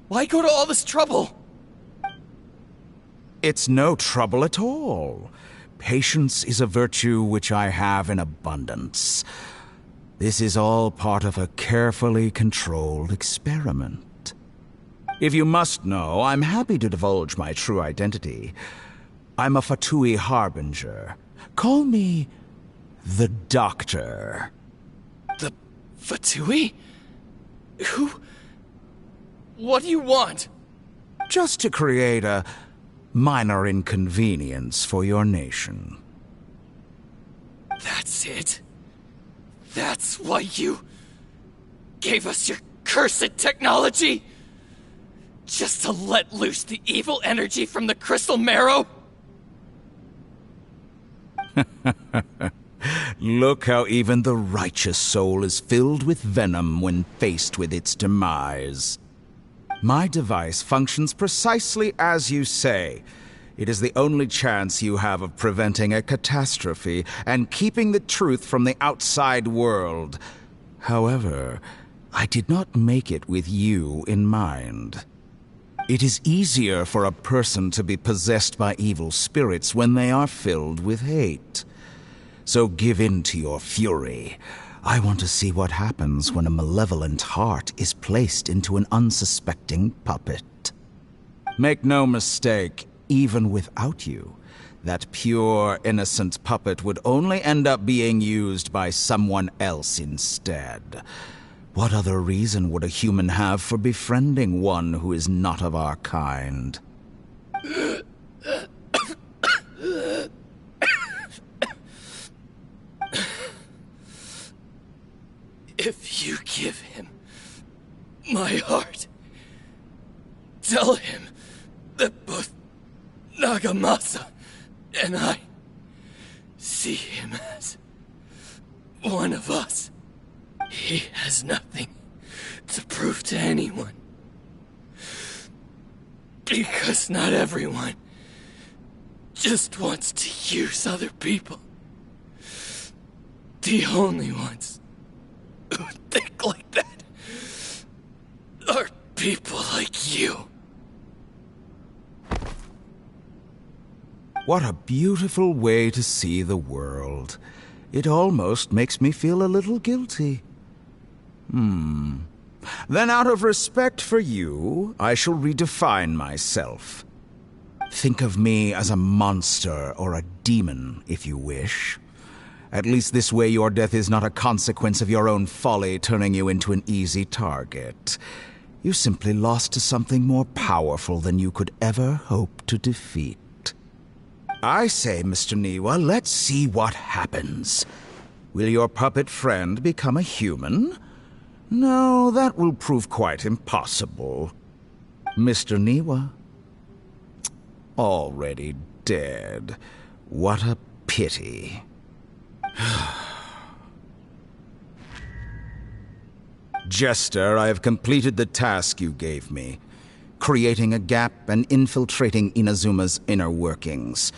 Why go to all this trouble? It's no trouble at all. Patience is a virtue which I have in abundance. This is all part of a carefully controlled experiment. If you must know, I'm happy to divulge my true identity. I'm a Fatui Harbinger. Call me the Doctor. The Fatui? Who? What do you want? Just to create a minor inconvenience for your nation. That's it? That's why you gave us your cursed technology? Just to let loose the evil energy from the crystal marrow? Look how even the righteous soul is filled with venom when faced with its demise. My device functions precisely as you say. It is the only chance you have of preventing a catastrophe and keeping the truth from the outside world. However, I did not make it with you in mind. It is easier for a person to be possessed by evil spirits when they are filled with hate. So give in to your fury. I want to see what happens when a malevolent heart is placed into an unsuspecting puppet. Make no mistake, even without you, that pure, innocent puppet would only end up being used by someone else instead. What other reason would a human have for befriending one who is not of our kind? If you give him my heart. Tell him that both Nagamasa and I see him as one of us. He has nothing to prove to anyone. Because not everyone just wants to use other people. The only ones who think like that are people like you. What a beautiful way to see the world. It almost makes me feel a little guilty. Then out of respect for you, I shall redefine myself. Think of me as a monster or a demon, if you wish. At least this way your death is not a consequence of your own folly turning you into an easy target. You simply lost to something more powerful than you could ever hope to defeat. I say, Mr. Niwa, let's see what happens. Will your puppet friend become a human? No, that will prove quite impossible. Mr. Niwa? Already dead. What a pity. Jester, I have completed the task you gave me. Creating a gap and infiltrating Inazuma's inner workings.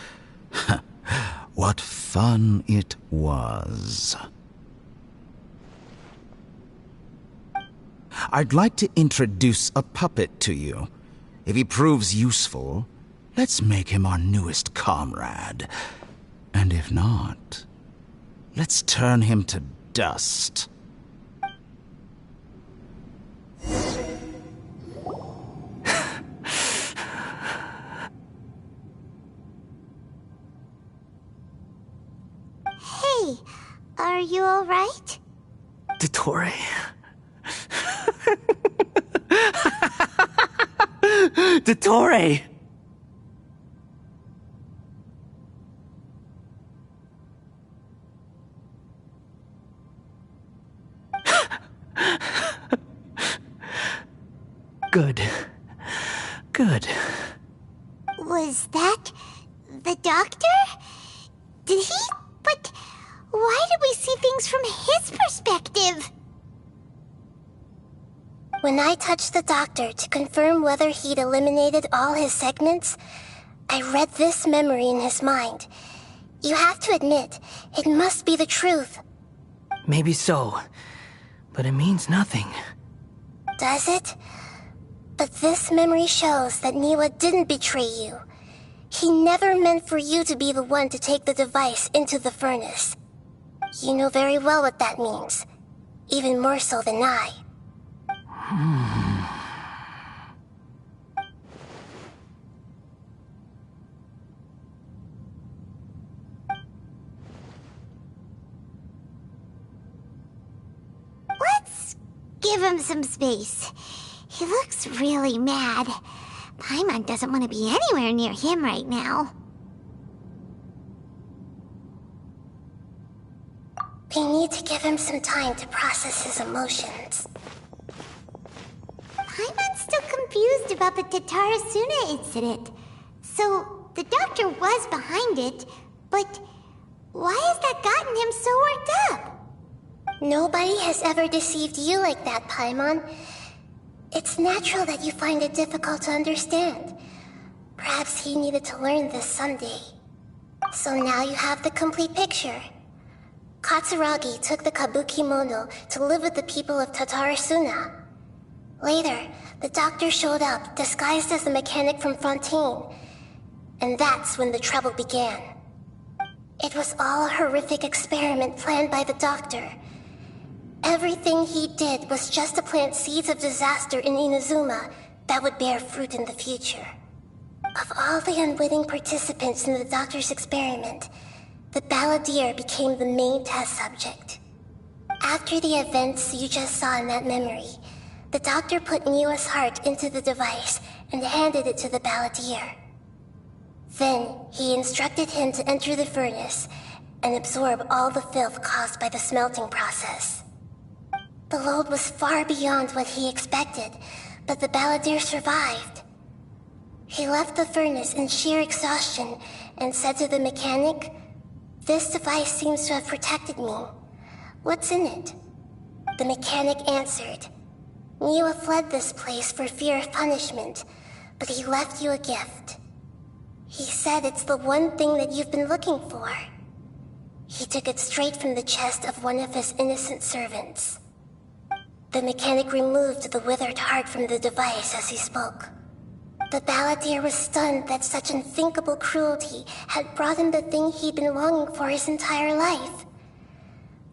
What fun it was. I'd like to introduce a puppet to you. If he proves useful, let's make him our newest comrade. And if not, let's turn him to dust. Hey, are you alright? Dottore? Dottore! Good. Good. Was that the doctor? Did he? But why did we see things from his perspective? When I touched the doctor to confirm whether he'd eliminated all his segments, I read this memory in his mind. You have to admit, it must be the truth. Maybe so, but it means nothing. Does it? But this memory shows that Niwa didn't betray you. He never meant for you to be the one to take the device into the furnace. You know very well what that means. Even more so than I. Let's give him some space. He looks really mad. Paimon doesn't want to be anywhere near him right now. We need to give him some time to process his emotions. Paimon's still confused about the Tatarasuna incident. So, the doctor was behind it, but why has that gotten him so worked up? Nobody has ever deceived you like that, Paimon. It's natural that you find it difficult to understand. Perhaps he needed to learn this someday. So now you have the complete picture. Katsuragi took the Kabukimono to live with the people of Tatarasuna. Later, the doctor showed up, disguised as the mechanic from Fontaine. And that's when the trouble began. It was all a horrific experiment planned by the doctor. Everything he did was just to plant seeds of disaster in Inazuma that would bear fruit in the future. Of all the unwitting participants in the doctor's experiment, the balladeer became the main test subject. After the events you just saw in that memory, the doctor put Niwa's heart into the device and handed it to the balladeer. Then, he instructed him to enter the furnace and absorb all the filth caused by the smelting process. The load was far beyond what he expected, but the Balladeer survived. He left the furnace in sheer exhaustion and said to the mechanic, "This device seems to have protected me. What's in it?" The mechanic answered, "Niwa fled this place for fear of punishment, but he left you a gift. He said it's the one thing that you've been looking for." He took it straight from the chest of one of his innocent servants. The mechanic removed the withered heart from the device as he spoke. The Balladeer was stunned that such unthinkable cruelty had brought him the thing he'd been longing for his entire life.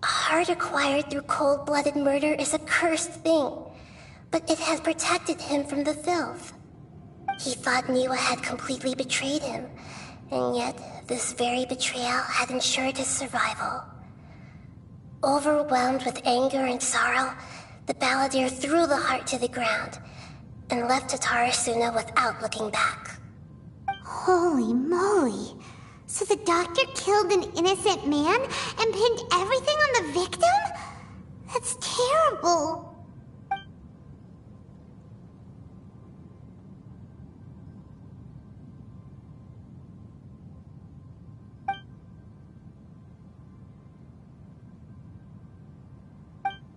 A heart acquired through cold-blooded murder is a cursed thing, but it had protected him from the filth. He thought Niwa had completely betrayed him, and yet this very betrayal had ensured his survival. Overwhelmed with anger and sorrow, the Balladeer threw the heart to the ground and left Tatara Suna without looking back. Holy moly! So the doctor killed an innocent man and pinned everything on the victim? That's terrible!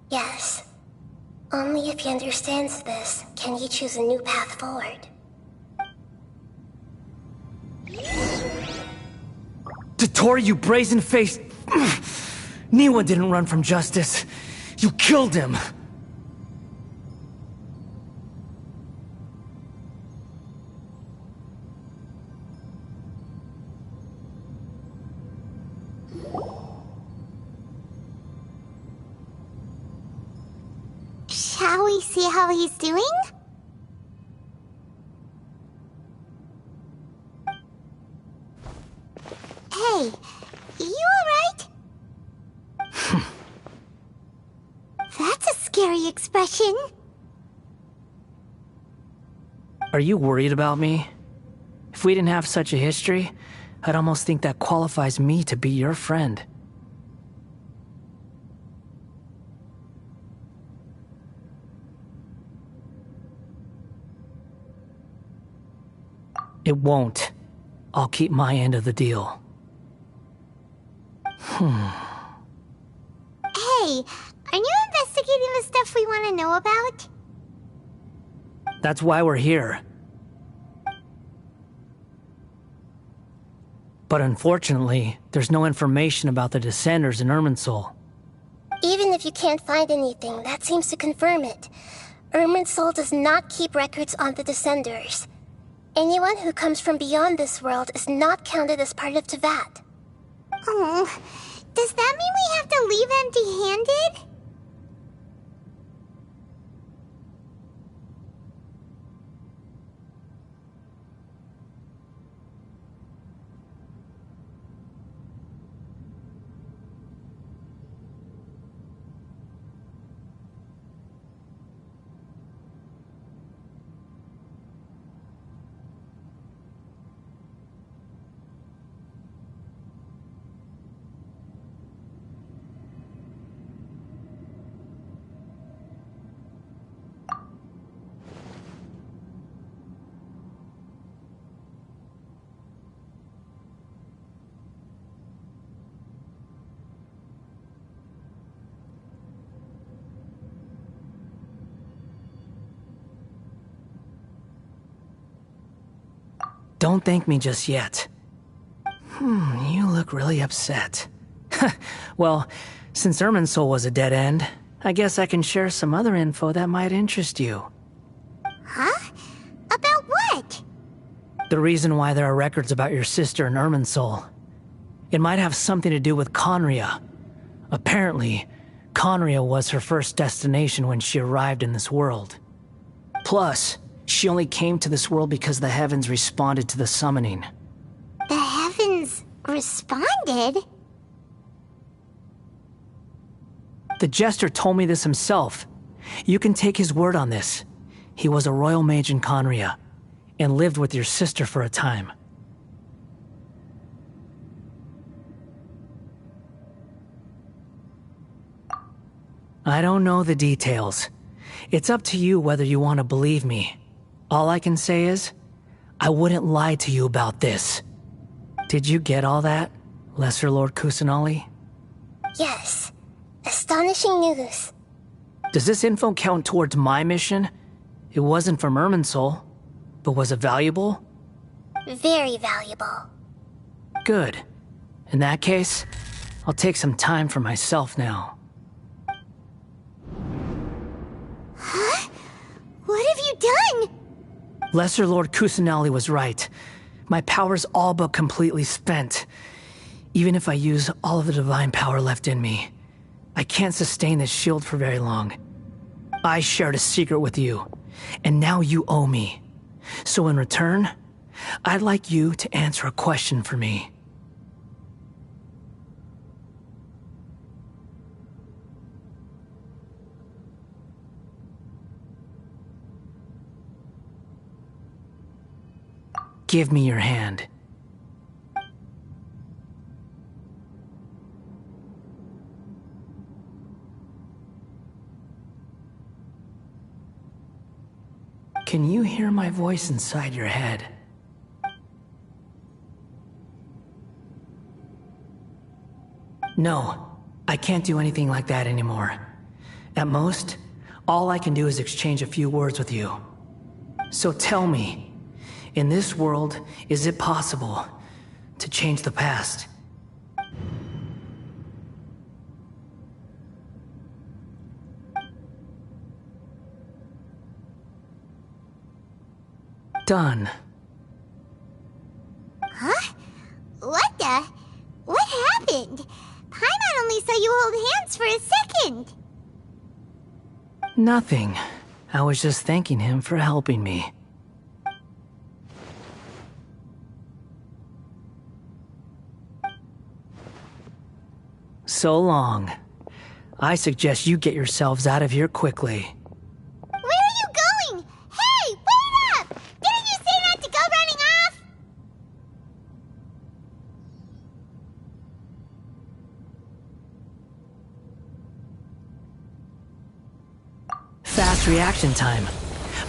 Yes. Only if he understands this can he choose a new path forward. Dottore, you brazen-faced... Niwa didn't run from justice. You killed him. Shall we see how he's doing? Hey, you alright? That's a scary expression. Are you worried about me? If we didn't have such a history, I'd almost think that qualifies me to be your friend. It won't. I'll keep my end of the deal. Hey, are you investigating the stuff we want to know about? That's why we're here. But unfortunately, there's no information about the Descenders in Irminsul. Even if you can't find anything, that seems to confirm it. Irminsul does not keep records on the Descenders. Anyone who comes from beyond this world is not counted as part of Teyvat. Oh, does that mean we have to leave empty-handed? Don't thank me just yet. You look really upset. Well, since Irminsul was a dead end, I guess I can share some other info that might interest you. Huh? About what? The reason why there are records about your sister in Irminsul. It might have something to do with Khaenri'ah. Apparently, Khaenri'ah was her first destination when she arrived in this world. Plus, she only came to this world because the heavens responded to the summoning. The heavens responded? The Jester told me this himself. You can take his word on this. He was a royal mage in Khaenri'ah, and lived with your sister for a time. I don't know the details. It's up to you whether you want to believe me. All I can say is, I wouldn't lie to you about this. Did you get all that, Lesser Lord Kusanali? Yes. Astonishing news. Does this info count towards my mission? It wasn't from Irminsul, but was it valuable? Very valuable. Good. In that case, I'll take some time for myself now. Huh? What have you done? Lesser Lord Kusanali was right. My power's all but completely spent. Even if I use all of the divine power left in me, I can't sustain this shield for very long. I shared a secret with you, and now you owe me. So in return, I'd like you to answer a question for me. Give me your hand. Can you hear my voice inside your head? No, I can't do anything like that anymore. At most, all I can do is exchange a few words with you. So tell me, in this world, is it possible to change the past? Done. Huh? What the? What happened? Paimon only saw you hold hands for a second. Nothing. I was just thanking him for helping me. So long. I suggest you get yourselves out of here quickly. Where are you going? Hey, wait up! Didn't you say not to go running off? Fast reaction time.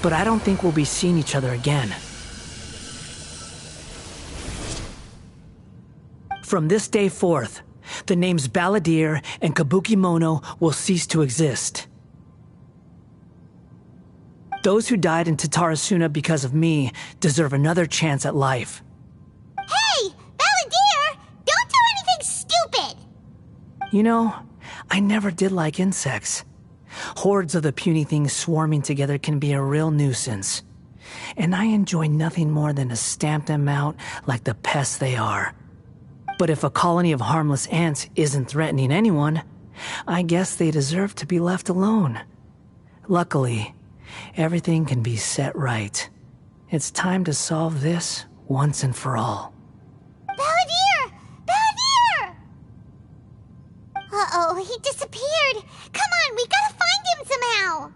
But I don't think we'll be seeing each other again. From this day forth, the names Balladeer and Kabukimono will cease to exist. Those who died in Tatarasuna because of me deserve another chance at life. Hey, Balladeer! Don't do anything stupid! You know, I never did like insects. Hordes of the puny things swarming together can be a real nuisance. And I enjoy nothing more than to stamp them out like the pests they are. But if a colony of harmless ants isn't threatening anyone, I guess they deserve to be left alone. Luckily, everything can be set right. It's time to solve this once and for all. Balladeer! Balladeer! Uh-oh, he disappeared. Come on, we gotta find him somehow.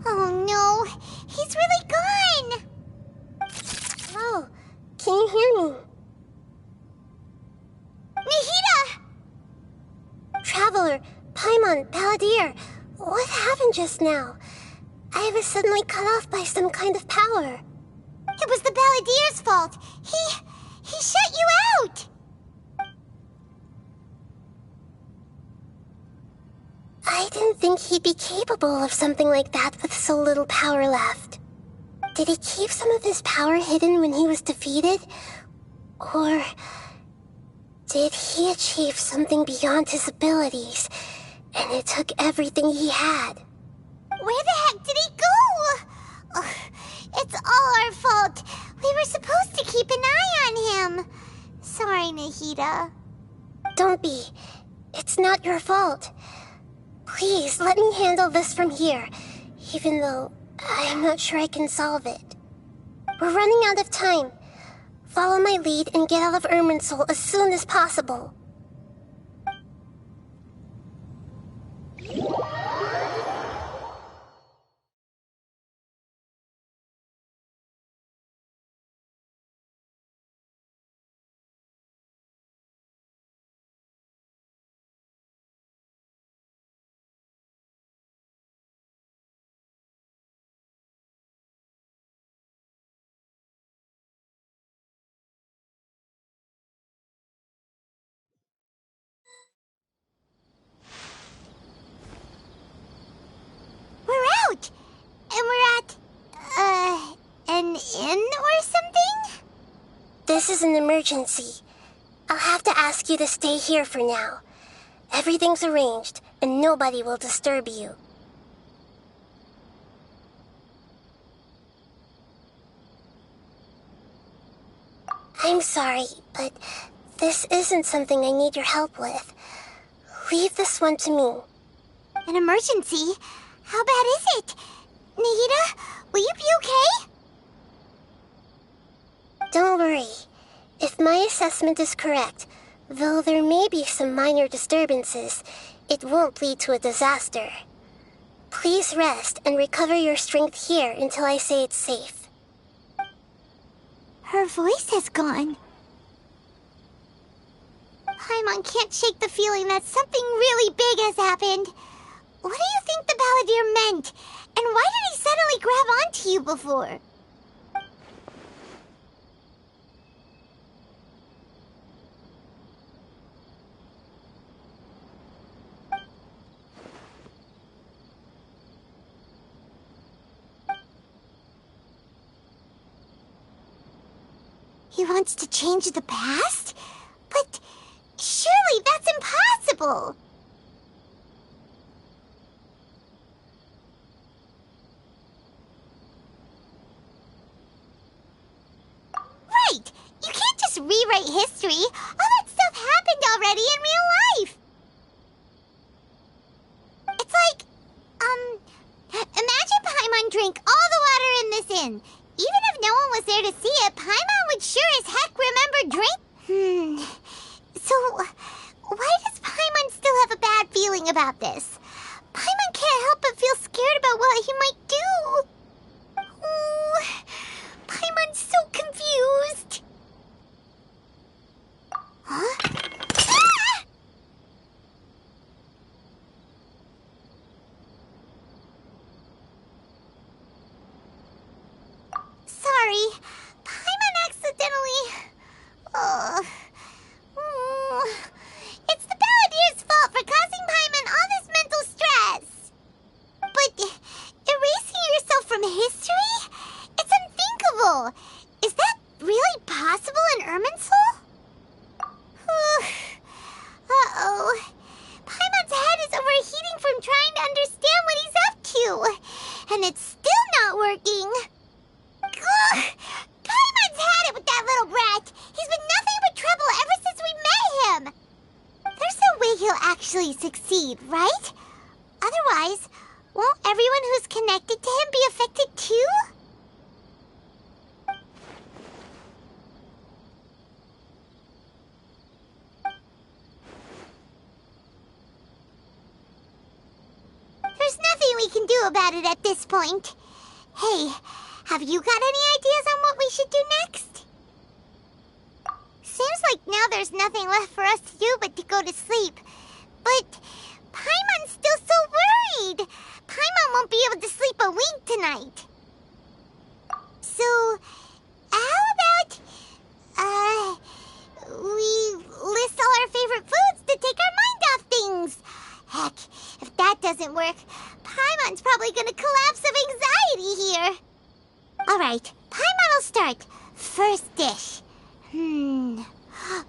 Oh no, he's really gone! Oh, can you hear me? Nahida! Traveler, Paimon, Balladeer, what happened just now? I was suddenly cut off by some kind of power. It was the Balladeer's fault. He shut you out! I didn't think he'd be capable of something like that with so little power left. Did he keep some of his power hidden when he was defeated? Or did he achieve something beyond his abilities, and it took everything he had? Where the heck did he go? Ugh, it's all our fault. We were supposed to keep an eye on him. Sorry, Nahida. Don't be. It's not your fault. Please, let me handle this from here, even though I'm not sure I can solve it. We're running out of time. Follow my lead and get out of Irminsul as soon as possible. This is an emergency. I'll have to ask you to stay here for now. Everything's arranged, and nobody will disturb you. I'm sorry, but this isn't something I need your help with. Leave this one to me. An emergency? How bad is it? Nahida, will you be okay? Don't worry. If my assessment is correct, though there may be some minor disturbances, it won't lead to a disaster. Please rest and recover your strength here until I say it's safe. Her voice has gone. Paimon can't shake the feeling that something really big has happened. What do you think the Balladeer meant? And why did he suddenly grab onto you before? He wants to change the past? But surely that's impossible! Right! You can't just rewrite history! All that stuff happened already in real life! It's like, imagine Paimon drank all the water in this inn. Even if no one was there to see it, Paimon would sure as heck remember drink. So, why does Paimon still have a bad feeling about this? Paimon can't help but feel scared about what he might do. Oh, Paimon's so confused. Huh? Ah! Sorry, Paimon accidentally... It's the Balladeer's fault for causing Paimon all this mental stress. But erasing yourself from history? It's unthinkable. Is that really possible in Irminsul? Uh-oh. Paimon's head is overheating from trying to understand what he's up to. And it's still not working. Ugh! Paimon's had it with that little brat. He's been nothing but trouble ever since we met him. There's no way he'll actually succeed, right? Otherwise, won't everyone who's connected to him be affected too? There's nothing we can do about it at this point. Hey, have you got any ideas on what we should do next? Seems like now there's nothing left for us to do but to go to sleep. But Paimon's still so worried. Paimon won't be able to sleep a wink tonight. So, how about, we list all our favorite foods to take our mind off things? Heck, if that doesn't work, Paimon's probably gonna collapse of anxiety here. Alright, Paimon will start. First dish.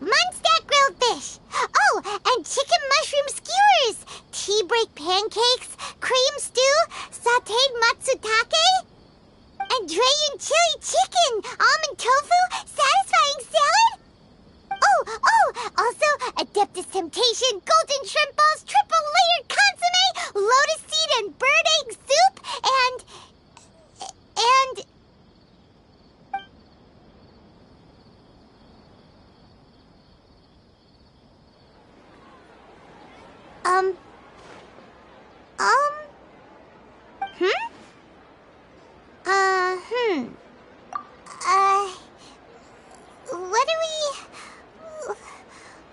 Munstack grilled fish. Oh, and chicken mushroom skewers. Tea break pancakes, cream stew, sauteed matsutake, and Dragon chili chicken, almond tofu, satisfying salad. Oh, also Adeptus Temptation, golden shrimp balls, triple layered consomme, lotus seed and bird egg soup, and...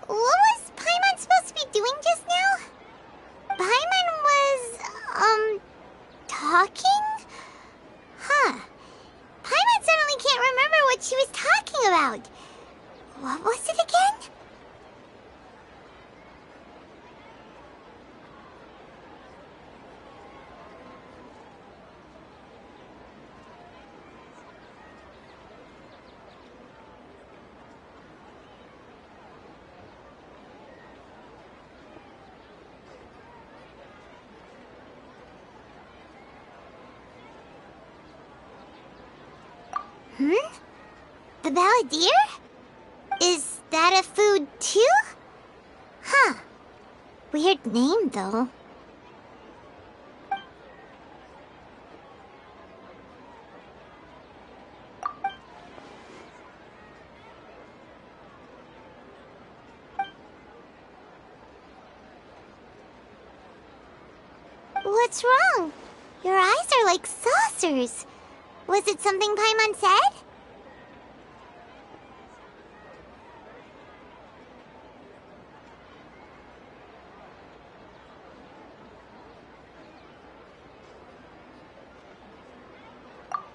What was Paimon supposed to be doing just now? Paimon was, talking? Huh. Paimon suddenly can't remember what she was talking about. What was it again? The Balladeer? Is that a food too? Huh. Weird name, though. What's wrong? Your eyes are like saucers. Was it something Paimon said?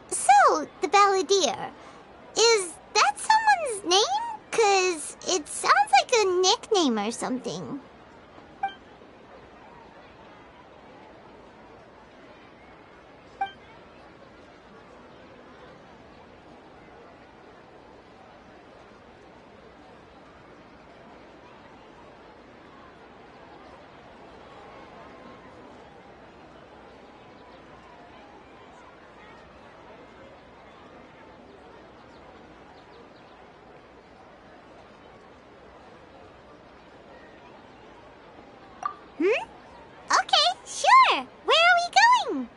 So, the Balladeer. Is that someone's name? 'Cause it sounds like a nickname or something. Okay, sure. Where are we going?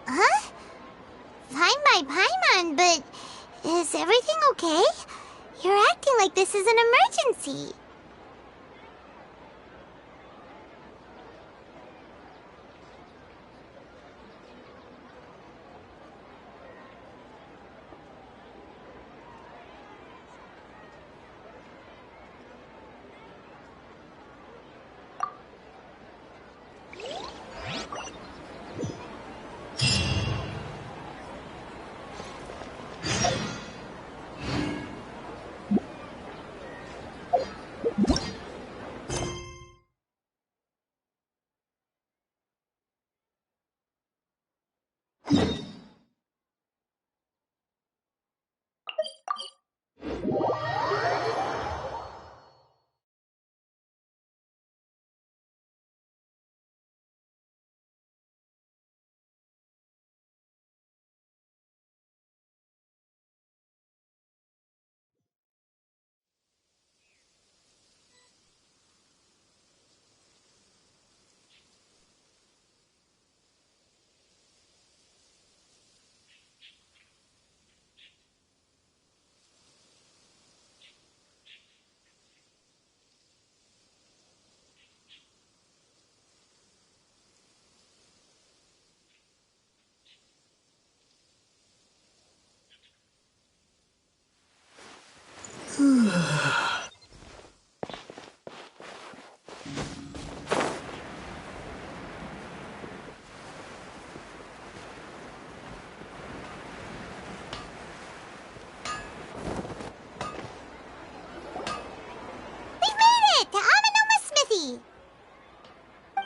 Huh? Find my Paimon, but is everything okay? You're acting like this is an emergency.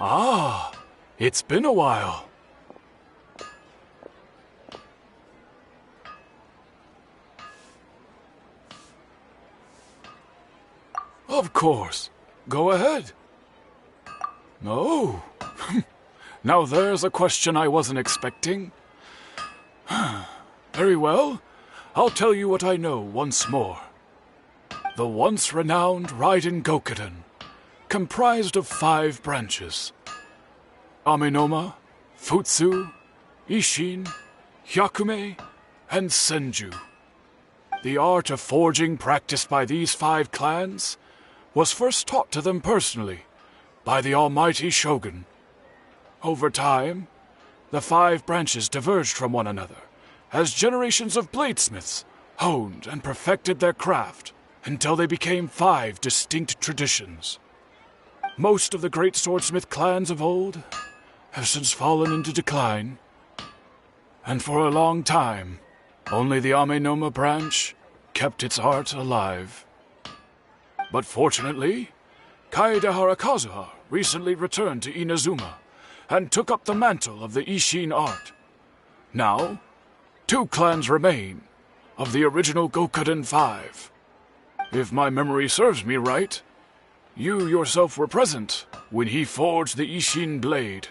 Ah, it's been a while. Of course. Go ahead. Oh. Now there's a question I wasn't expecting. Very well. I'll tell you what I know once more. The once renowned Raiden Gokuden, comprised of 5 branches: Amenoma, Futsu, Ishin, Hyakume, and Senju. The art of forging practiced by these 5 clans was first taught to them personally by the almighty Shogun. Over time, the 5 branches diverged from one another as generations of bladesmiths honed and perfected their craft until they became 5 distinct traditions. Most of the great swordsmith clans of old have since fallen into decline, and for a long time, only the Amenoma branch kept its art alive. But fortunately, Kaedehara Kazuha recently returned to Inazuma and took up the mantle of the Ishin art. Now, 2 clans remain of the original Gokuden 5. If my memory serves me right, you yourself were present when he forged the Ishin blade.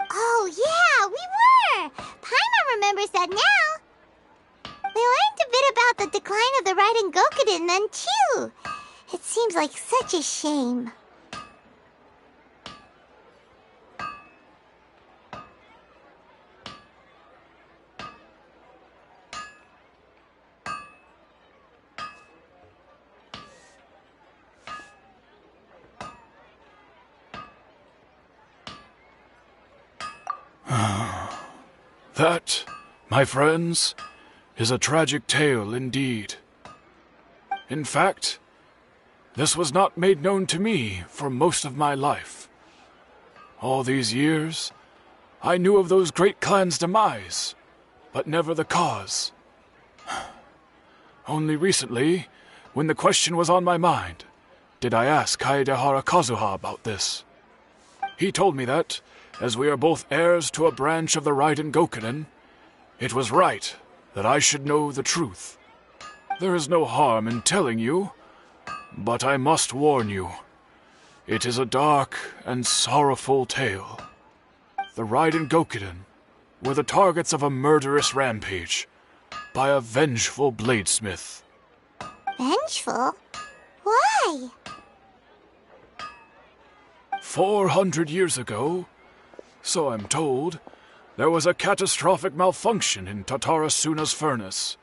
Oh, yeah, we were! Paimon remembers that now. We learned a bit about the decline of the Raiden Gokuden then, too. It seems like such a shame. That, my friends, is a tragic tale indeed. In fact, this was not made known to me for most of my life. All these years, I knew of those great clans' demise, but never the cause. Only recently, when the question was on my mind, did I ask Kaedehara Kazuha about this. He told me that, as we are both heirs to a branch of the Raiden Gokuden, it was right that I should know the truth. There is no harm in telling you, but I must warn you. It is a dark and sorrowful tale. The Raiden Gokuden were the targets of a murderous rampage by a vengeful bladesmith. Vengeful? Why? 400 years ago, so I'm told, there was a catastrophic malfunction in Tatarasuna's furnace.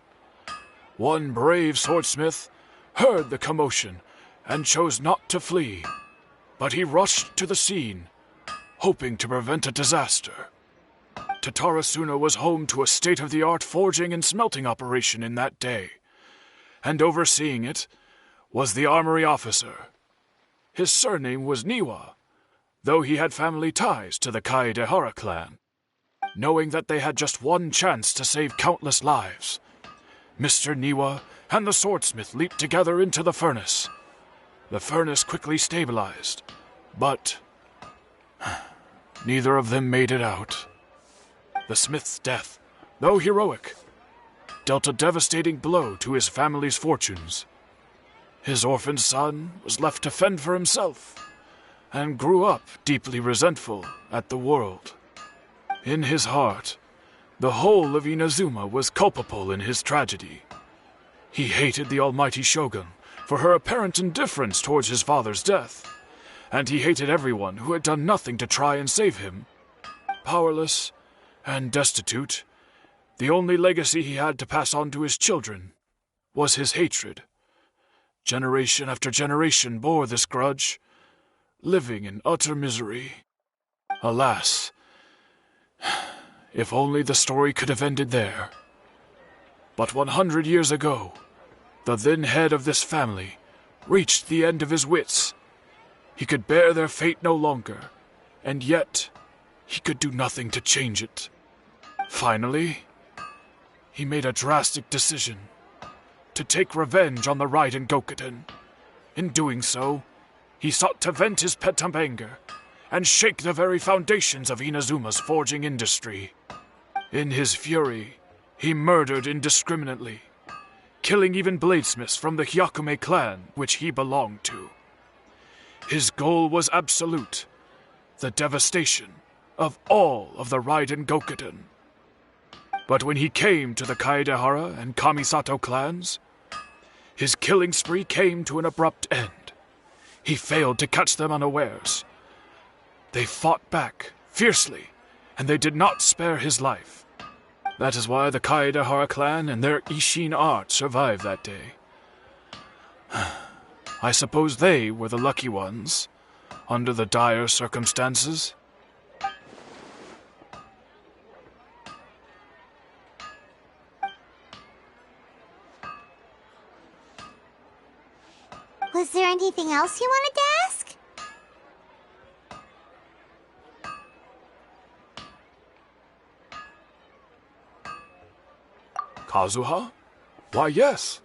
One brave swordsmith heard the commotion and chose not to flee, but he rushed to the scene, hoping to prevent a disaster. Tatarasuna was home to a state-of-the-art forging and smelting operation in that day, and overseeing it was the armory officer. His surname was Niwa, though he had family ties to the Kaedehara clan. Knowing that they had just one chance to save countless lives, Mr. Niwa and the swordsmith leaped together into the furnace. The furnace quickly stabilized, but neither of them made it out. The smith's death, though heroic, dealt a devastating blow to his family's fortunes. His orphaned son was left to fend for himself, and grew up deeply resentful at the world. In his heart, the whole of Inazuma was culpable in his tragedy. He hated the almighty shogun for her apparent indifference towards his father's death, and he hated everyone who had done nothing to try and save him. Powerless and destitute, the only legacy he had to pass on to his children was his hatred. Generation after generation bore this grudge, living in utter misery. Alas, if only the story could have ended there. But 100 years ago, the then head of this family reached the end of his wits. He could bear their fate no longer, and yet he could do nothing to change it. Finally, he made a drastic decision to take revenge on the Raiden Gokuden. In doing so, he sought to vent his pent-up anger and shake the very foundations of Inazuma's forging industry. In his fury, he murdered indiscriminately, killing even bladesmiths from the Hyakume clan which he belonged to. His goal was absolute, the devastation of all of the Raiden Gokuden. But when he came to the Kaedehara and Kamisato clans, his killing spree came to an abrupt end. He failed to catch them unawares. They fought back fiercely, and they did not spare his life. That is why the Kaedehara clan and their Ishin art survived that day. I suppose they were the lucky ones, under the dire circumstances. Was there anything else you wanted to ask? Kazuha? Why, yes.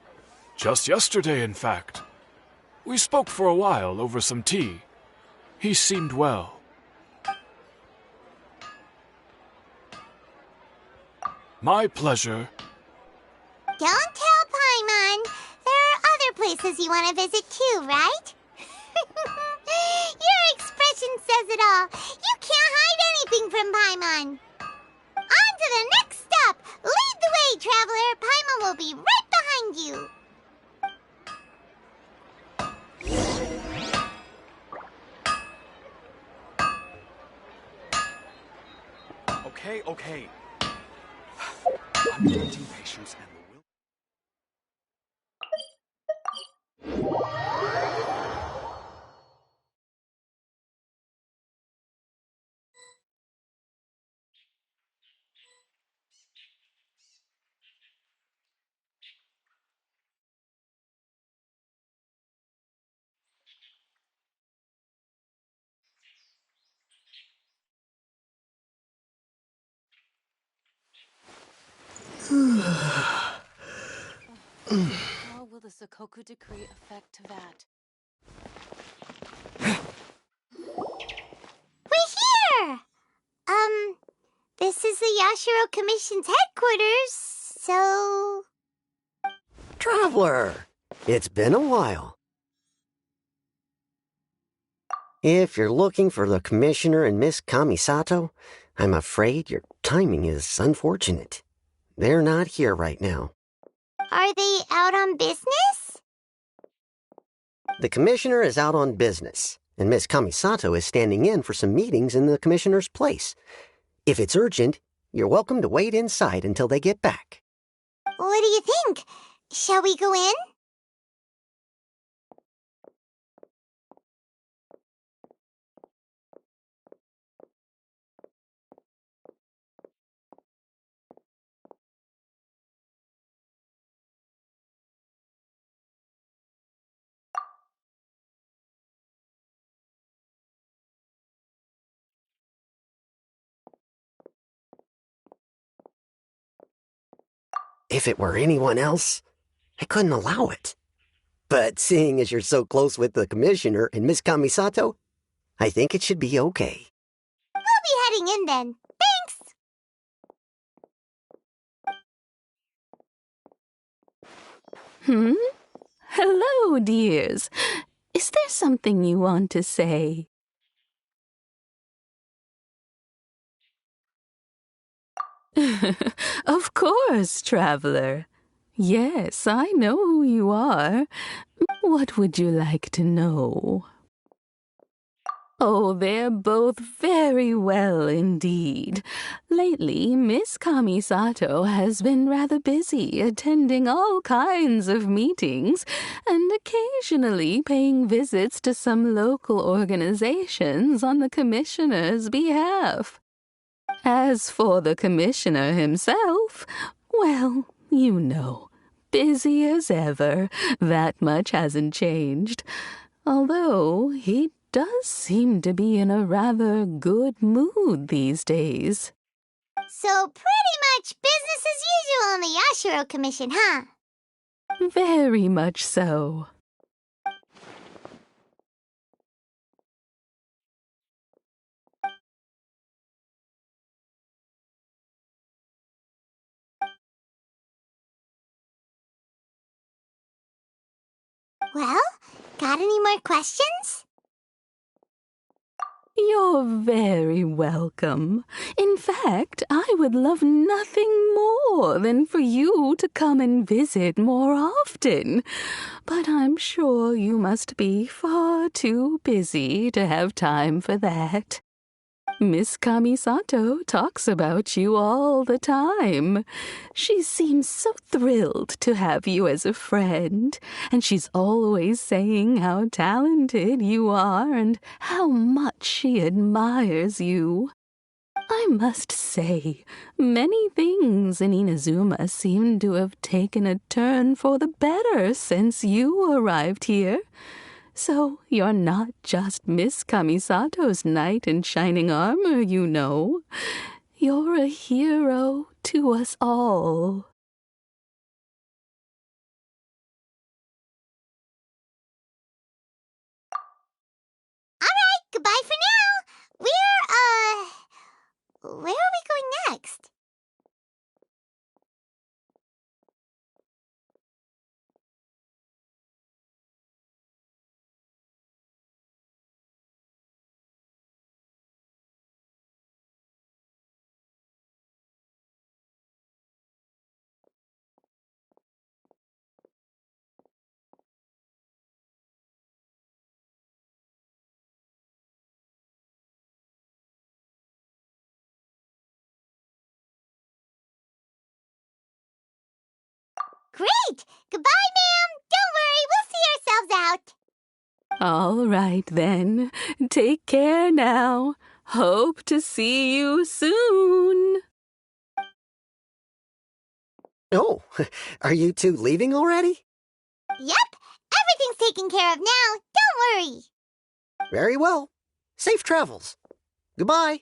Just yesterday, in fact. We spoke for a while over some tea. He seemed well. My pleasure. Don't tell Paimon. There are other places you want to visit too, right? Your expression says it all. You can't hide anything from Paimon. On to the next stop. Lead the way, traveler. Paimon will be right behind you. Okay. I'm granting patience and the will. How will the Sokoku decree affect that? We're here! This is the Yashiro Commission's headquarters, so... Traveler, it's been a while. If you're looking for the Commissioner and Miss Kamisato, I'm afraid your timing is unfortunate. They're not here right now. Are they out on business? The Commissioner is out on business, and Miss Kamisato is standing in for some meetings in the Commissioner's place. If it's urgent, you're welcome to wait inside until they get back. What do you think? Shall we go in? If it were anyone else, I couldn't allow it. But seeing as you're so close with the Commissioner and Miss Kamisato, I think it should be okay. We'll be heading in then. Thanks! Hello, dears. Is there something you want to say? Of course, traveler. Yes, I know who you are. What would you like to know? Oh, they're both very well indeed. Lately, Miss Kamisato has been rather busy attending all kinds of meetings and occasionally paying visits to some local organizations on the Commissioner's behalf. As for the Commissioner himself, well, you know, busy as ever. That much hasn't changed. Although he does seem to be in a rather good mood these days. So pretty much business as usual in the Yashiro Commission, huh? Very much so. Well, got any more questions? You're very welcome. In fact, I would love nothing more than for you to come and visit more often. But I'm sure you must be far too busy to have time for that. Miss Kamisato talks about you all the time. She seems so thrilled to have you as a friend, and she's always saying how talented you are and how much she admires you. I must say, many things in Inazuma seem to have taken a turn for the better since you arrived here. So you're not just Miss Kamisato's knight in shining armor, you know. You're a hero to us all. where are we going next? Great! Goodbye, ma'am! Don't worry, we'll see ourselves out. All right, then. Take care now. Hope to see you soon. Oh, are you two leaving already? Yep, everything's taken care of now. Don't worry. Very well. Safe travels. Goodbye.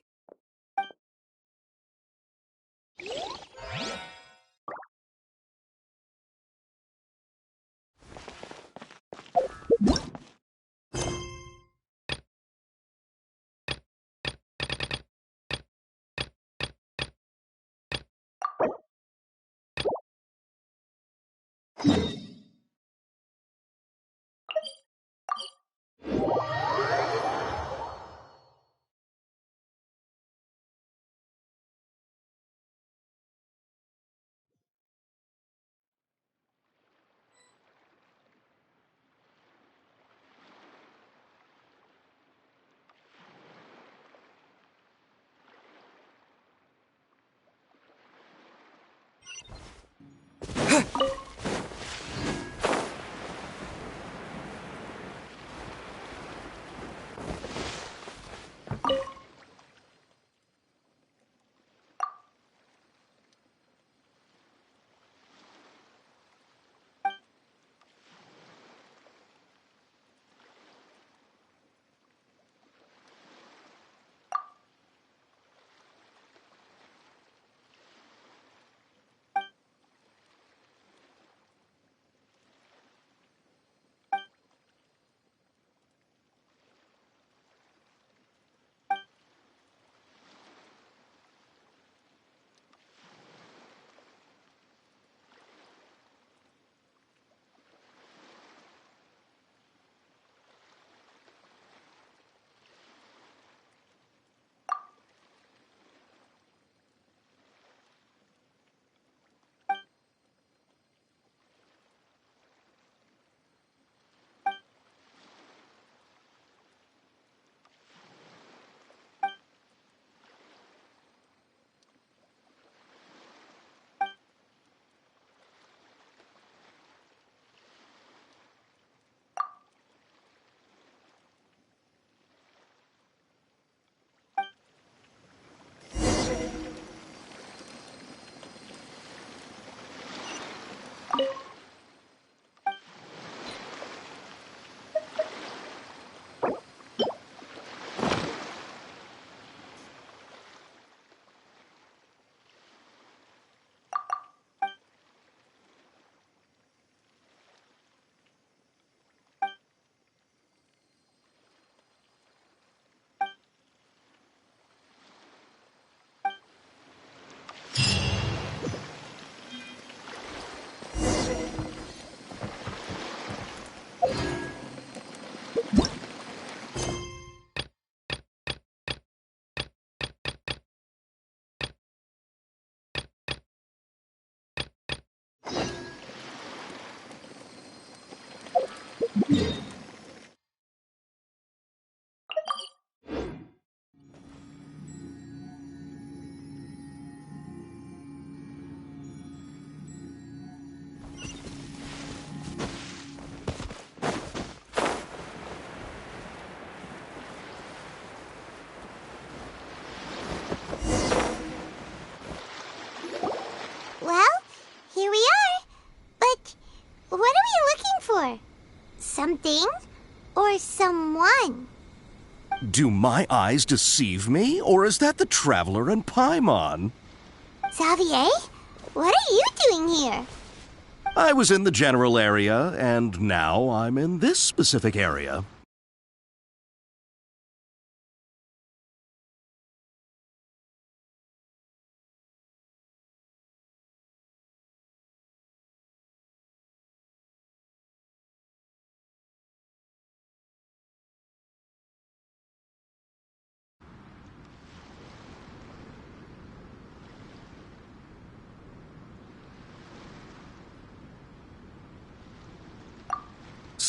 Something or someone? Do my eyes deceive me, or is that the Traveler and Paimon? Xavier, what are you doing here? I was in the general area, and now I'm in this specific area.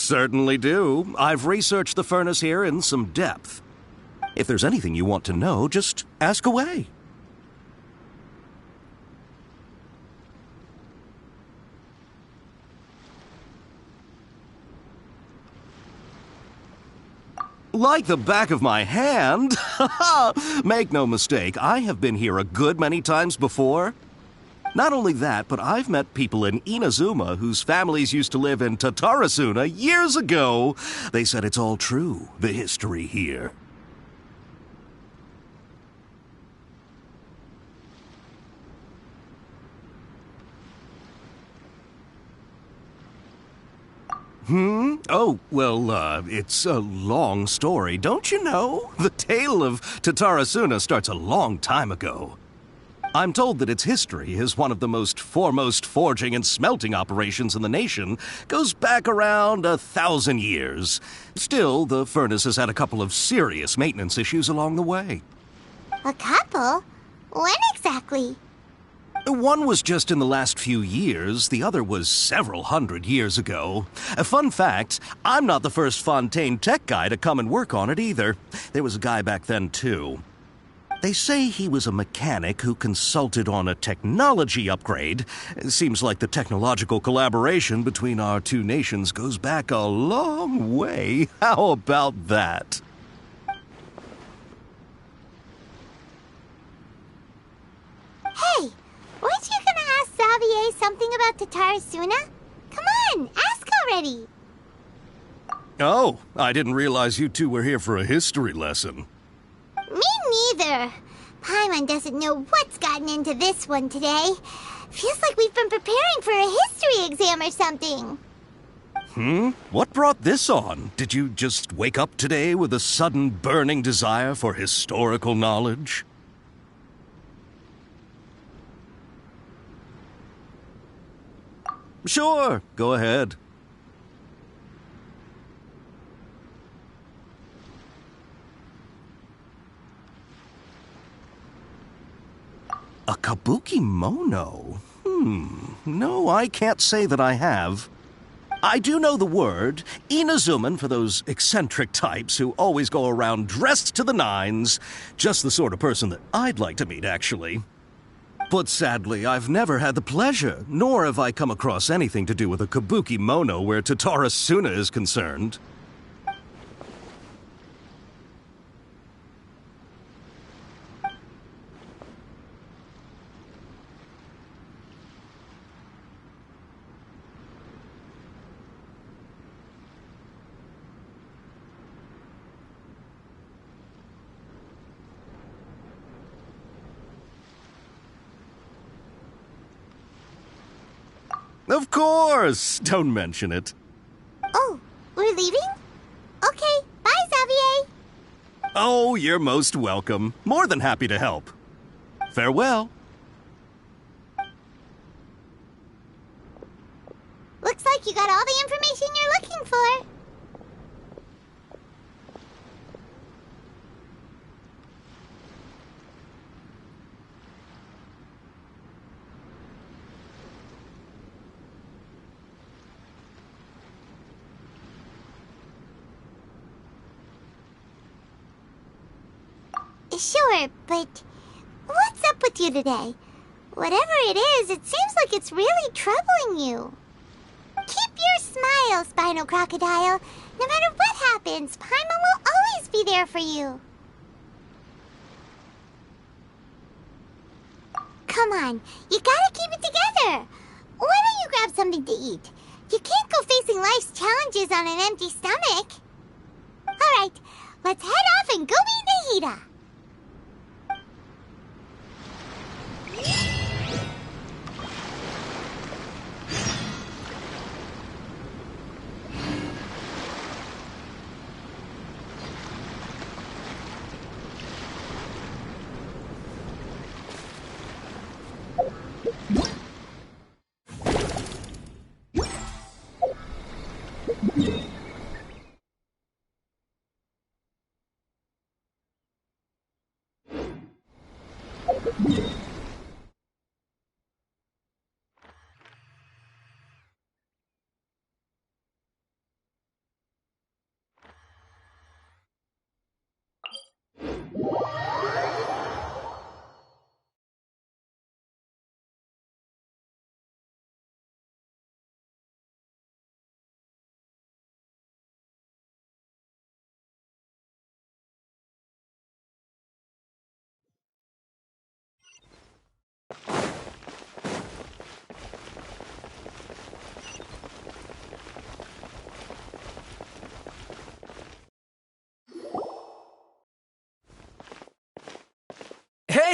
Certainly do. I've researched the furnace here in some depth. If there's anything you want to know, just ask away. Like the back of my hand. Make no mistake, I have been here a good many times before. Not only that, but I've met people in Inazuma whose families used to live in Tatarasuna years ago. They said it's all true, the history here. Oh, well, it's a long story, don't you know? The tale of Tatarasuna starts a long time ago. I'm told that its history is one of the most foremost forging and smelting operations in the nation, goes back around 1,000 years. Still, the furnace has had a couple of serious maintenance issues along the way. A couple? When exactly? One was just in the last few years, the other was several hundred years ago. A fun fact, I'm not the first Fontaine tech guy to come and work on it either. There was a guy back then, too. They say he was a mechanic who consulted on a technology upgrade. It seems like the technological collaboration between our two nations goes back a long way. How about that? Hey! Weren't you gonna ask Xavier something about Tatarasuna? Come on, ask already! Oh, I didn't realize you two were here for a history lesson. Me neither. Paimon doesn't know what's gotten into this one today. Feels like we've been preparing for a history exam or something. What brought this on? Did you just wake up today with a sudden burning desire for historical knowledge? Sure, go ahead. A kabuki mono? No, I can't say that I have. I do know the word, Inazuman for those eccentric types who always go around dressed to the nines. Just the sort of person that I'd like to meet, actually. But sadly, I've never had the pleasure, nor have I come across anything to do with a kabuki mono where Tatarasuna is concerned. Of course! Don't mention it. Oh, we're leaving? Okay, bye, Xavier. Oh, you're most welcome. More than happy to help. Farewell. Looks like you got all the information you're looking for. Sure, but what's up with you today? Whatever it is, it seems like it's really troubling you. Keep your smile, Spinal Crocodile. No matter what happens, Paimon will always be there for you. Come on, you gotta keep it together. Why don't you grab something to eat? You can't go facing life's challenges on an empty stomach. All right, let's head off and go meet Nahida.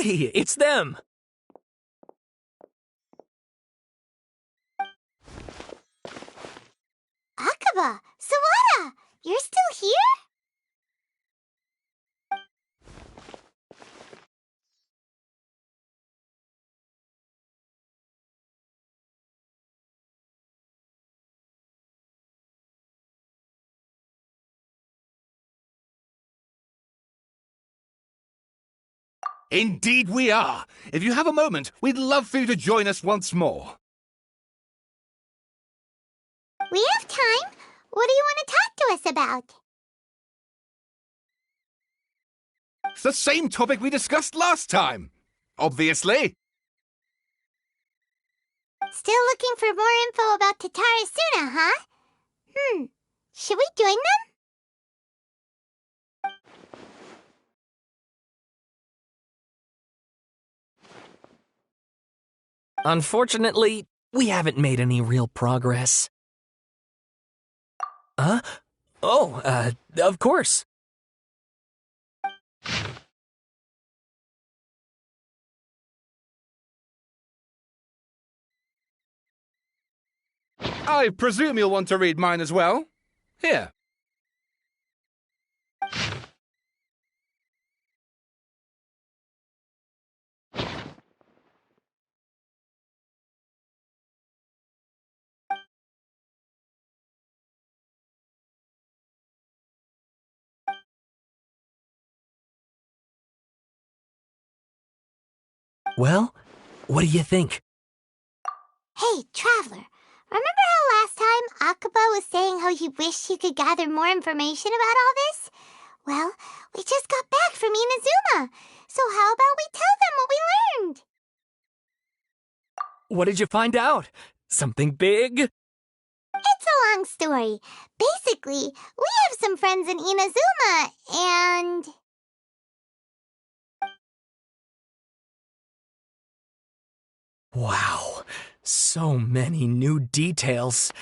Hey, it's them! Akaba, Sawada, you're still here? Indeed we are. If you have a moment, we'd love for you to join us once more. We have time. What do you want to talk to us about? It's the same topic we discussed last time. Obviously. Still looking for more info about Tatara Suna, huh? Should we join them? Unfortunately, we haven't made any real progress. Huh? Oh, of course. I presume you'll want to read mine as well. Here. Well, what do you think? Hey, Traveler. Remember how last time Akaba was saying how he wished he could gather more information about all this? Well, we just got back from Inazuma. So how about we tell them what we learned? What did you find out? Something big? It's a long story. Basically, we have some friends in Inazuma, and... Wow, so many new details.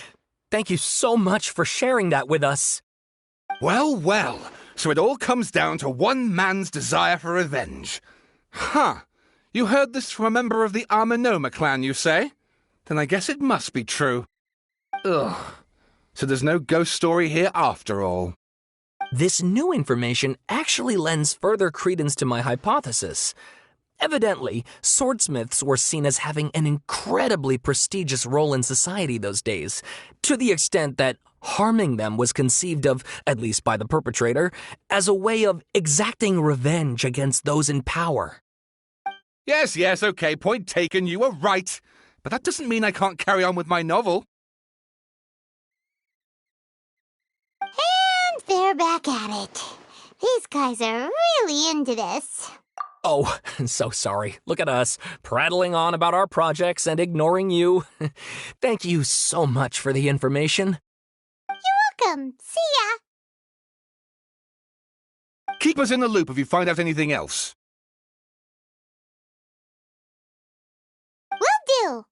Thank you so much for sharing that with us. Well, well. So it all comes down to one man's desire for revenge. Huh. You heard this from a member of the Amanoma clan, you say? Then I guess it must be true. Ugh. So there's no ghost story here after all. This new information actually lends further credence to my hypothesis. Evidently, swordsmiths were seen as having an incredibly prestigious role in society those days, to the extent that harming them was conceived of, at least by the perpetrator, as a way of exacting revenge against those in power. Yes, okay, point taken, you were right. But that doesn't mean I can't carry on with my novel. And they're back at it. These guys are really into this. Oh, so sorry. Look at us, prattling on about our projects and ignoring you. Thank you so much for the information. You're welcome. See ya. Keep us in the loop if you find out anything else. Will do.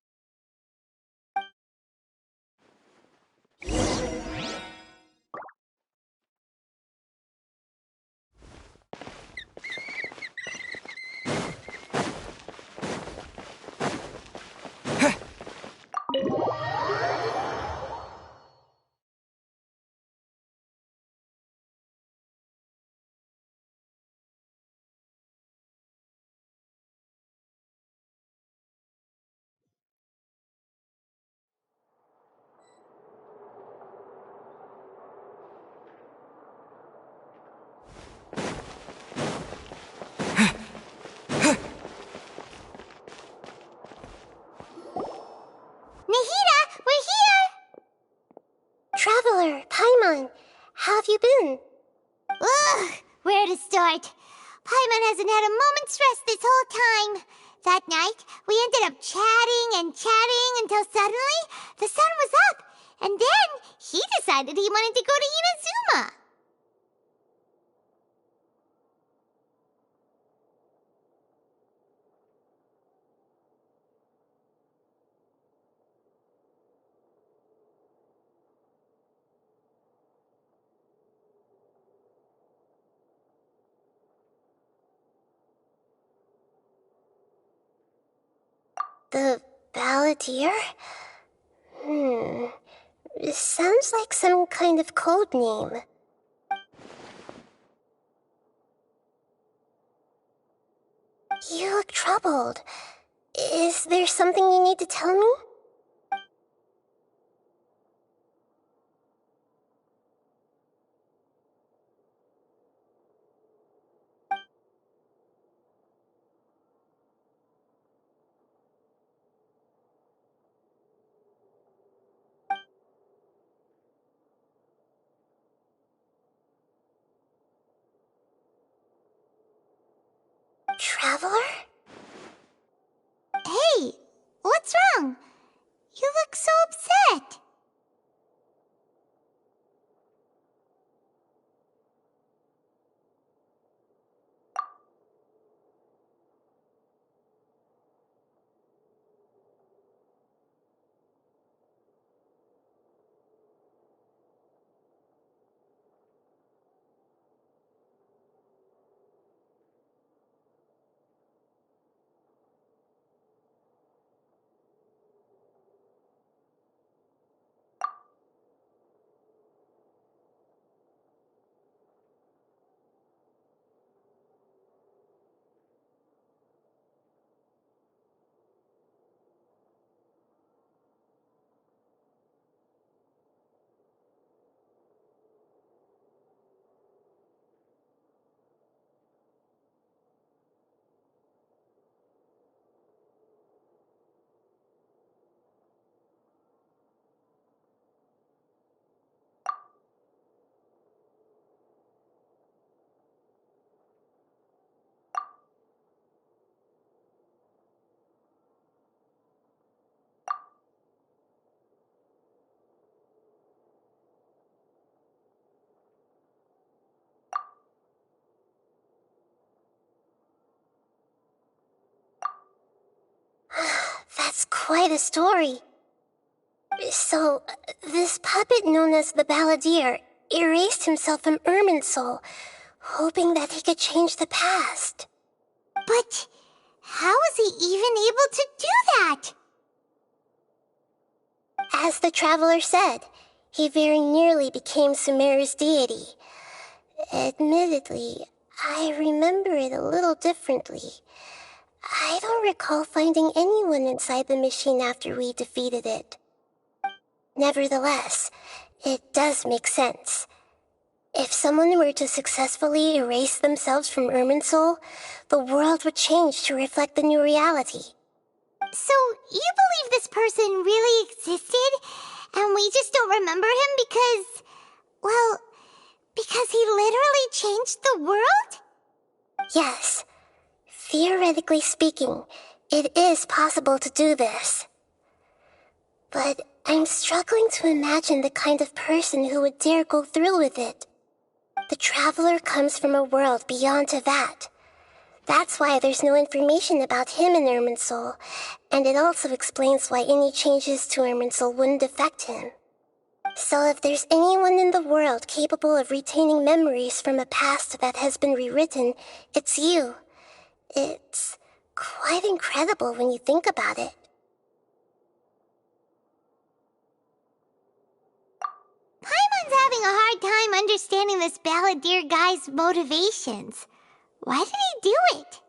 Nahida, we're here! Traveler, Paimon, how have you been? Ugh, where to start? Paimon hasn't had a moment's rest this whole time. That night, we ended up chatting and chatting until suddenly the sun was up, and then he decided he wanted to go to Inazuma. The Balladeer? Sounds like some kind of code name. You look troubled. Is there something you need to tell me? Traveler? Hey, what's wrong? You look so upset. That's quite a story. So, this puppet known as the Balladeer erased himself from Irminsul, hoping that he could change the past. But how was he even able to do that? As the Traveler said, he very nearly became Sumeru's deity. Admittedly, I remember it a little differently. I don't recall finding anyone inside the machine after we defeated it. Nevertheless, it does make sense. If someone were to successfully erase themselves from Irminsul, the world would change to reflect the new reality. So, you believe this person really existed, and we just don't remember him because... well, because he literally changed the world? Yes. Theoretically speaking, it is possible to do this. But I'm struggling to imagine the kind of person who would dare go through with it. The Traveler comes from a world beyond Teyvat. That's why there's no information about him in Irminsul, and it also explains why any changes to Irminsul wouldn't affect him. So if there's anyone in the world capable of retaining memories from a past that has been rewritten, it's you. It's quite incredible when you think about it. Paimon's having a hard time understanding this Balladeer guy's motivations. Why did he do it?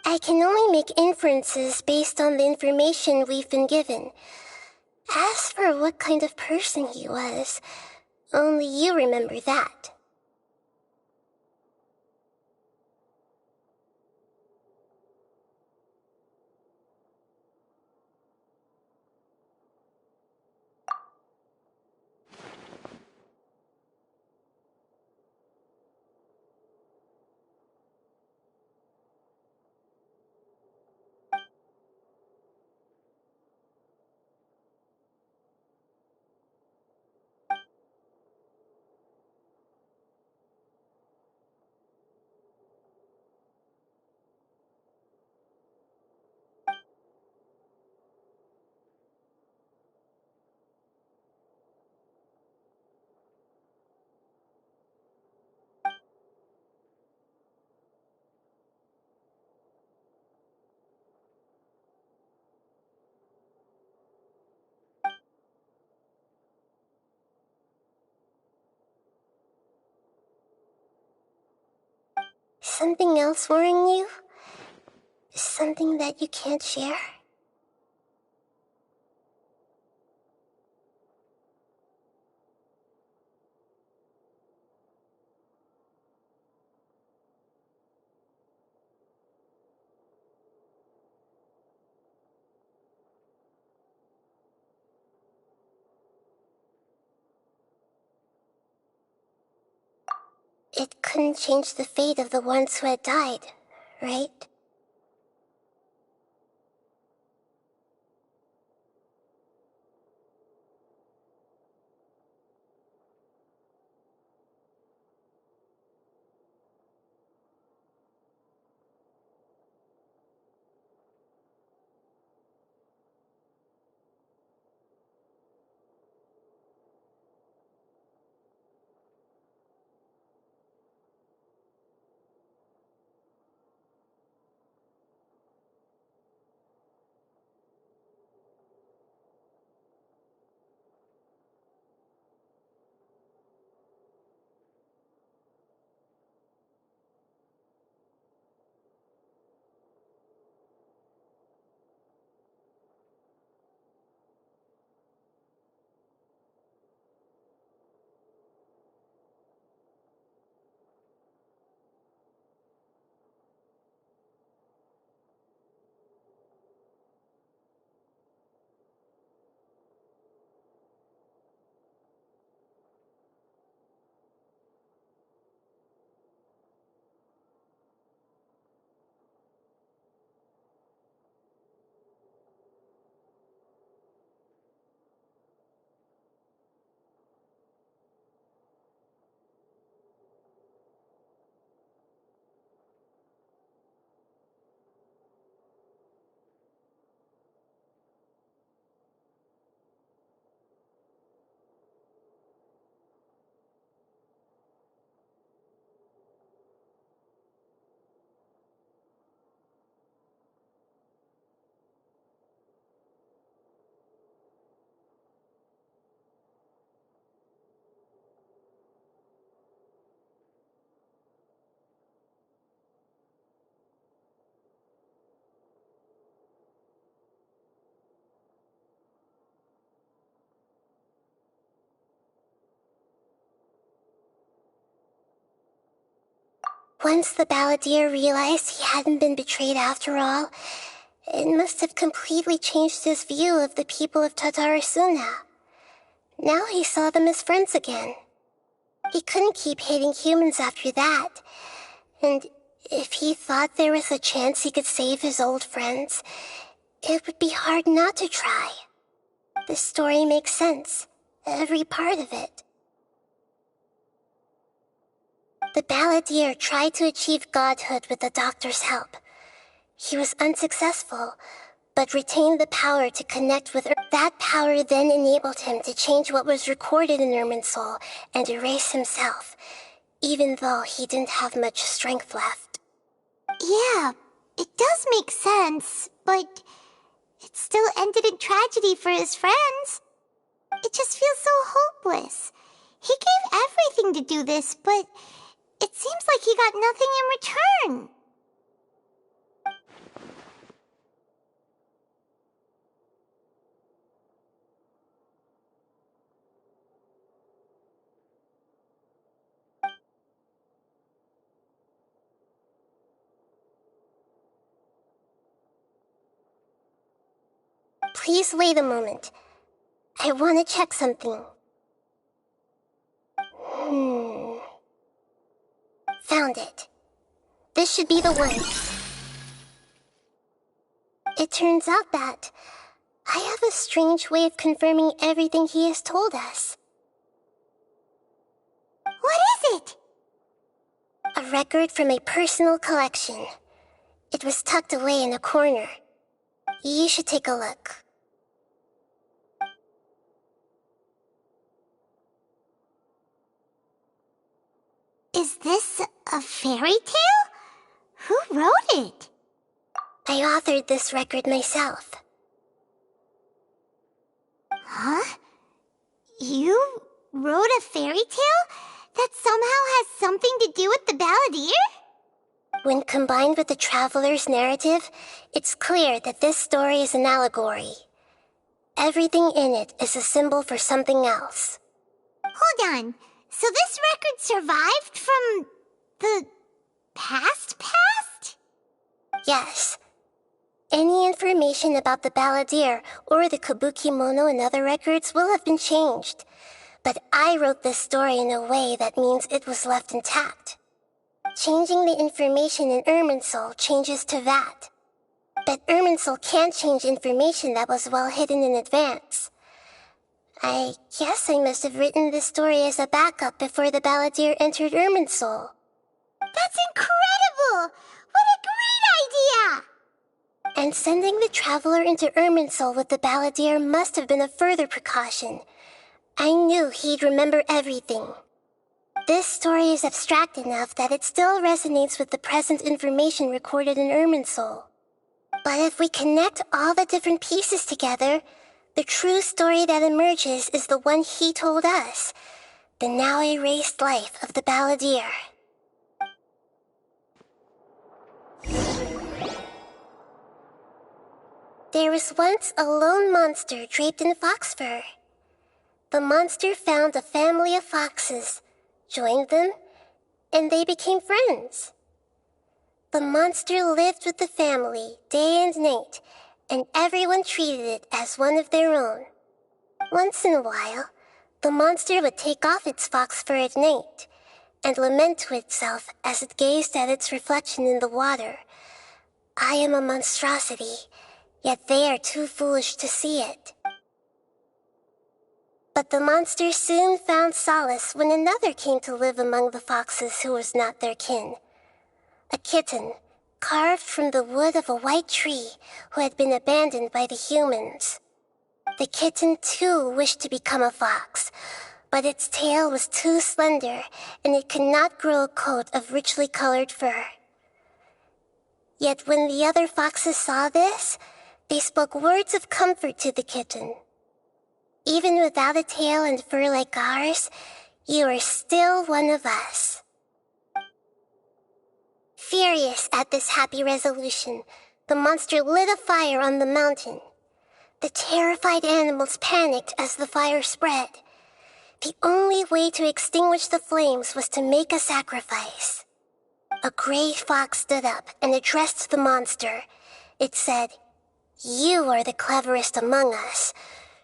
I can only make inferences based on the information we've been given. As for what kind of person he was, only you remember that. something else worrying you? Something that you can't share? It couldn't change the fate of the ones who had died, right? Once the balladeer realized he hadn't been betrayed after all, it must have completely changed his view of the people of Tatarasuna. Now he saw them as friends again. He couldn't keep hating humans after that, and if he thought there was a chance he could save his old friends, it would be hard not to try. The story makes sense, every part of it. The balladeer tried to achieve godhood with the doctor's help. He was unsuccessful, but retained the power to connect with Earth. That power then enabled him to change what was recorded in Irminsul and erase himself, even though he didn't have much strength left. Yeah, it does make sense, but it still ended in tragedy for his friends. It just feels so hopeless. He gave everything to do this, but it seems like he got nothing in return. Please wait a moment. I want to check something. Found it. This should be the one. It turns out that I have a strange way of confirming everything he has told us. What is it? A record from a personal collection. It was tucked away in a corner. You should take a look. Is this a fairy tale? Who wrote it? I authored this record myself. Huh? You wrote a fairy tale that somehow has something to do with the balladeer? When combined with the traveler's narrative, it's clear that this story is an allegory. Everything in it is a symbol for something else. Hold on. So this record survived from the past? Yes. Any information about the balladeer or the kabuki mono in other records will have been changed. But I wrote this story in a way that means it was left intact. Changing the information in Irminsul changes to that. But Irminsul can't change information that was well hidden in advance. I guess I must have written this story as a backup before the balladeer entered Irminsul. That's incredible! What a great idea! And sending the traveler into Irminsul with the balladeer must have been a further precaution. I knew he'd remember everything. This story is abstract enough that it still resonates with the present information recorded in Irminsul. But if we connect all the different pieces together, the true story that emerges is the one he told us, the now erased life of the balladeer. There was once a lone monster draped in fox fur. The monster found a family of foxes, joined them, and they became friends. The monster lived with the family day and night, and everyone treated it as one of their own. Once in a while, the monster would take off its fox fur at night and lament to itself as it gazed at its reflection in the water. I am a monstrosity, yet they are too foolish to see it. But the monster soon found solace when another came to live among the foxes who was not their kin. A kitten, carved from the wood of a white tree who had been abandoned by the humans. The kitten too wished to become a fox, but its tail was too slender and it could not grow a coat of richly colored fur. Yet when the other foxes saw this, they spoke words of comfort to the kitten. Even without a tail and fur like ours, you are still one of us. Furious at this happy resolution, the monster lit a fire on the mountain. The terrified animals panicked as the fire spread. The only way to extinguish the flames was to make a sacrifice. A gray fox stood up and addressed the monster. It said, "You are the cleverest among us.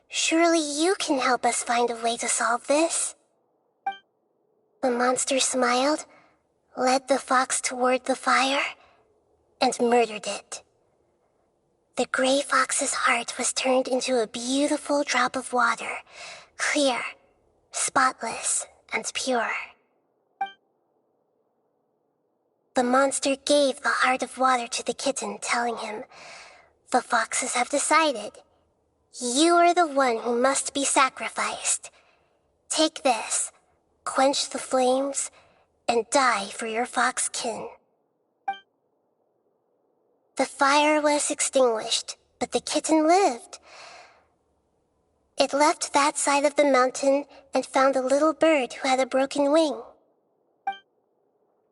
Surely you can help us find a way to solve this." The monster smiled, led the fox toward the fire, and murdered it. The gray fox's heart was turned into a beautiful drop of water, clear, spotless, and pure. The monster gave the heart of water to the kitten, telling him, "The foxes have decided. You are the one who must be sacrificed. Take this, quench the flames, and die for your fox kin." The fire was extinguished, but the kitten lived. It left that side of the mountain and found a little bird who had a broken wing.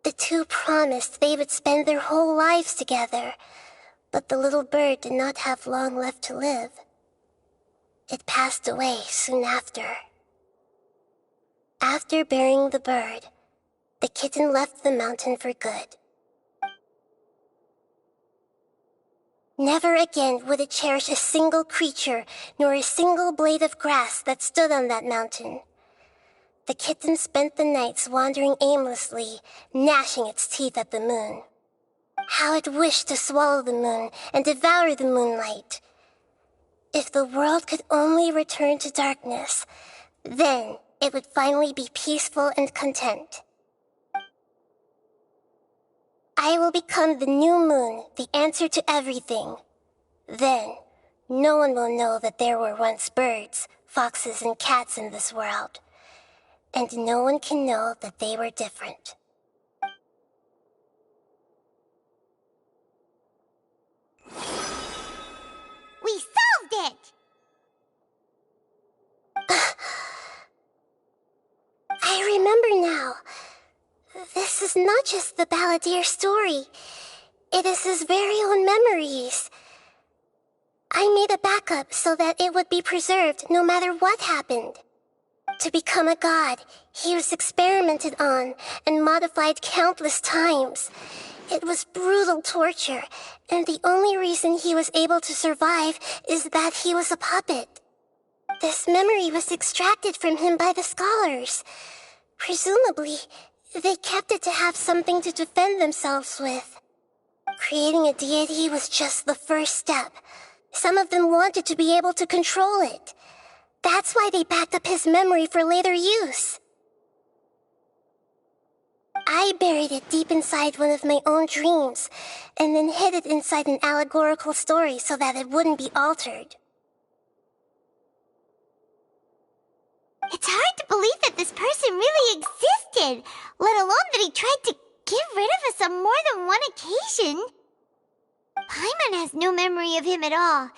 The two promised they would spend their whole lives together, but the little bird did not have long left to live. It passed away soon after. After burying the bird, the kitten left the mountain for good. Never again would it cherish a single creature, nor a single blade of grass that stood on that mountain. The kitten spent the nights wandering aimlessly, gnashing its teeth at the moon. How it wished to swallow the moon and devour the moonlight. If the world could only return to darkness, then it would finally be peaceful and content. I will become the new moon, the answer to everything. Then, no one will know that there were once birds, foxes, and cats in this world. And no one can know that they were different. We solved it! I remember now. This is not just the Balladeer story. It is his very own memories. I made a backup so that it would be preserved no matter what happened. To become a god, he was experimented on and modified countless times. It was brutal torture, and the only reason he was able to survive is that he was a puppet. This memory was extracted from him by the scholars. Presumably, they kept it to have something to defend themselves with. Creating a deity was just the first step. Some of them wanted to be able to control it. That's why they backed up his memory for later use. I buried it deep inside one of my own dreams, and then hid it inside an allegorical story so that it wouldn't be altered. It's hard to believe that this person really existed, let alone that he tried to get rid of us on more than one occasion. Paimon has no memory of him at all.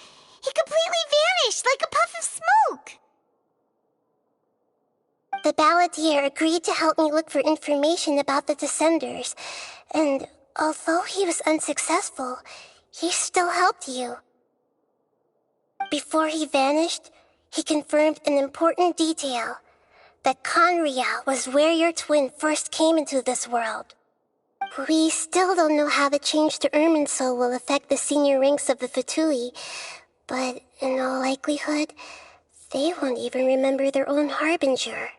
He completely vanished like a puff of smoke. The Balladeer agreed to help me look for information about the Descenders, and although he was unsuccessful, he still helped you. Before he vanished, he confirmed an important detail, that Conria was where your twin first came into this world. We still don't know how the change to Irminsul will affect the senior ranks of the Fatui, but in all likelihood, they won't even remember their own Harbinger.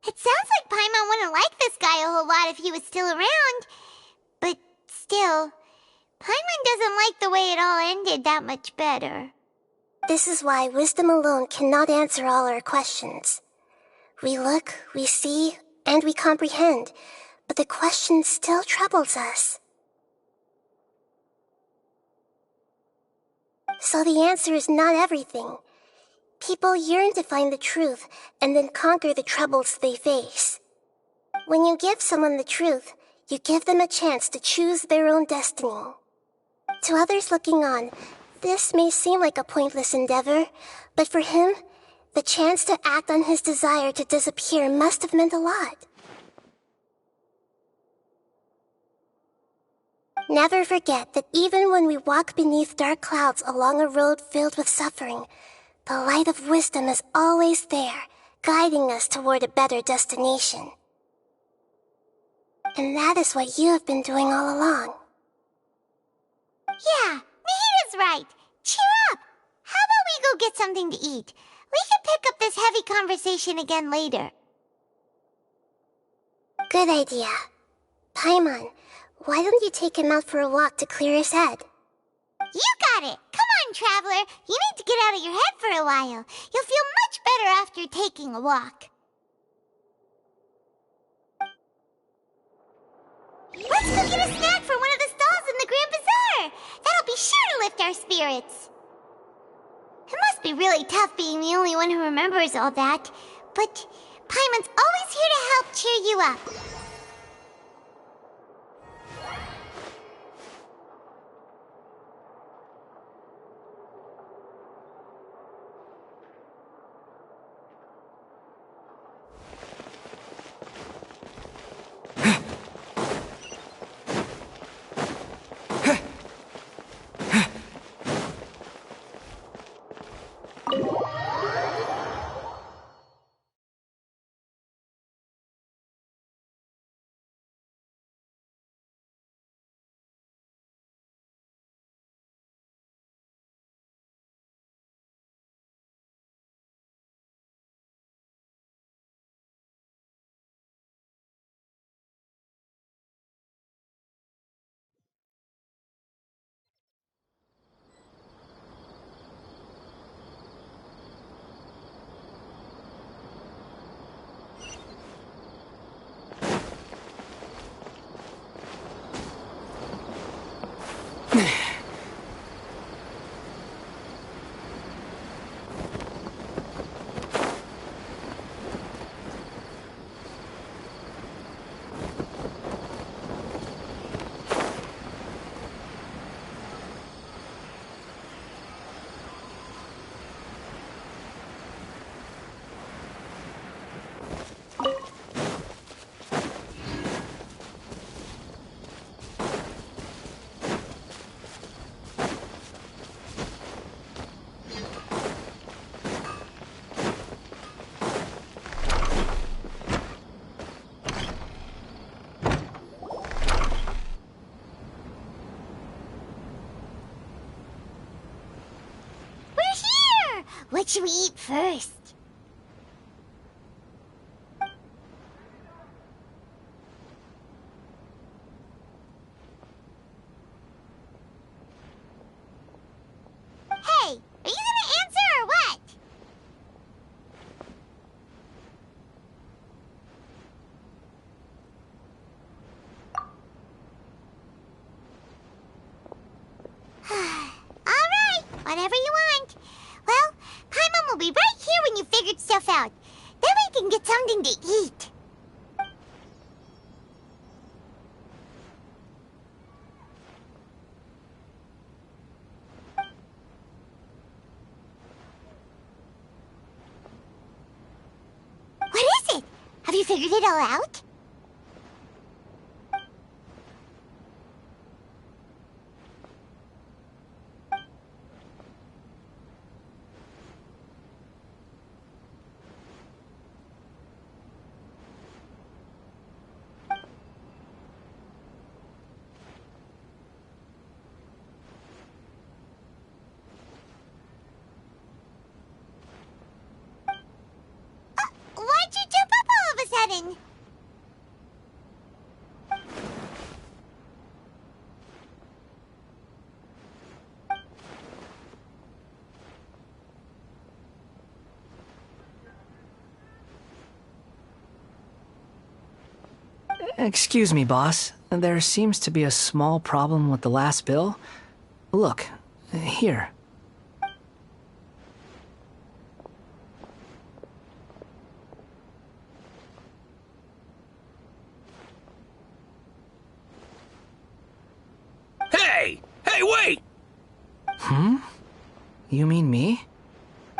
It sounds like Paimon wouldn't like this guy a whole lot if he was still around. But still, Paimon doesn't like the way it all ended that much better. This is why wisdom alone cannot answer all our questions. We look, we see, and we comprehend, but the question still troubles us. So the answer is not everything. People yearn to find the truth and then conquer the troubles they face. When you give someone the truth, you give them a chance to choose their own destiny. To others looking on, this may seem like a pointless endeavor, but for him, the chance to act on his desire to disappear must have meant a lot. Never forget that even when we walk beneath dark clouds along a road filled with suffering, the light of wisdom is always there, guiding us toward a better destination. And that is what you have been doing all along. Yeah, Nahida's right. Cheer up. How about we go get something to eat? We can pick up this heavy conversation again later. Good idea. Paimon, why don't you take him out for a walk to clear his head? You got it! Come on, Traveler! You need to get out of your head for a while. You'll feel much better after taking a walk. Let's go get a snack from one of the stalls in the Grand Bazaar. That'll be sure to lift our spirits. It must be really tough being the only one who remembers all that, but Paimon's always here to help cheer you up. What should we eat first? Hey, are you gonna answer or what? All right, whatever you want. Well, Paimon will be right here when you figured stuff out. Then we can get something to eat. What is it? Have you figured it all out? Why'd you jump up all of a sudden? Excuse me, boss. There seems to be a small problem with the last bill. Look, here. Hey! Hey, wait! Hmm? You mean me?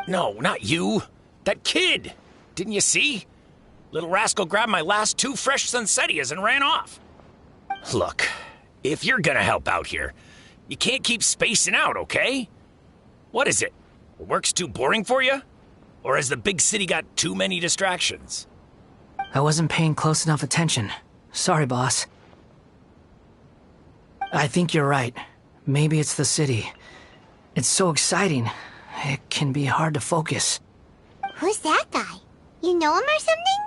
No, not you. That kid! Didn't you see? Little rascal grabbed my last 2 fresh Sunsettias and ran off. Look, if you're gonna help out here, you can't keep spacing out, okay? What is it? Work's too boring for you? Or has the big city got too many distractions? I wasn't paying close enough attention. Sorry, boss. I think you're right. Maybe it's the city. It's so exciting. It can be hard to focus. Who's that guy? You know him or something?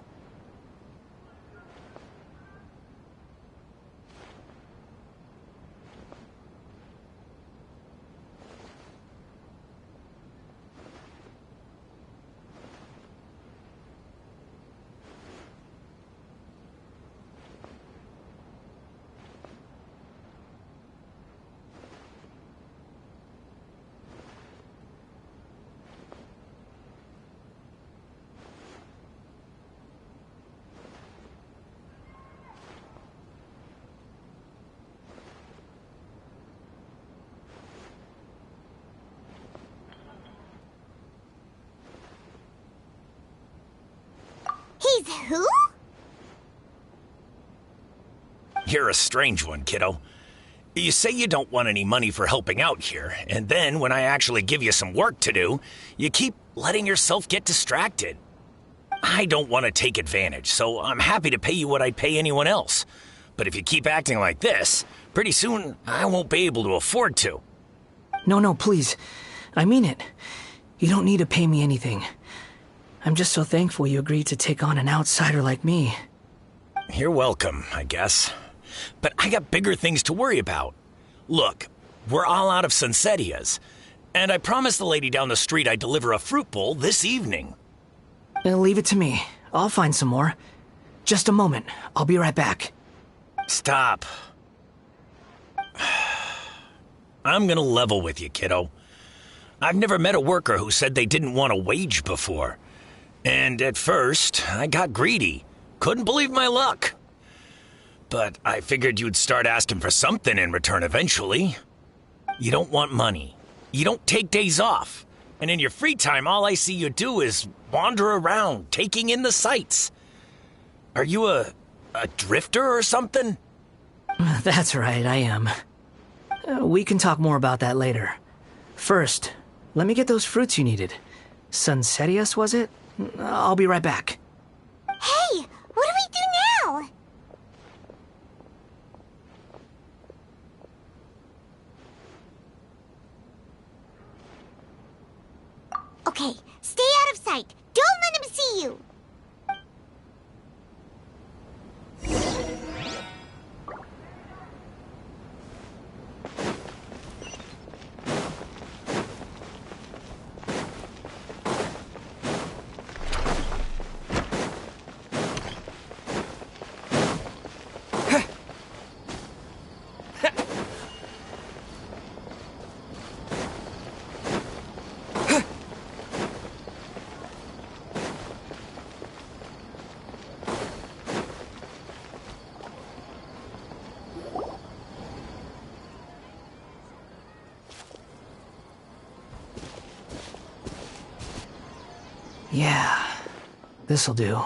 who? You're a strange one, kiddo. You say you don't want any money for helping out here, and then when I actually give you some work to do, you keep letting yourself get distracted. I don't want to take advantage, so I'm happy to pay you what I'd pay anyone else. But if you keep acting like this, pretty soon I won't be able to afford to. No, please. I mean it. You don't need to pay me anything. I'm just so thankful you agreed to take on an outsider like me. You're welcome, I guess. But I got bigger things to worry about. Look, we're all out of Sunsetias, and I promised the lady down the street I'd deliver a fruit bowl this evening. Leave it to me. I'll find some more. Just a moment. I'll be right back. Stop. I'm gonna level with you, kiddo. I've never met a worker who said they didn't want a wage before. And at first, I got greedy. Couldn't believe my luck. But I figured you'd start asking for something in return eventually. You don't want money. You don't take days off. And in your free time, all I see you do is wander around, taking in the sights. Are you a drifter or something? That's right, I am. We can talk more about that later. First, let me get those fruits you needed. Sunsetias, was it? I'll be right back. Hey, what do we do now? Okay, stay out of sight. Don't let him see you. Yeah, this'll do. Even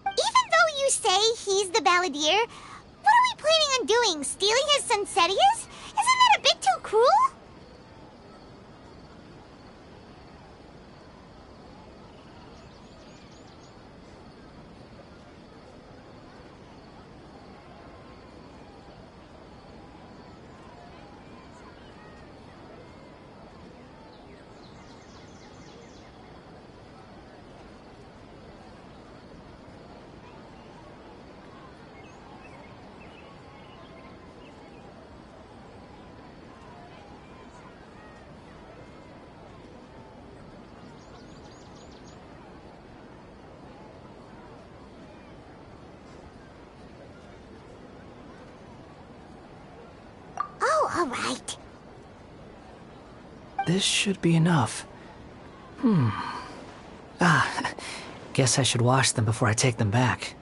though you say he's the balladeer, what are we planning on doing? Stealing his Sunsetias? Isn't that a bit too cruel? All right. This should be enough. Guess I should wash them before I take them back.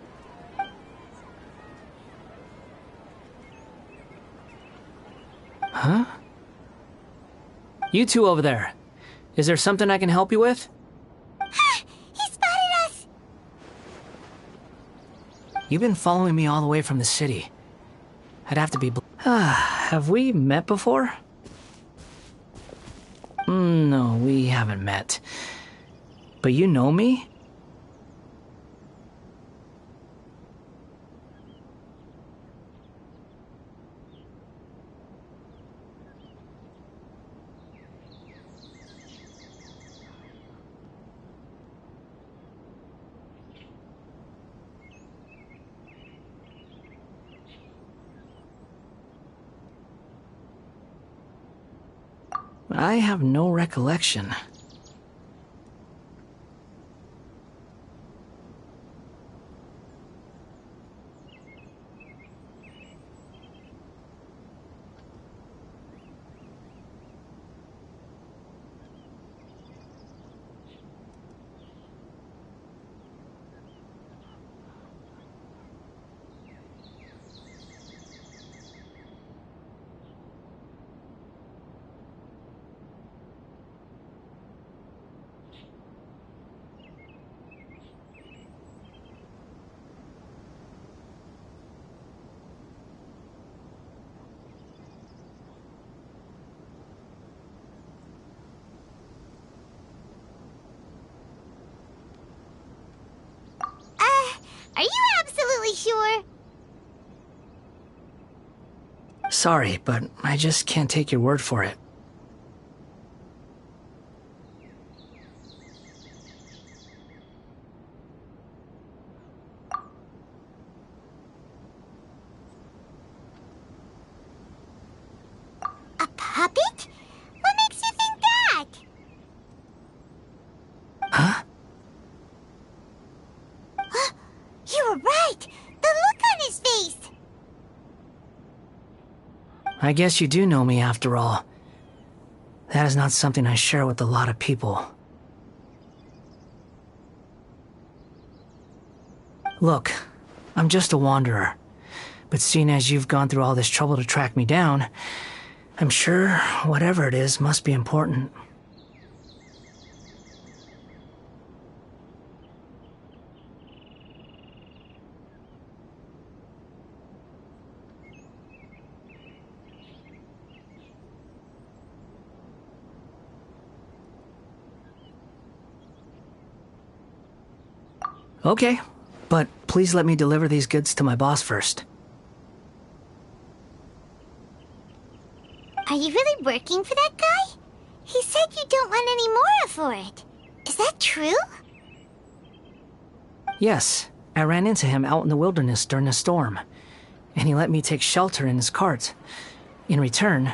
Huh? You two over there. Is there something I can help you with? He spotted us! You've been following me all the way from the city. I'd have to be... have we met before? No, we haven't met. But you know me? I have no recollection. Are you absolutely sure? Sorry, but I just can't take your word for it. A puppet? What makes you think that? Huh? You were right! The look on his face! I guess you do know me after all. That is not something I share with a lot of people. Look, I'm just a wanderer. But seeing as you've gone through all this trouble to track me down, I'm sure whatever it is must be important. Okay, but please let me deliver these goods to my boss first. Are you really working for that guy? He said you don't want any more for it. Is that true? Yes, I ran into him out in the wilderness during a storm, and he let me take shelter in his cart. In return,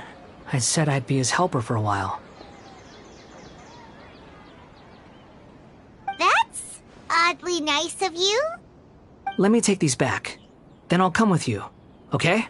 I said I'd be his helper for a while. That's oddly nice of you. Let me take these back. Then I'll come with you, okay?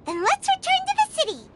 Then let's return to the city.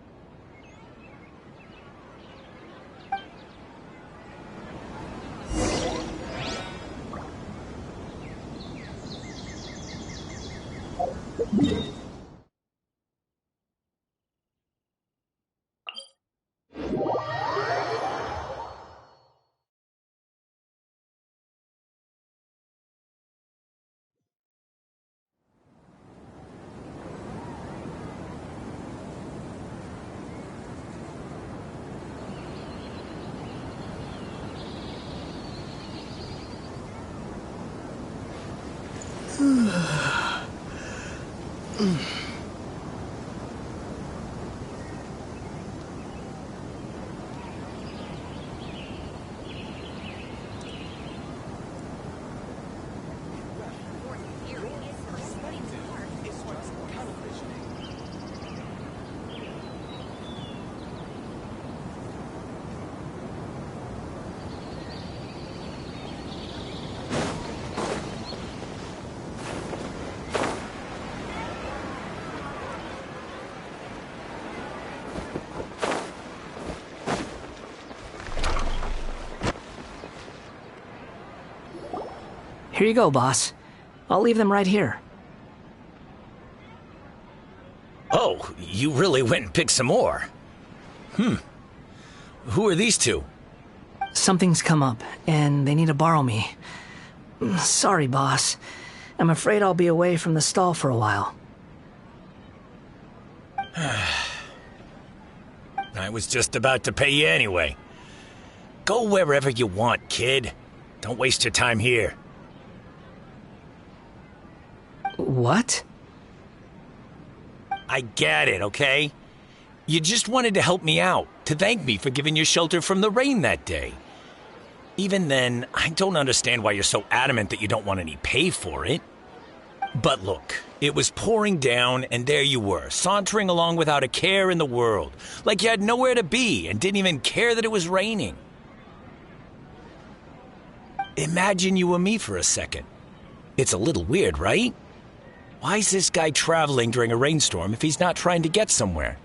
Here you go, boss. I'll leave them right here. Oh, you really went and picked some more. Who are these two? Something's come up, and they need to borrow me. Sorry, boss. I'm afraid I'll be away from the stall for a while. I was just about to pay you anyway. Go wherever you want, kid. Don't waste your time here. What? I get it, okay? You just wanted to help me out, to thank me for giving you shelter from the rain that day. Even then, I don't understand why you're so adamant that you don't want any pay for it. But look, it was pouring down, and there you were, sauntering along without a care in the world, like you had nowhere to be and didn't even care that it was raining. Imagine you were me for a second. It's a little weird, right? Why is this guy traveling during a rainstorm if he's not trying to get somewhere?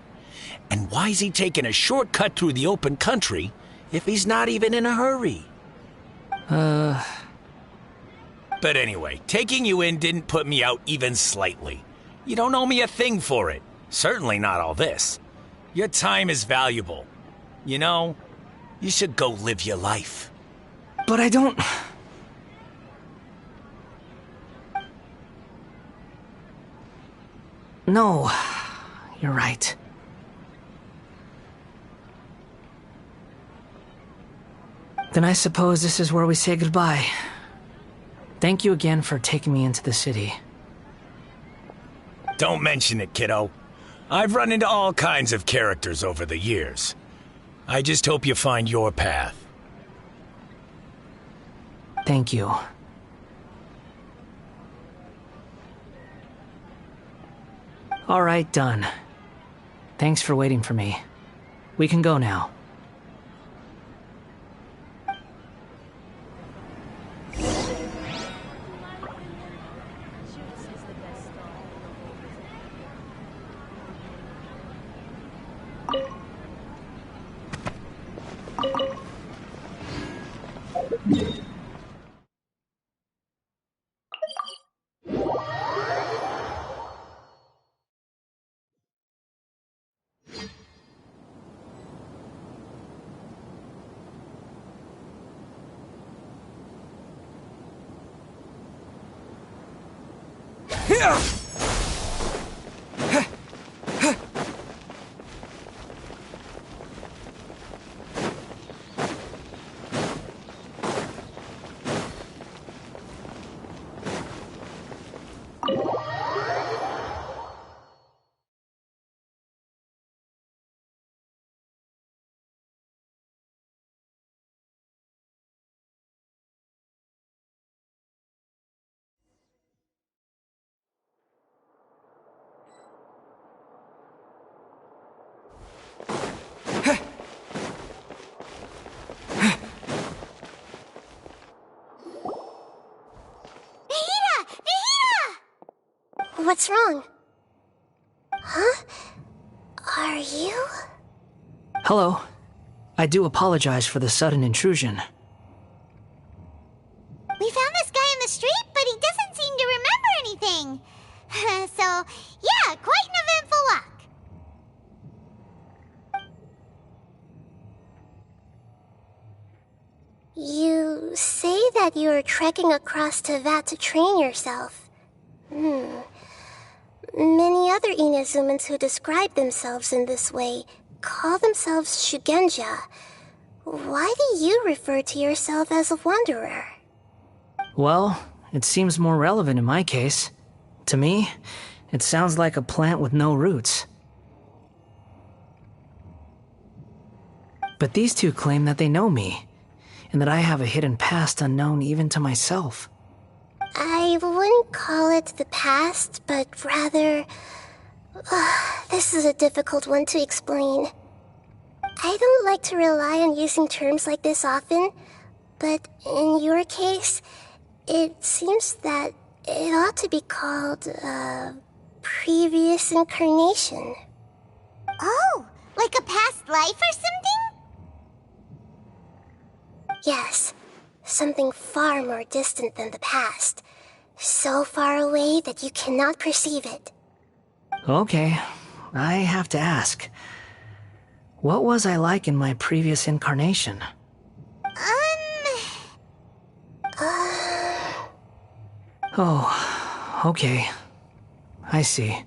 And why is he taking a shortcut through the open country if he's not even in a hurry? But anyway, taking you in didn't put me out even slightly. You don't owe me a thing for it. Certainly not all this. Your time is valuable. You know, you should go live your life. But I don't... No, you're right. Then I suppose this is where we say goodbye. Thank you again for taking me into the city. Don't mention it, kiddo. I've run into all kinds of characters over the years. I just hope you find your path. Thank you. All right, done. Thanks for waiting for me. We can go now. What's wrong? Huh? Are you? Hello. I do apologize for the sudden intrusion. We found this guy in the street, but he doesn't seem to remember anything. So, yeah, quite an eventful walk. You say that you're trekking across Teyvat to train yourself. Many other Inazumans who describe themselves in this way call themselves Shugenja. Why do you refer to yourself as a wanderer? Well, it seems more relevant in my case. To me, it sounds like a plant with no roots. But these two claim that they know me, and that I have a hidden past unknown even to myself. I wouldn't call it the past, but rather... this is a difficult one to explain. I don't like to rely on using terms like this often, but in your case, it seems that it ought to be called, previous incarnation. Oh, like a past life or something? Yes, something far more distant than the past. So far away that you cannot perceive it. Okay, I have to ask. What was I like in my previous incarnation? Oh, okay. I see.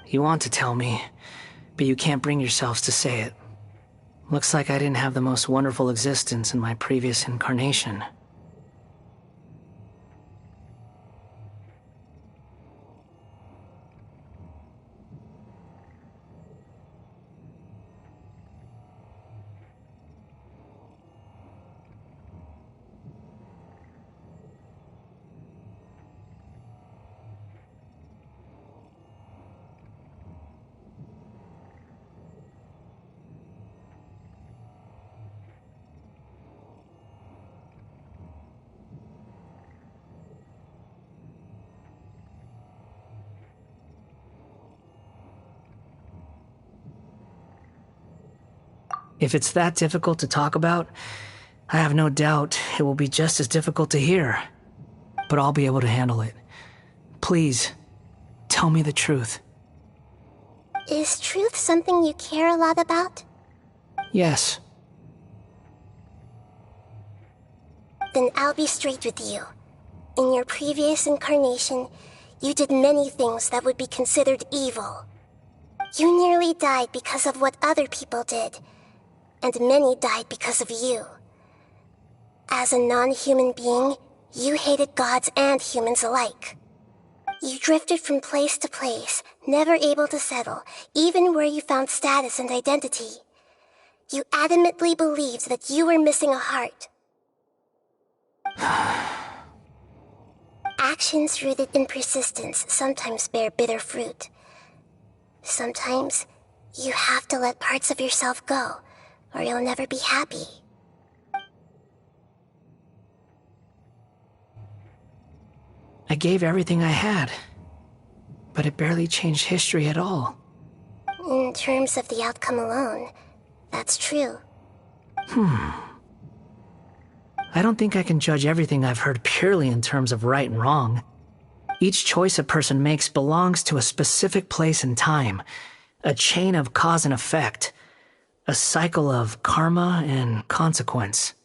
You want to tell me, but you can't bring yourselves to say it. Looks like I didn't have the most wonderful existence in my previous incarnation. If it's that difficult to talk about, I have no doubt it will be just as difficult to hear. But I'll be able to handle it. Please, tell me the truth. Is truth something you care a lot about? Yes. Then I'll be straight with you. In your previous incarnation, you did many things that would be considered evil. You nearly died because of what other people did, and many died because of you. As a non-human being, you hated gods and humans alike. You drifted from place to place, never able to settle, even where you found status and identity. You adamantly believed that you were missing a heart. Actions rooted in persistence sometimes bear bitter fruit. Sometimes, you have to let parts of yourself go, or you'll never be happy. I gave everything I had, but it barely changed history at all. In terms of the outcome alone, that's true. I don't think I can judge everything I've heard purely in terms of right and wrong. Each choice a person makes belongs to a specific place and time, a chain of cause and effect, a cycle of karma and consequence.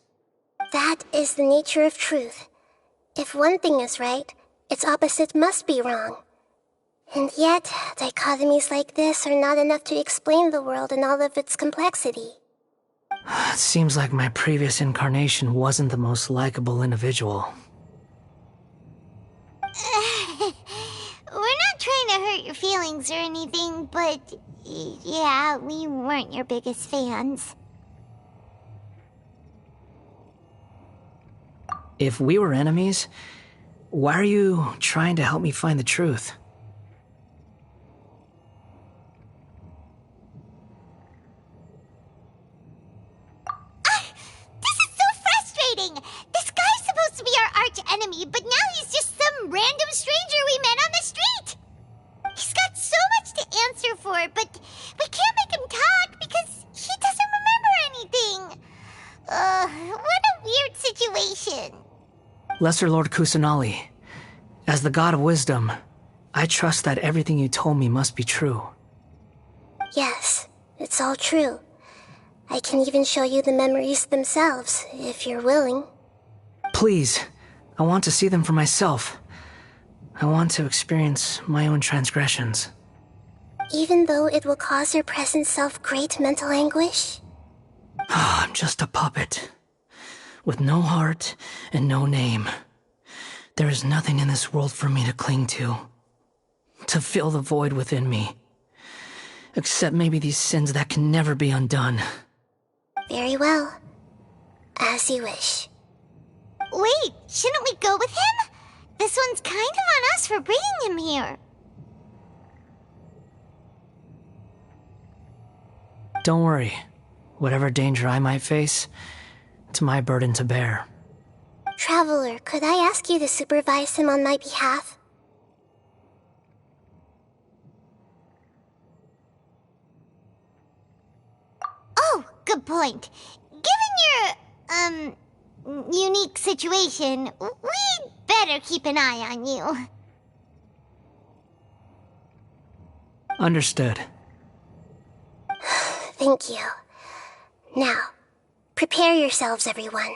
That is the nature of truth. If one thing is right, its opposite must be wrong. And yet, dichotomies like this are not enough to explain the world in all of its complexity. It seems like my previous incarnation wasn't the most likable individual. We're not trying to hurt your feelings or anything, but yeah, we weren't your biggest fans. If we were enemies, why are you trying to help me find the truth? This is so frustrating! This guy's supposed to be our arch enemy, but now he's just some random stranger we met on the street! He's got so much to answer for, but we can't make him talk because he doesn't remember anything. What a weird situation. Lesser Lord Kusanali, as the God of wisdom, I trust that everything you told me must be true. Yes, it's all true. I can even show you the memories themselves, if you're willing. Please, I want to see them for myself. I want to experience my own transgressions. Even though it will cause your present self great mental anguish? I'm just a puppet, with no heart and no name. There is nothing in this world for me to cling to fill the void within me. Except maybe these sins that can never be undone. Very well. As you wish. Wait, shouldn't we go with him? This one's kind of on us for bringing him here. Don't worry. Whatever danger I might face, it's my burden to bear. Traveler, could I ask you to supervise him on my behalf? Oh, good point. Given your, unique situation, we'd better keep an eye on you. Understood. Thank you. Now, prepare yourselves, everyone.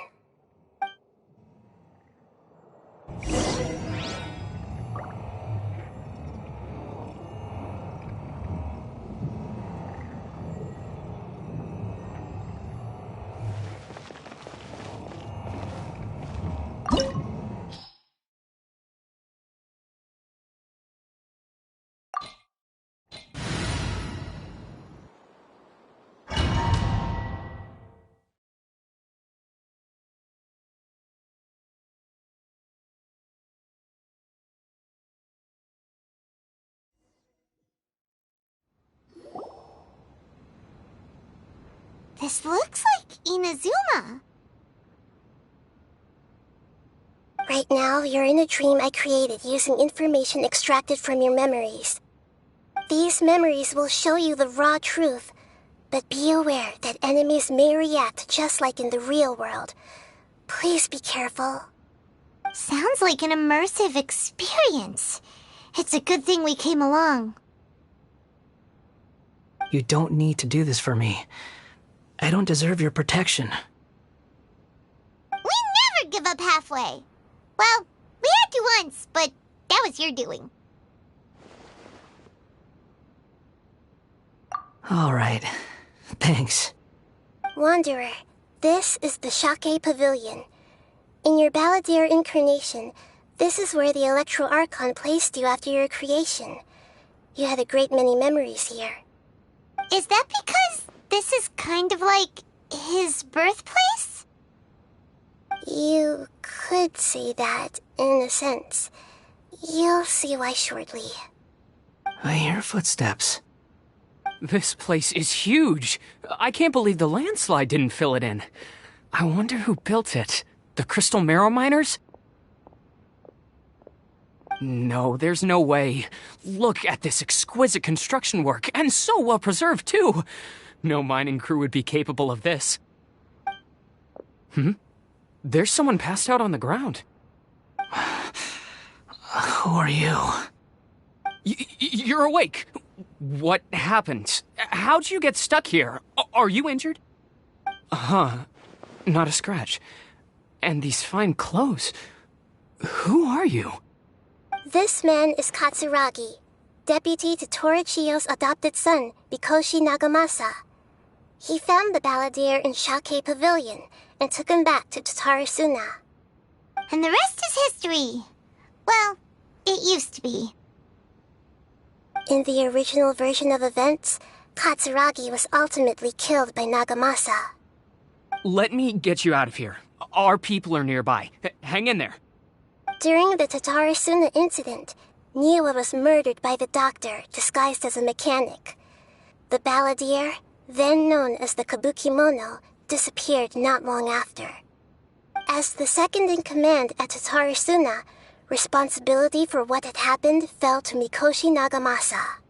This looks like Inazuma. Right now, you're in a dream I created using information extracted from your memories. These memories will show you the raw truth, But be aware that enemies may react just like in the real world. Please be careful. Sounds like an immersive experience. It's a good thing we came along. You don't need to do this for me. I don't deserve your protection. We never give up halfway. Well, we had to once, but that was your doing. All right. Thanks. Wanderer, this is the Shake Pavilion. In your Balladeer incarnation, this is where the Electro Archon placed you after your creation. You had a great many memories here. Is that because this is kind of like his birthplace? You could say that, in a sense. You'll see why shortly. I hear footsteps. This place is huge. I can't believe the landslide didn't fill it in. I wonder who built it. The Crystal Marrow Miners? No, there's no way. Look at this exquisite construction work, and so well preserved, too. No mining crew would be capable of this. There's someone passed out on the ground. Who are you? You're awake. What happened? How'd you get stuck here? Are you injured? Not a scratch. And these fine clothes. Who are you? This man is Katsuragi, deputy to Torichio's adopted son, Mikoshi Nagamasa. He found the Balladeer in Shake Pavilion and took him back to Tatarasuna. And the rest is history. Well, it used to be. In the original version of events, Katsuragi was ultimately killed by Nagamasa. Let me get you out of here. Our people are nearby. Hang in there. During the Tatarasuna incident, Niwa was murdered by the doctor disguised as a mechanic. The Balladeer, then known as the Kabukimono, disappeared not long after. As the second in command at Tatarasuna, responsibility for what had happened fell to Mikoshi Nagamasa.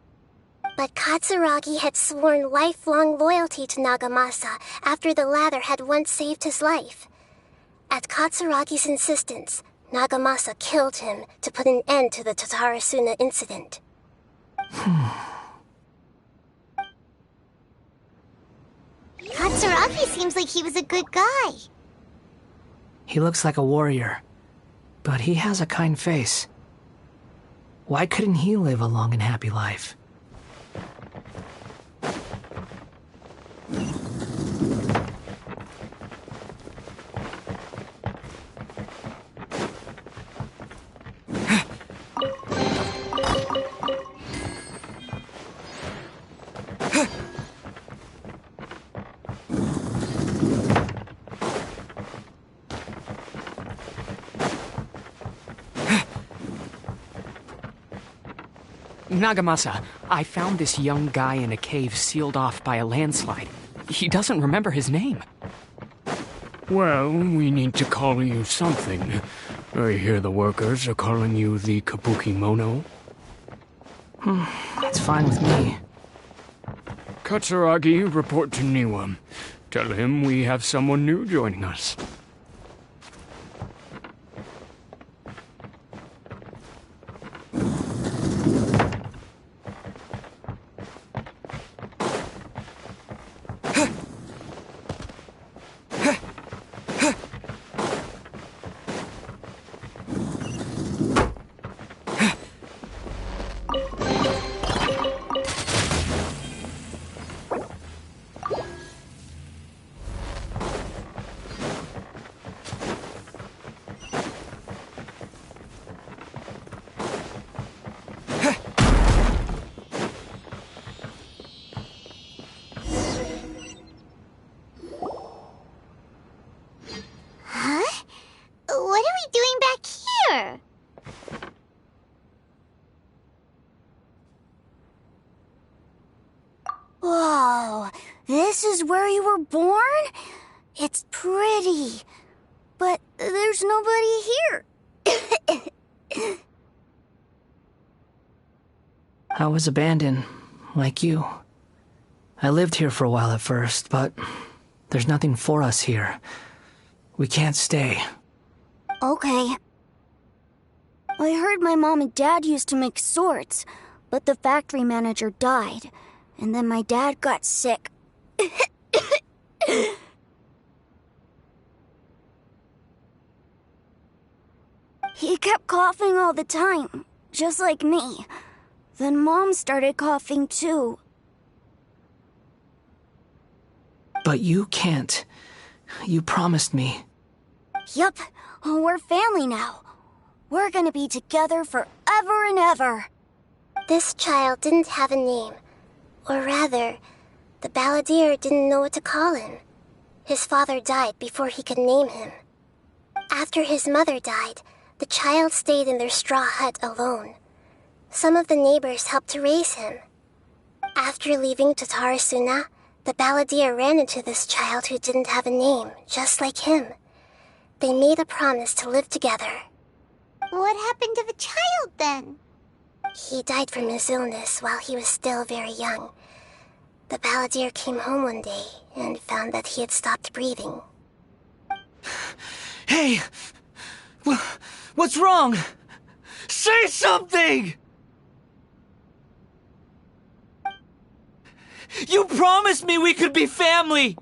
But Katsuragi had sworn lifelong loyalty to Nagamasa after the latter had once saved his life. At Katsuragi's insistence, Nagamasa killed him to put an end to the Tatarasuna incident. Katsuragi seems like he was a good guy. He looks like a warrior, but he has a kind face. Why couldn't he live a long and happy life? Nagamasa, I found this young guy in a cave sealed off by a landslide. He doesn't remember his name. Well, we need to call you something. I hear the workers are calling you the Kabukimono. It's fine with me. Katsuragi, report to Niwa. Tell him we have someone new joining us. What are we doing back here? Whoa, this is where you were born? It's pretty, but there's nobody here. I was abandoned, like you. I lived here for a while at first, but there's nothing for us here. We can't stay. Okay. I heard my mom and dad used to make swords, but the factory manager died, and then my dad got sick. He kept coughing all the time, just like me. Then Mom started coughing too. But you can't. You promised me. Yup, we're family now. We're gonna be together forever and ever. This child didn't have a name. Or rather, the balladeer didn't know what to call him. His father died before he could name him. After his mother died, the child stayed in their straw hut alone. Some of the neighbors helped to raise him. After leaving Tatarasuna, the balladeer ran into this child who didn't have a name, just like him. They made a promise to live together. What happened to the child then? He died from his illness while he was still very young. The balladeer came home one day and found that he had stopped breathing. Hey! What's wrong? Say something! You promised me we could be family!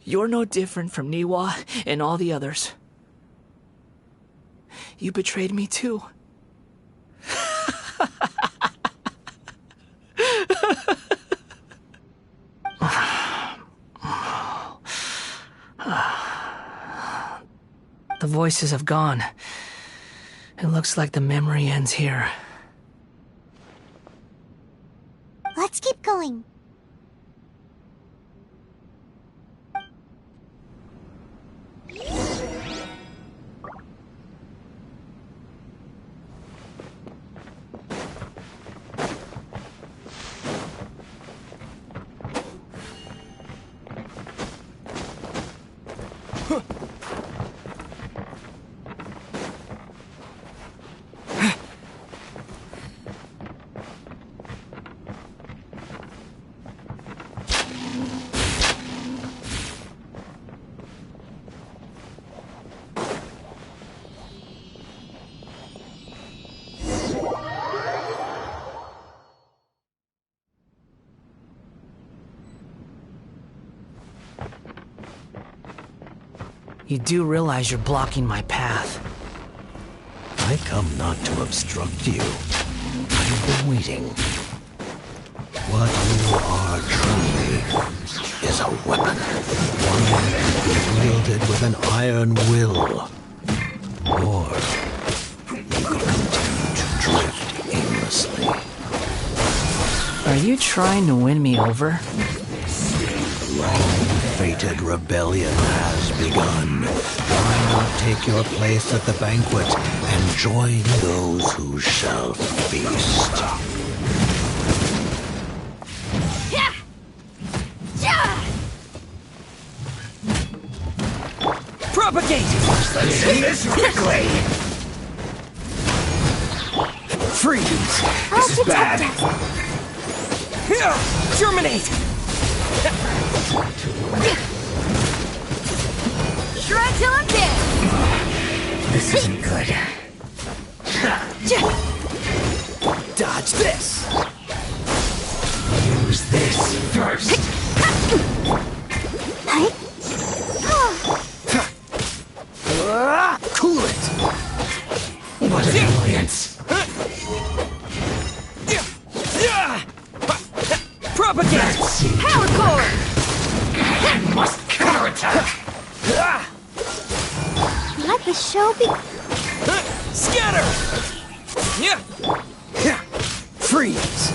You're no different from Niwa and all the others. You betrayed me too. The voices have gone. It looks like the memory ends here. Let's keep going. You do realize you're blocking my path. I come not to obstruct you. I've been waiting. What you are truly is a weapon. One wielded with an iron will. Or you could continue to drift aimlessly. Are you trying to win me over? Long-fated rebellion has begun. Why not take your place at the banquet and join those who shall feast? Propagate! Let's end this quickly! Freeze! This is bad! Here! Germinate! Shred till I'm dead! This isn't good. Dodge this! Use this first! Cool it! What an annoyance! Propagate! Power core! I must counterattack! Let the show be... Scatter! Freeze!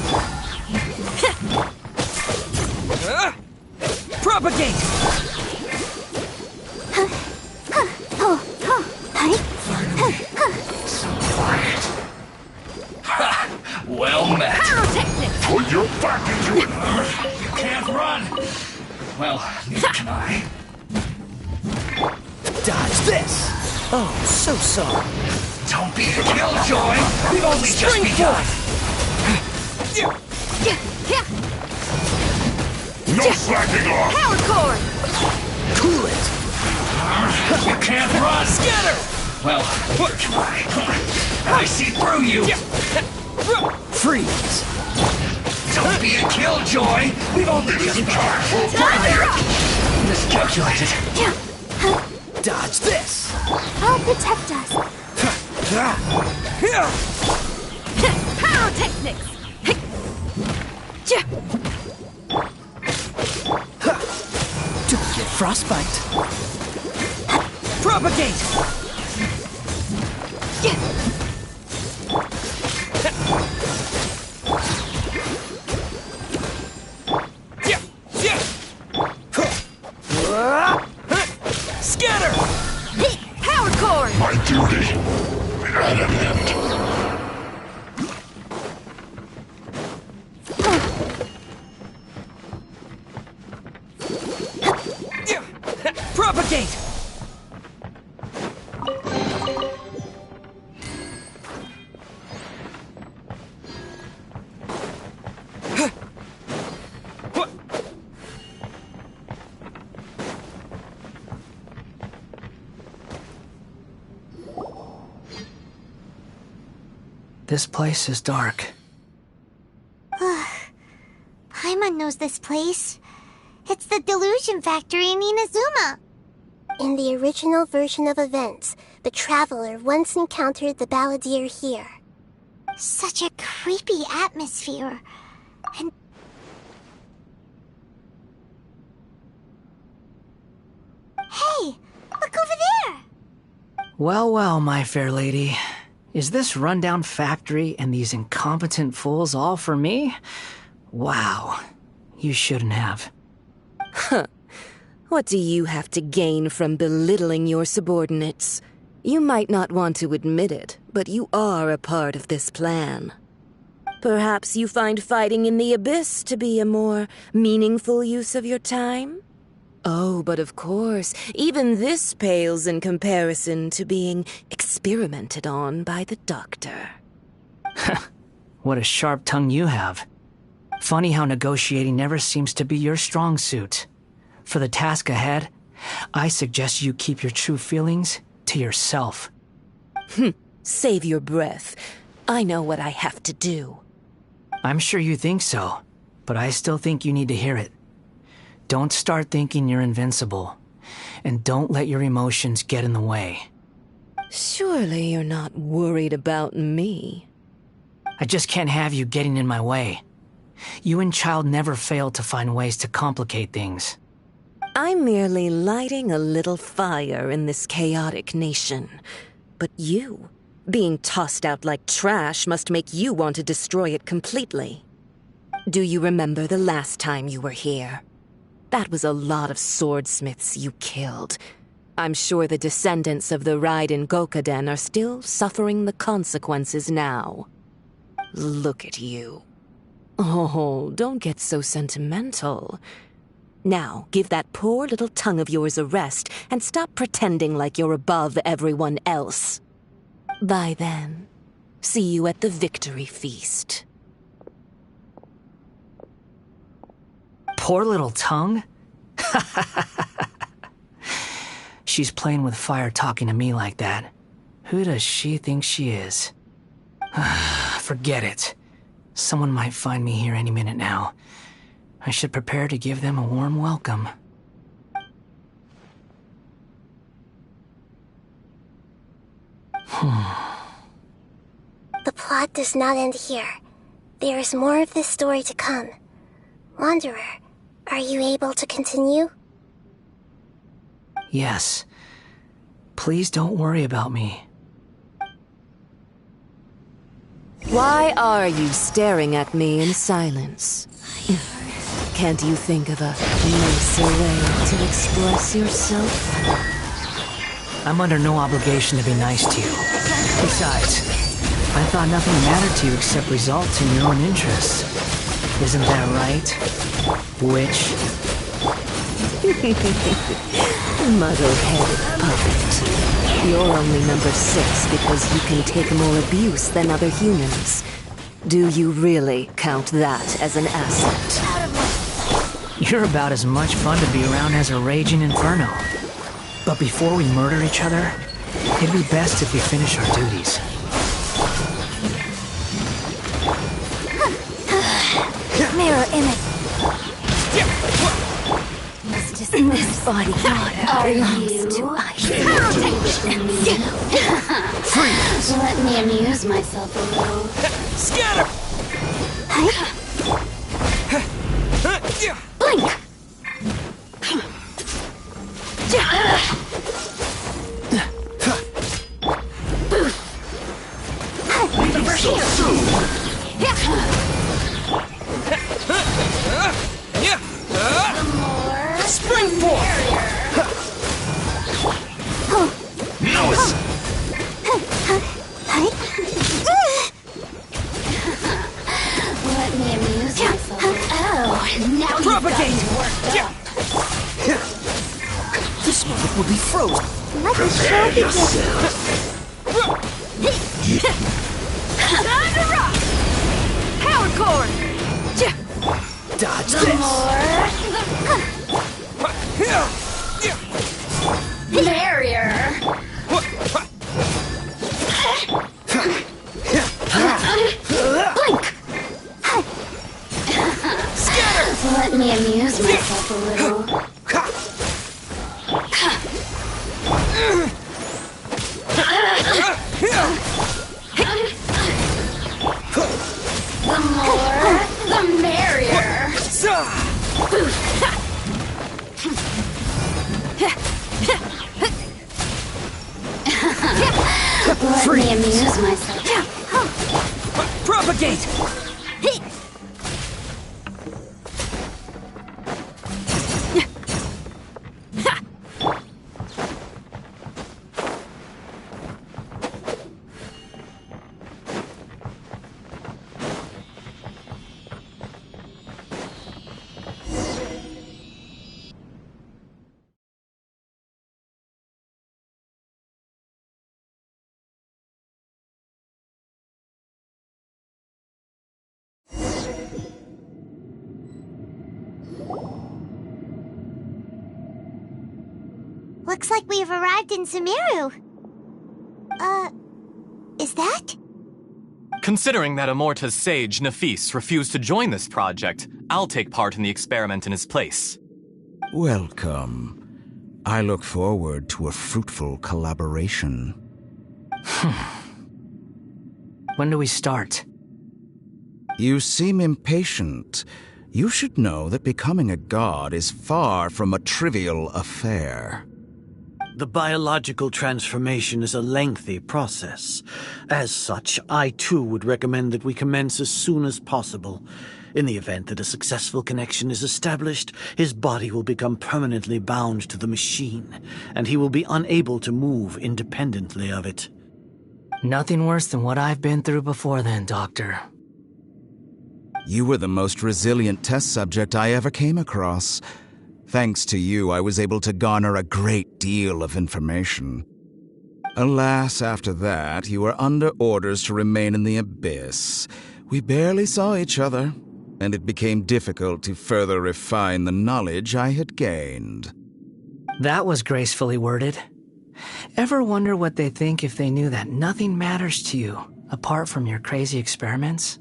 Propagate! Well met. Put your back into it. You can't run. Well, neither can I. Dodge this. Oh, so sorry. Don't be a killjoy. We've only just begun. No slacking off! Power cord! Cool it! You can't run! Scatter! Well, try. I see through you! Freeze! Don't be a killjoy! We've only just powerful! Miscalculated! Dodge this! I'll protect us. Pyrotechnics! Don't get frostbite! Propagate! Scatter! Power cord! My duty at an end. Propagate! This place is dark. Paimon knows this place. It's the Delusion Factory in Inazuma. In the original version of events, the Traveler once encountered the Balladeer here. Such a creepy atmosphere. And... Hey! Look over there! Well, well, my fair lady. Is this rundown factory and these incompetent fools all for me? Wow. You shouldn't have. Huh. What do you have to gain from belittling your subordinates? You might not want to admit it, but you are a part of this plan. Perhaps you find fighting in the Abyss to be a more meaningful use of your time? Oh, but of course, even this pales in comparison to being experimented on by the Doctor. What a sharp tongue you have. Funny how negotiating never seems to be your strong suit. For the task ahead, I suggest you keep your true feelings to yourself. Save your breath. I know what I have to do. I'm sure you think so, but I still think you need to hear it. Don't start thinking you're invincible, and don't let your emotions get in the way. Surely you're not worried about me. I just can't have you getting in my way. You and Child never fail to find ways to complicate things. I'm merely lighting a little fire in this chaotic nation. But you, being tossed out like trash, must make you want to destroy it completely. Do you remember the last time you were here? That was a lot of swordsmiths you killed. I'm sure the descendants of the Raiden Gokaden are still suffering the consequences now. Look at you. Oh, don't get so sentimental. Now, give that poor little tongue of yours a rest and stop pretending like you're above everyone else. Bye then. See you at the victory feast. Poor little tongue? She's playing with fire talking to me like that. Who does she think she is? Forget it. Someone might find me here any minute now. I should prepare to give them a warm welcome. The plot does not end here. There is more of this story to come. Wanderer, are you able to continue? Yes. Please don't worry about me. Why are you staring at me in silence? Can't you think of a nicer way to express yourself? I'm under no obligation to be nice to you. Besides, I thought nothing mattered to you except results in your own interests. Isn't that right, witch? Muddle-headed puppet. You're only number 6 because you can take more abuse than other humans. Do you really count that as an asset? You're about as much fun to be around as a raging inferno. But before we murder each other, it'd be best if we finish our duties. Mirror image. This body belongs to Ice. Freeze! Let me amuse myself a little. Scatter! Blink! Over so soon! Springboard! Nose! Let me amuse myself. Oh, now Propagate! you've got me worked up. This moment will be frozen. Let the show begin. Time to rock! Power cord! Dodge The this. The merrier. Blink! Scatter! Let me amuse myself a little. The more, the merrier. Let me amuse myself. Propagate! Looks like we've arrived in Sumeru. Is that? Considering that Amorta's sage, Nafis, refused to join this project, I'll take part in the experiment in his place. Welcome. I look forward to a fruitful collaboration. When do we start? You seem impatient. You should know that becoming a god is far from a trivial affair. The biological transformation is a lengthy process. As such, I too would recommend that we commence as soon as possible. In the event that a successful connection is established, his body will become permanently bound to the machine, and he will be unable to move independently of it. Nothing worse than what I've been through before then, Doctor. You were the most resilient test subject I ever came across. Thanks to you, I was able to garner a great deal of information. Alas, after that, you were under orders to remain in the Abyss. We barely saw each other, and it became difficult to further refine the knowledge I had gained. That was gracefully worded. Ever wonder what they think if they knew that nothing matters to you, apart from your crazy experiments?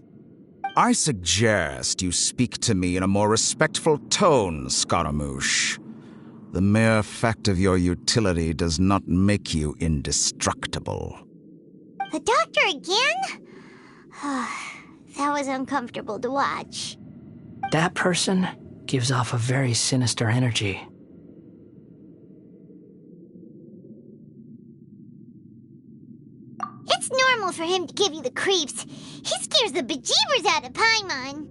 I suggest you speak to me in a more respectful tone, Scaramouche. The mere fact of your utility does not make you indestructible. The doctor again? That was uncomfortable to watch. That person gives off a very sinister energy. It's normal for him to give you the creeps. He scares the bejeebers out of Paimon.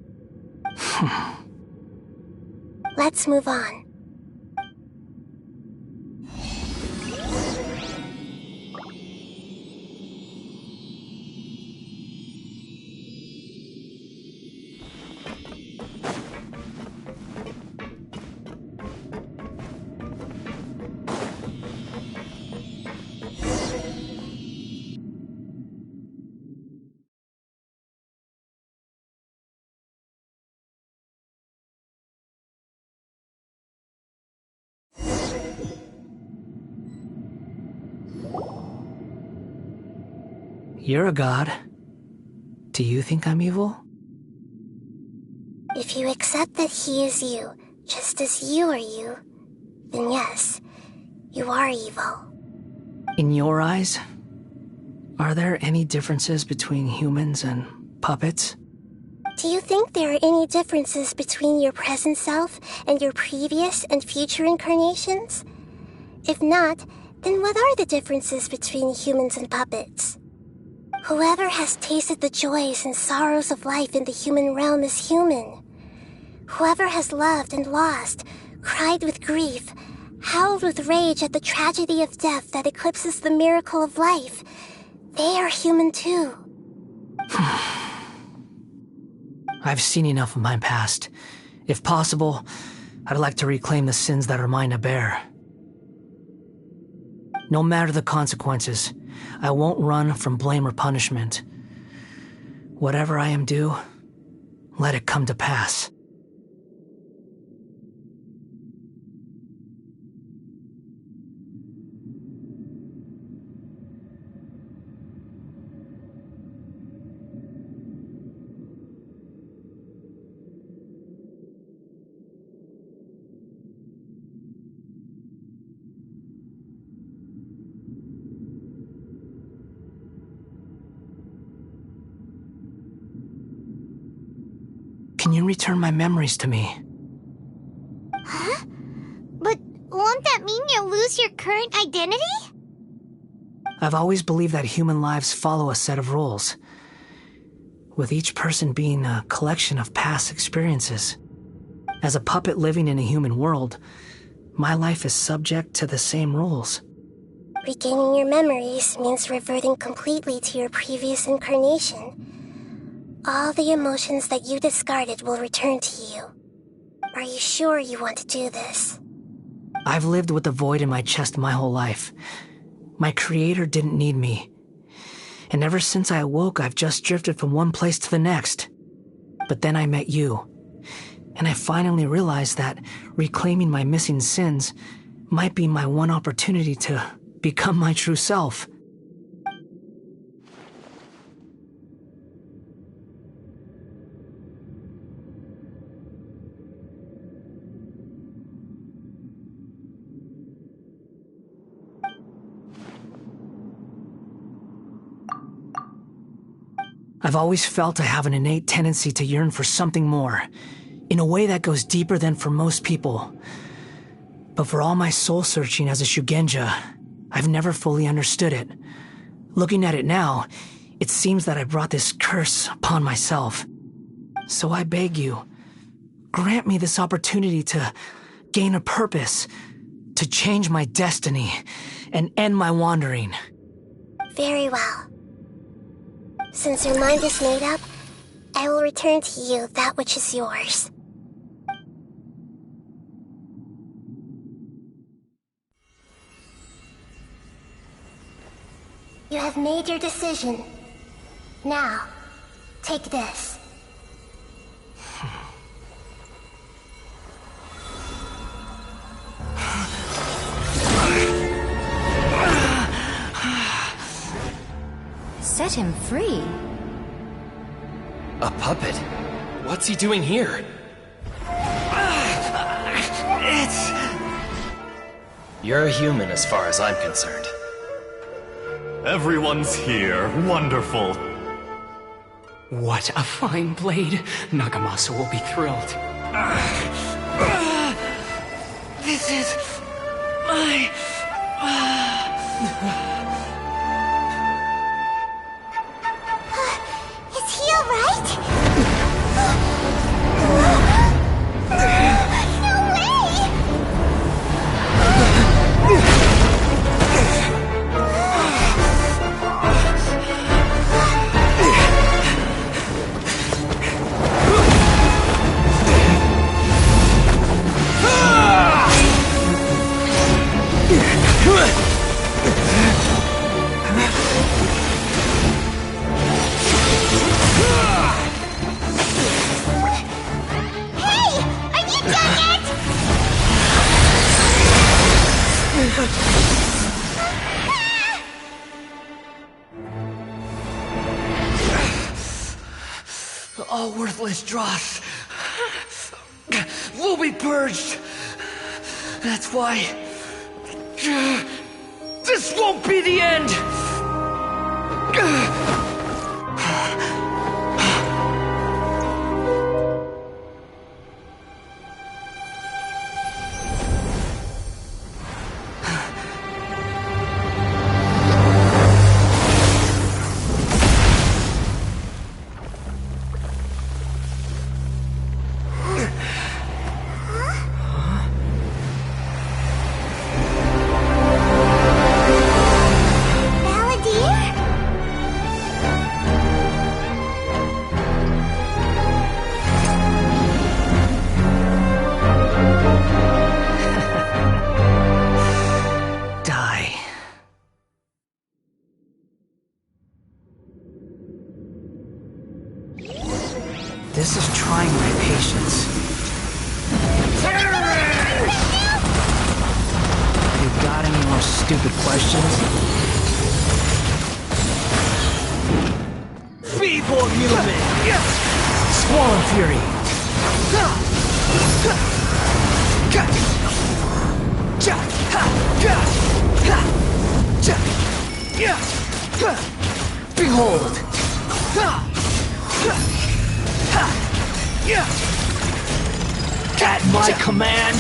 Let's move on. You're a god. Do you think I'm evil? If you accept that he is you, just as you are you, then yes, you are evil. In your eyes, are there any differences between humans and puppets? Do you think there are any differences between your present self and your previous and future incarnations? If not, then what are the differences between humans and puppets? Whoever has tasted the joys and sorrows of life in the human realm is human. Whoever has loved and lost, cried with grief, howled with rage at the tragedy of death that eclipses the miracle of life, they are human too. I've seen enough of my past. If possible, I'd like to reclaim the sins that are mine to bear. No matter the consequences, I won't run from blame or punishment. Whatever I am due, let it come to pass. Can you return my memories to me? Huh? But won't that mean you'll lose your current identity? I've always believed that human lives follow a set of rules, with each person being a collection of past experiences. As a puppet living in a human world, my life is subject to the same rules. Regaining your memories means reverting completely to your previous incarnation. All the emotions that you discarded will return to you. Are you sure you want to do this? I've lived with the void in my chest my whole life. My creator didn't need me. And ever since I awoke, I've just drifted from one place to the next. But then I met you. And I finally realized that reclaiming my missing sins might be my one opportunity to become my true self. I've always felt I have an innate tendency to yearn for something more, in a way that goes deeper than for most people. But for all my soul-searching as a Shugenja, I've never fully understood it. Looking at it now, it seems that I brought this curse upon myself. So I beg you, grant me this opportunity to gain a purpose, to change my destiny, and end my wandering. Very well. Since your mind is made up, I will return to you that which is yours. You have made your decision. Now, take this. Set him free. A puppet? What's he doing here? You're a human as far as I'm concerned. Everyone's here. Wonderful. What a fine blade. Nagamasa will be thrilled. This is my... Is he alright? No way! worthless dross will be purged. That's why this won't be the end. This is trying my patience. You got any more stupid questions? Feeble human! Swollen Fury! Behold! At my command,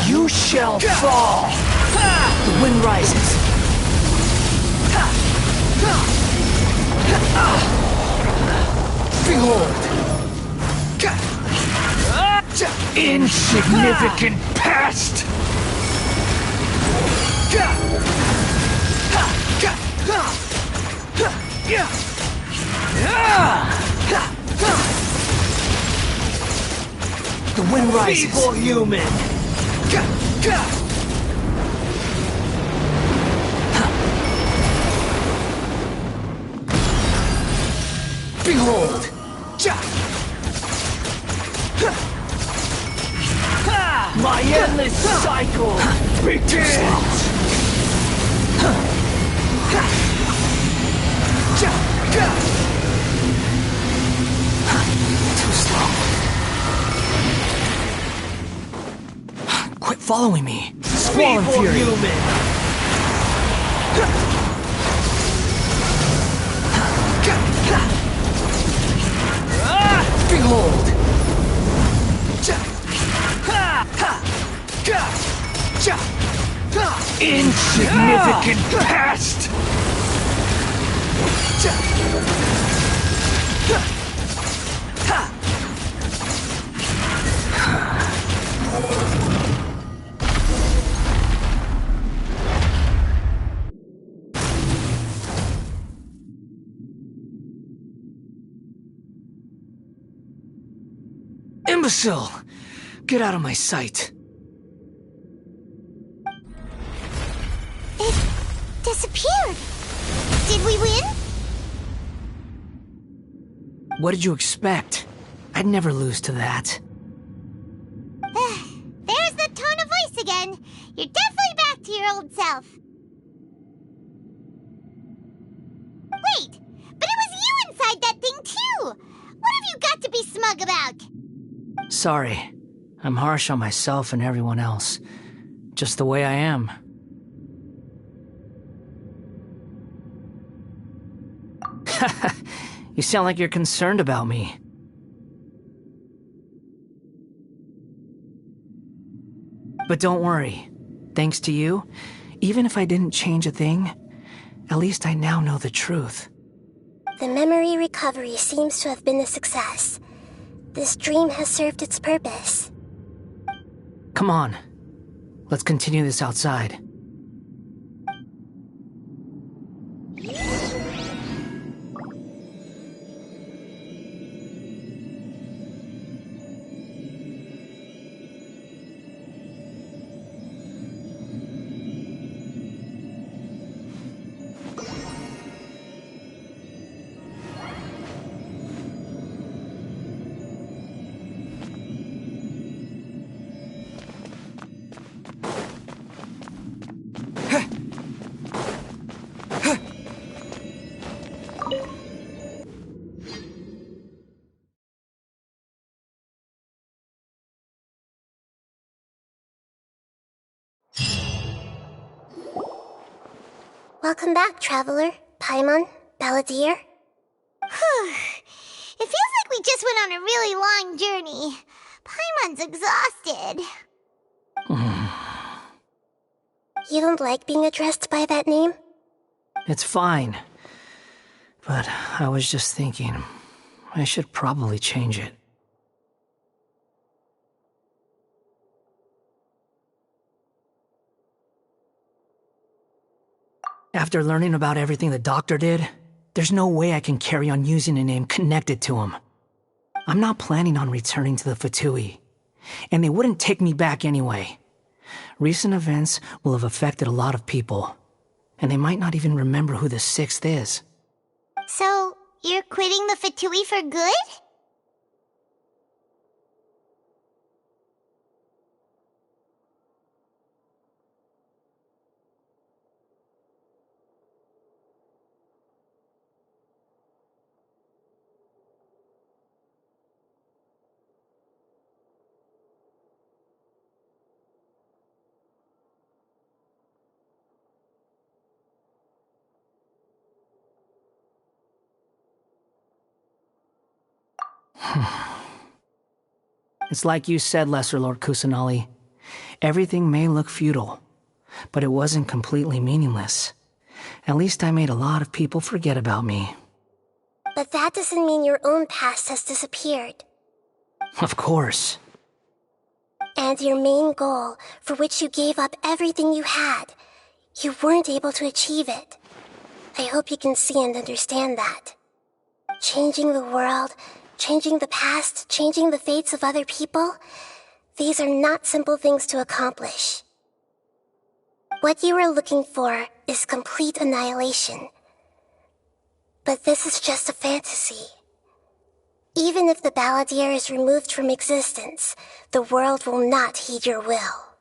you shall fall! The wind rises. Behold! Insignificant pest! The wind rises. Feeble human! Behold! My endless cycle begins! Too slow. Quit following me. Swollen Fury! Human. Behold! Insignificant pest! Imbecile! Get out of my sight. It disappeared. Did we win? What did you expect? I'd never lose to that. There's the tone of voice again. You're definitely back to your old self. Wait, but it was you inside that thing too. What have you got to be smug about? Sorry. I'm harsh on myself and everyone else. Just the way I am. You sound like you're concerned about me. But don't worry. Thanks to you, even if I didn't change a thing, at least I now know the truth. The memory recovery seems to have been a success. This dream has served its purpose. Come on. Let's continue this outside. Welcome back, Traveler, Paimon, Balladeer. It feels like we just went on a really long journey. Paimon's exhausted. You don't like being addressed by that name? It's fine. But I was just thinking, I should probably change it. After learning about everything the doctor did, there's no way I can carry on using a name connected to him. I'm not planning on returning to the Fatui, and they wouldn't take me back anyway. Recent events will have affected a lot of people, and they might not even remember who the Sixth is. So, you're quitting the Fatui for good? It's like you said, Lesser Lord Kusanali. Everything may look futile, but it wasn't completely meaningless. At least I made a lot of people forget about me. But that doesn't mean your own past has disappeared. Of course. And your main goal, for which you gave up everything you had, you weren't able to achieve it. I hope you can see and understand that. Changing the world, changing the past, changing the fates of other people, these are not simple things to accomplish. What you are looking for is complete annihilation. But this is just a fantasy. Even if the Balladeer is removed from existence, the world will not heed your will.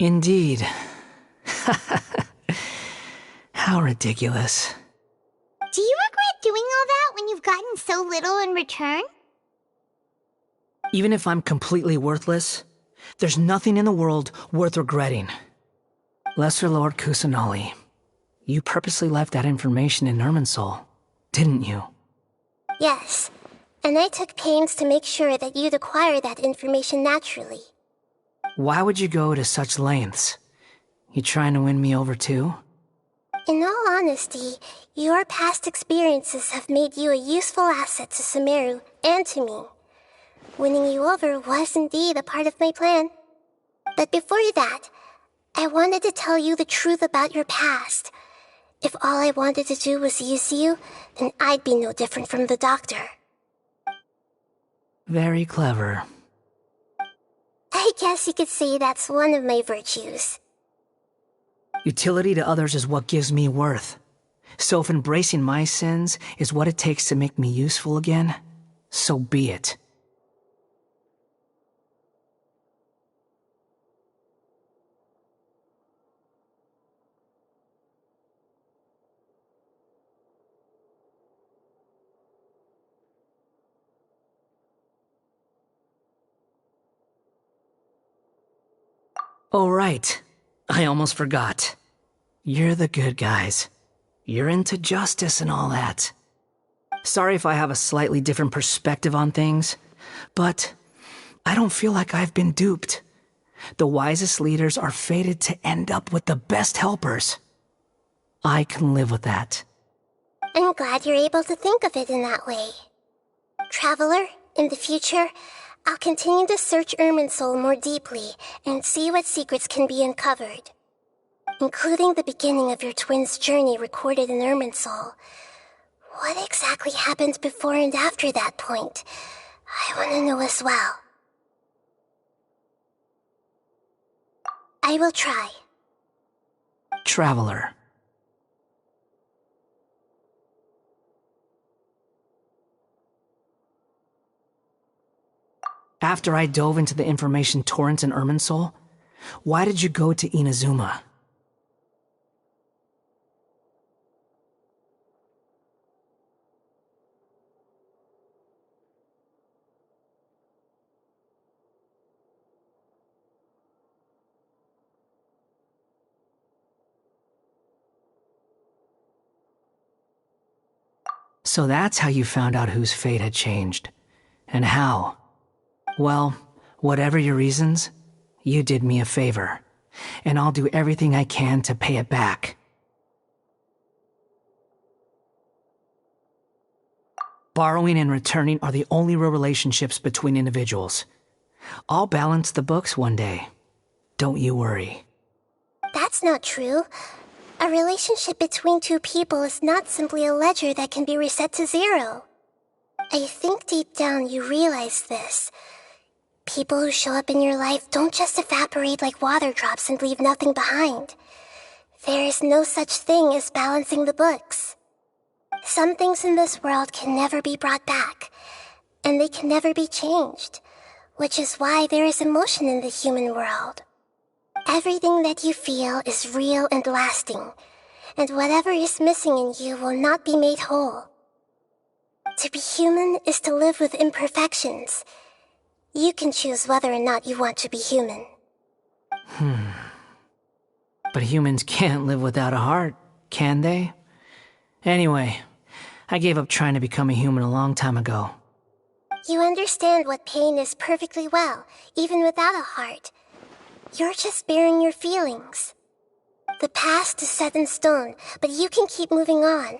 Indeed. How ridiculous. Do you regret doing all that when you've gotten so little in return? Even if I'm completely worthless, there's nothing in the world worth regretting. Lesser Lord Kusanali, you purposely left that information in Irminsul, didn't you? Yes, and I took pains to make sure that you'd acquire that information naturally. Why would you go to such lengths? You trying to win me over too? In all honesty, your past experiences have made you a useful asset to Sumeru and to me. Winning you over was indeed a part of my plan. But before that, I wanted to tell you the truth about your past. If all I wanted to do was use you, then I'd be no different from the doctor. Very clever. I guess you could say that's one of my virtues. Utility to others is what gives me worth. So if embracing my sins is what it takes to make me useful again, so be it. Oh, right. I almost forgot. You're the good guys. You're into justice and all that. Sorry if I have a slightly different perspective on things, but I don't feel like I've been duped. The wisest leaders are fated to end up with the best helpers. I can live with that. I'm glad you're able to think of it in that way. Traveler, in the future, I'll continue to search Irminsul more deeply and see what secrets can be uncovered. Including the beginning of your twins' journey recorded in Irminsul. What exactly happened before and after that point? I want to know as well. I will try. Traveler. After I dove into the information torrent in Irminsul, why did you go to Inazuma? So that's how you found out whose fate had changed. And how. Well, whatever your reasons, you did me a favor. And I'll do everything I can to pay it back. Borrowing and returning are the only real relationships between individuals. I'll balance the books one day. Don't you worry. That's not true. A relationship between two people is not simply a ledger that can be reset to zero. I think deep down you realize this. People who show up in your life don't just evaporate like water drops and leave nothing behind. There is no such thing as balancing the books. Some things in this world can never be brought back, and they can never be changed, which is why there is emotion in the human world. Everything that you feel is real and lasting, and whatever is missing in you will not be made whole. To be human is to live with imperfections. You can choose whether or not you want to be human. But humans can't live without a heart, can they? Anyway, I gave up trying to become a human a long time ago. You understand what pain is perfectly well, even without a heart. You're just bearing your feelings. The past is set in stone, but you can keep moving on.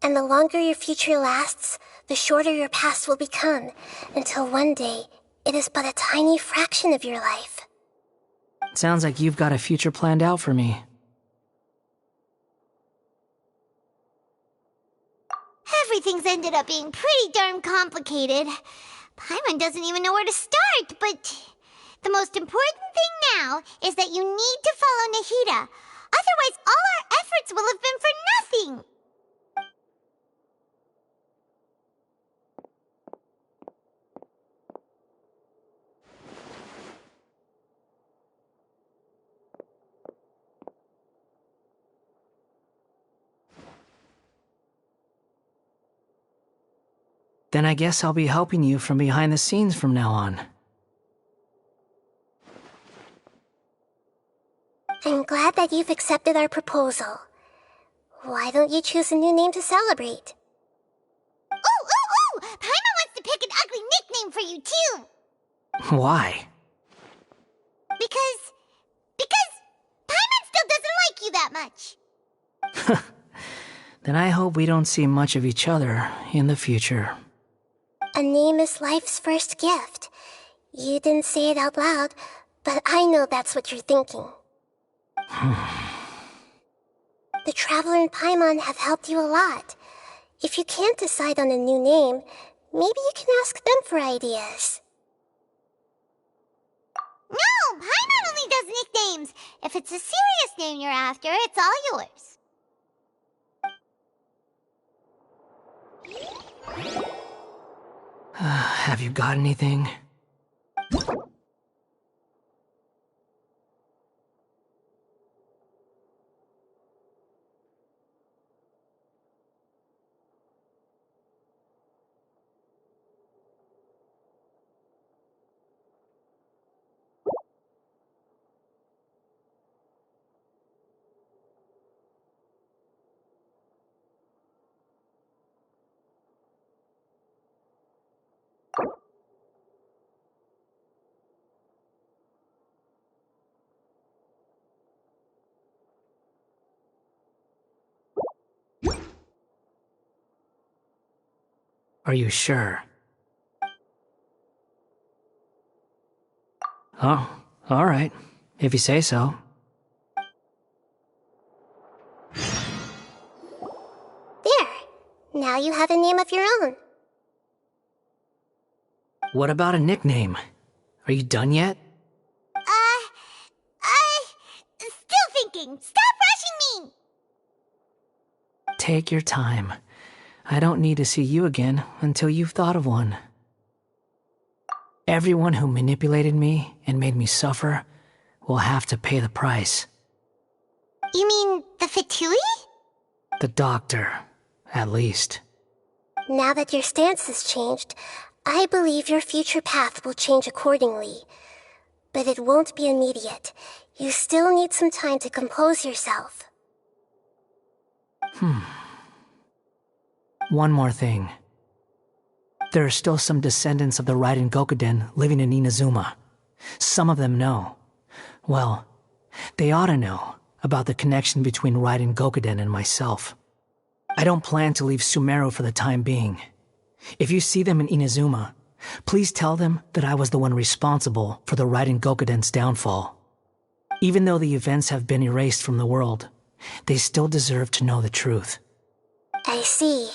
And the longer your future lasts, the shorter your past will become, until one day, it is but a tiny fraction of your life. Sounds like you've got a future planned out for me. Everything's ended up being pretty darn complicated. Paimon doesn't even know where to start, but the most important thing now is that you need to follow Nahida. Otherwise, all our efforts will have been for nothing. Then I guess I'll be helping you from behind the scenes from now on. I'm glad that you've accepted our proposal. Why don't you choose a new name to celebrate? Ooh! Paimon wants to pick an ugly nickname for you, too! Why? Because Paimon still doesn't like you that much. Then I hope we don't see much of each other in the future. A name is life's first gift. You didn't say it out loud, but I know that's what you're thinking. The Traveler and Paimon have helped you a lot. If you can't decide on a new name, maybe you can ask them for ideas. No! Paimon only does nicknames! If it's a serious name you're after, it's all yours. Have you got anything? Are you sure? Oh, all right. If you say so. There. Now you have a name of your own. What about a nickname? Are you done yet? Still thinking. Stop rushing me! Take your time. I don't need to see you again until you've thought of one. Everyone who manipulated me and made me suffer will have to pay the price. You mean the Fatui? The doctor, at least. Now that your stance has changed, I believe your future path will change accordingly. But it won't be immediate. You still need some time to compose yourself. One more thing. There are still some descendants of the Raiden Gokuden living in Inazuma. Some of them know. Well, they ought to know about the connection between Raiden Gokuden and myself. I don't plan to leave Sumeru for the time being. If you see them in Inazuma, please tell them that I was the one responsible for the Raiden Gokuden's downfall. Even though the events have been erased from the world, they still deserve to know the truth. I see.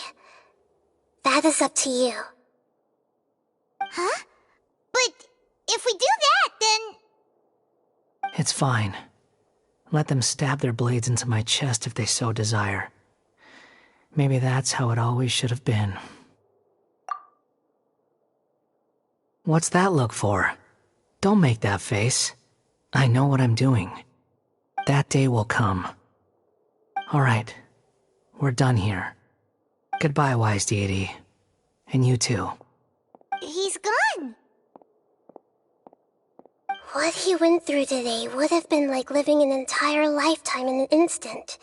That is up to you. Huh? But if we do that, then... It's fine. Let them stab their blades into my chest if they so desire. Maybe that's how it always should have been. What's that look for? Don't make that face. I know what I'm doing. That day will come. Alright, we're done here. Goodbye, wise deity. And you too. He's gone. What he went through today would have been like living an entire lifetime in an instant.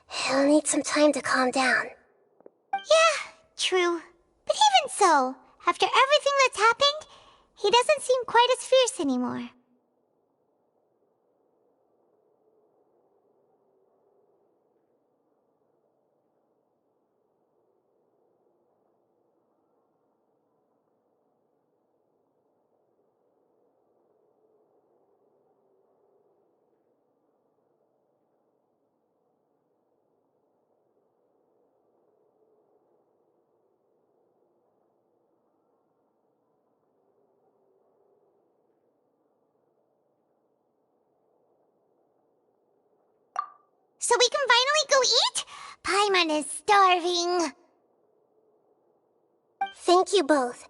He'll need some time to calm down. Yeah, true. But even so, after everything that's happened, he doesn't seem quite as fierce anymore. So we can finally go eat? Paimon is starving. Thank you both.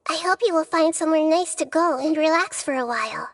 I hope you will find somewhere nice to go and relax for a while.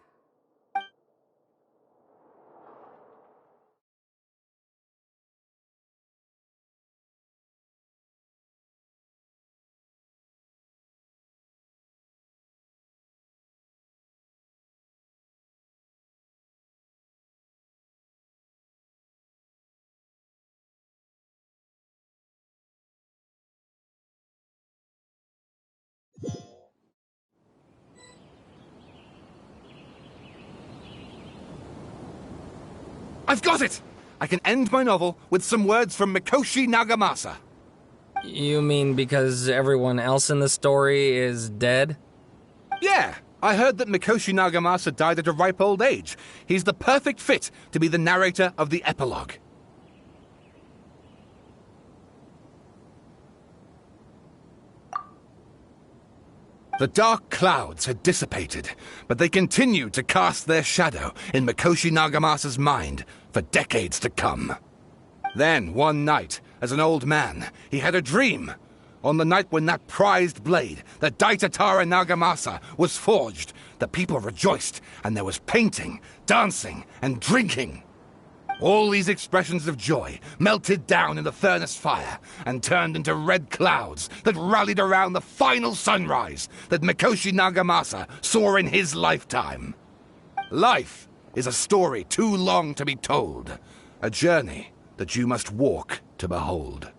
I've got it! I can end my novel with some words from Mikoshi Nagamasa. You mean because everyone else in the story is dead? Yeah, I heard that Mikoshi Nagamasa died at a ripe old age. He's the perfect fit to be the narrator of the epilogue. The dark clouds had dissipated, but they continued to cast their shadow in Mikoshi Nagamasa's mind for decades to come. Then, one night, as an old man, he had a dream. On the night when that prized blade, the Daitatara Nagamasa, was forged, the people rejoiced, and there was painting, dancing, and drinking. All these expressions of joy melted down in the furnace fire and turned into red clouds that rallied around the final sunrise that Mikoshi Nagamasa saw in his lifetime. Life is a story too long to be told, a journey that you must walk to behold.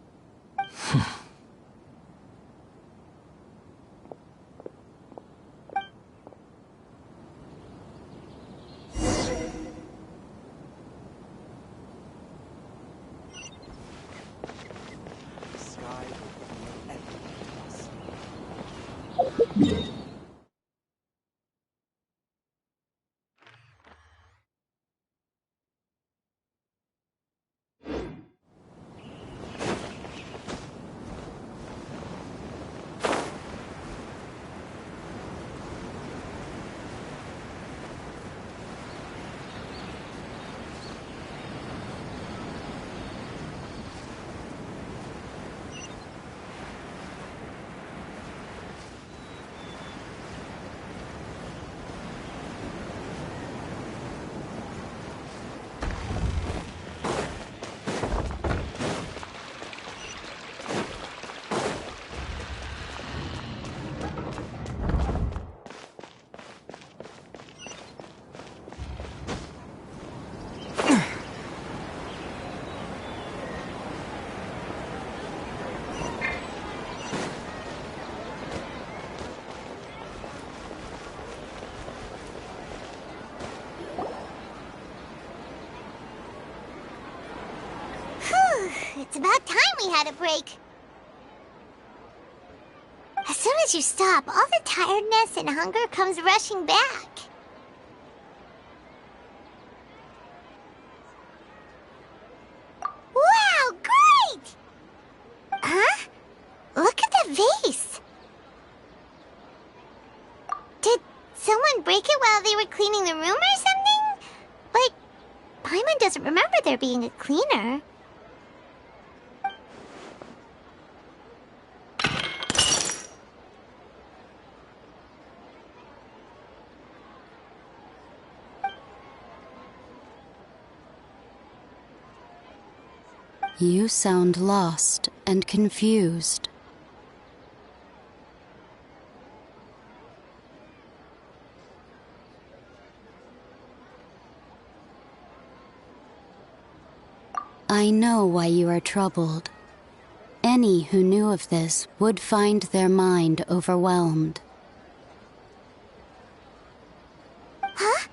It's about time we had a break. As soon as you stop, all the tiredness and hunger comes rushing back. Wow, great! Huh? Look at the vase. Did someone break it while they were cleaning the room or something? But Paimon doesn't remember there being a cleaner. You sound lost and confused. I know why you are troubled. Any who knew of this would find their mind overwhelmed. Huh?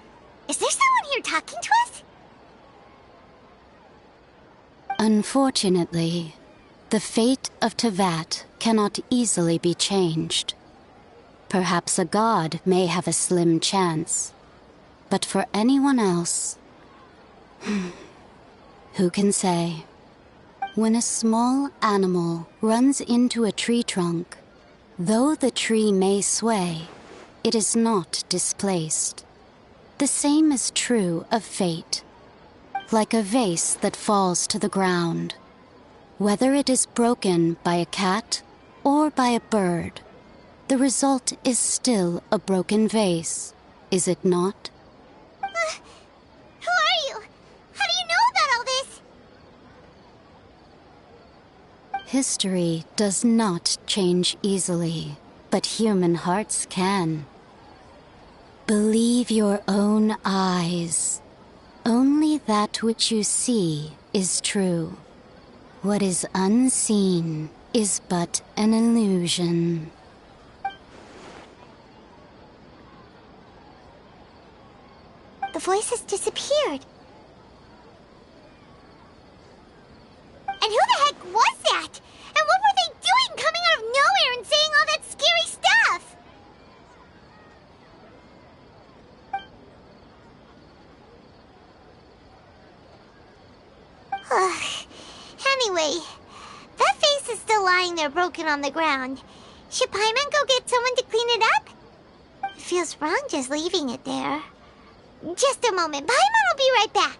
Is there someone here talking to us? Unfortunately, the fate of Teyvat cannot easily be changed. Perhaps a god may have a slim chance, but for anyone else, who can say? When a small animal runs into a tree trunk, though the tree may sway, it is not displaced. The same is true of fate. Like a vase that falls to the ground. Whether it is broken by a cat or by a bird, the result is still a broken vase, is it not? Who are you? How do you know about all this? History does not change easily, but human hearts can. Believe your own eyes. Only that which you see is true. What is unseen is but an illusion. The voice has disappeared. And who the heck was that? And what were they doing coming out of nowhere and saying all that scary stuff? Anyway, that vase is still lying there broken on the ground. Should Paimon go get someone to clean it up? It feels wrong just leaving it there. Just a moment. Paimon will be right back.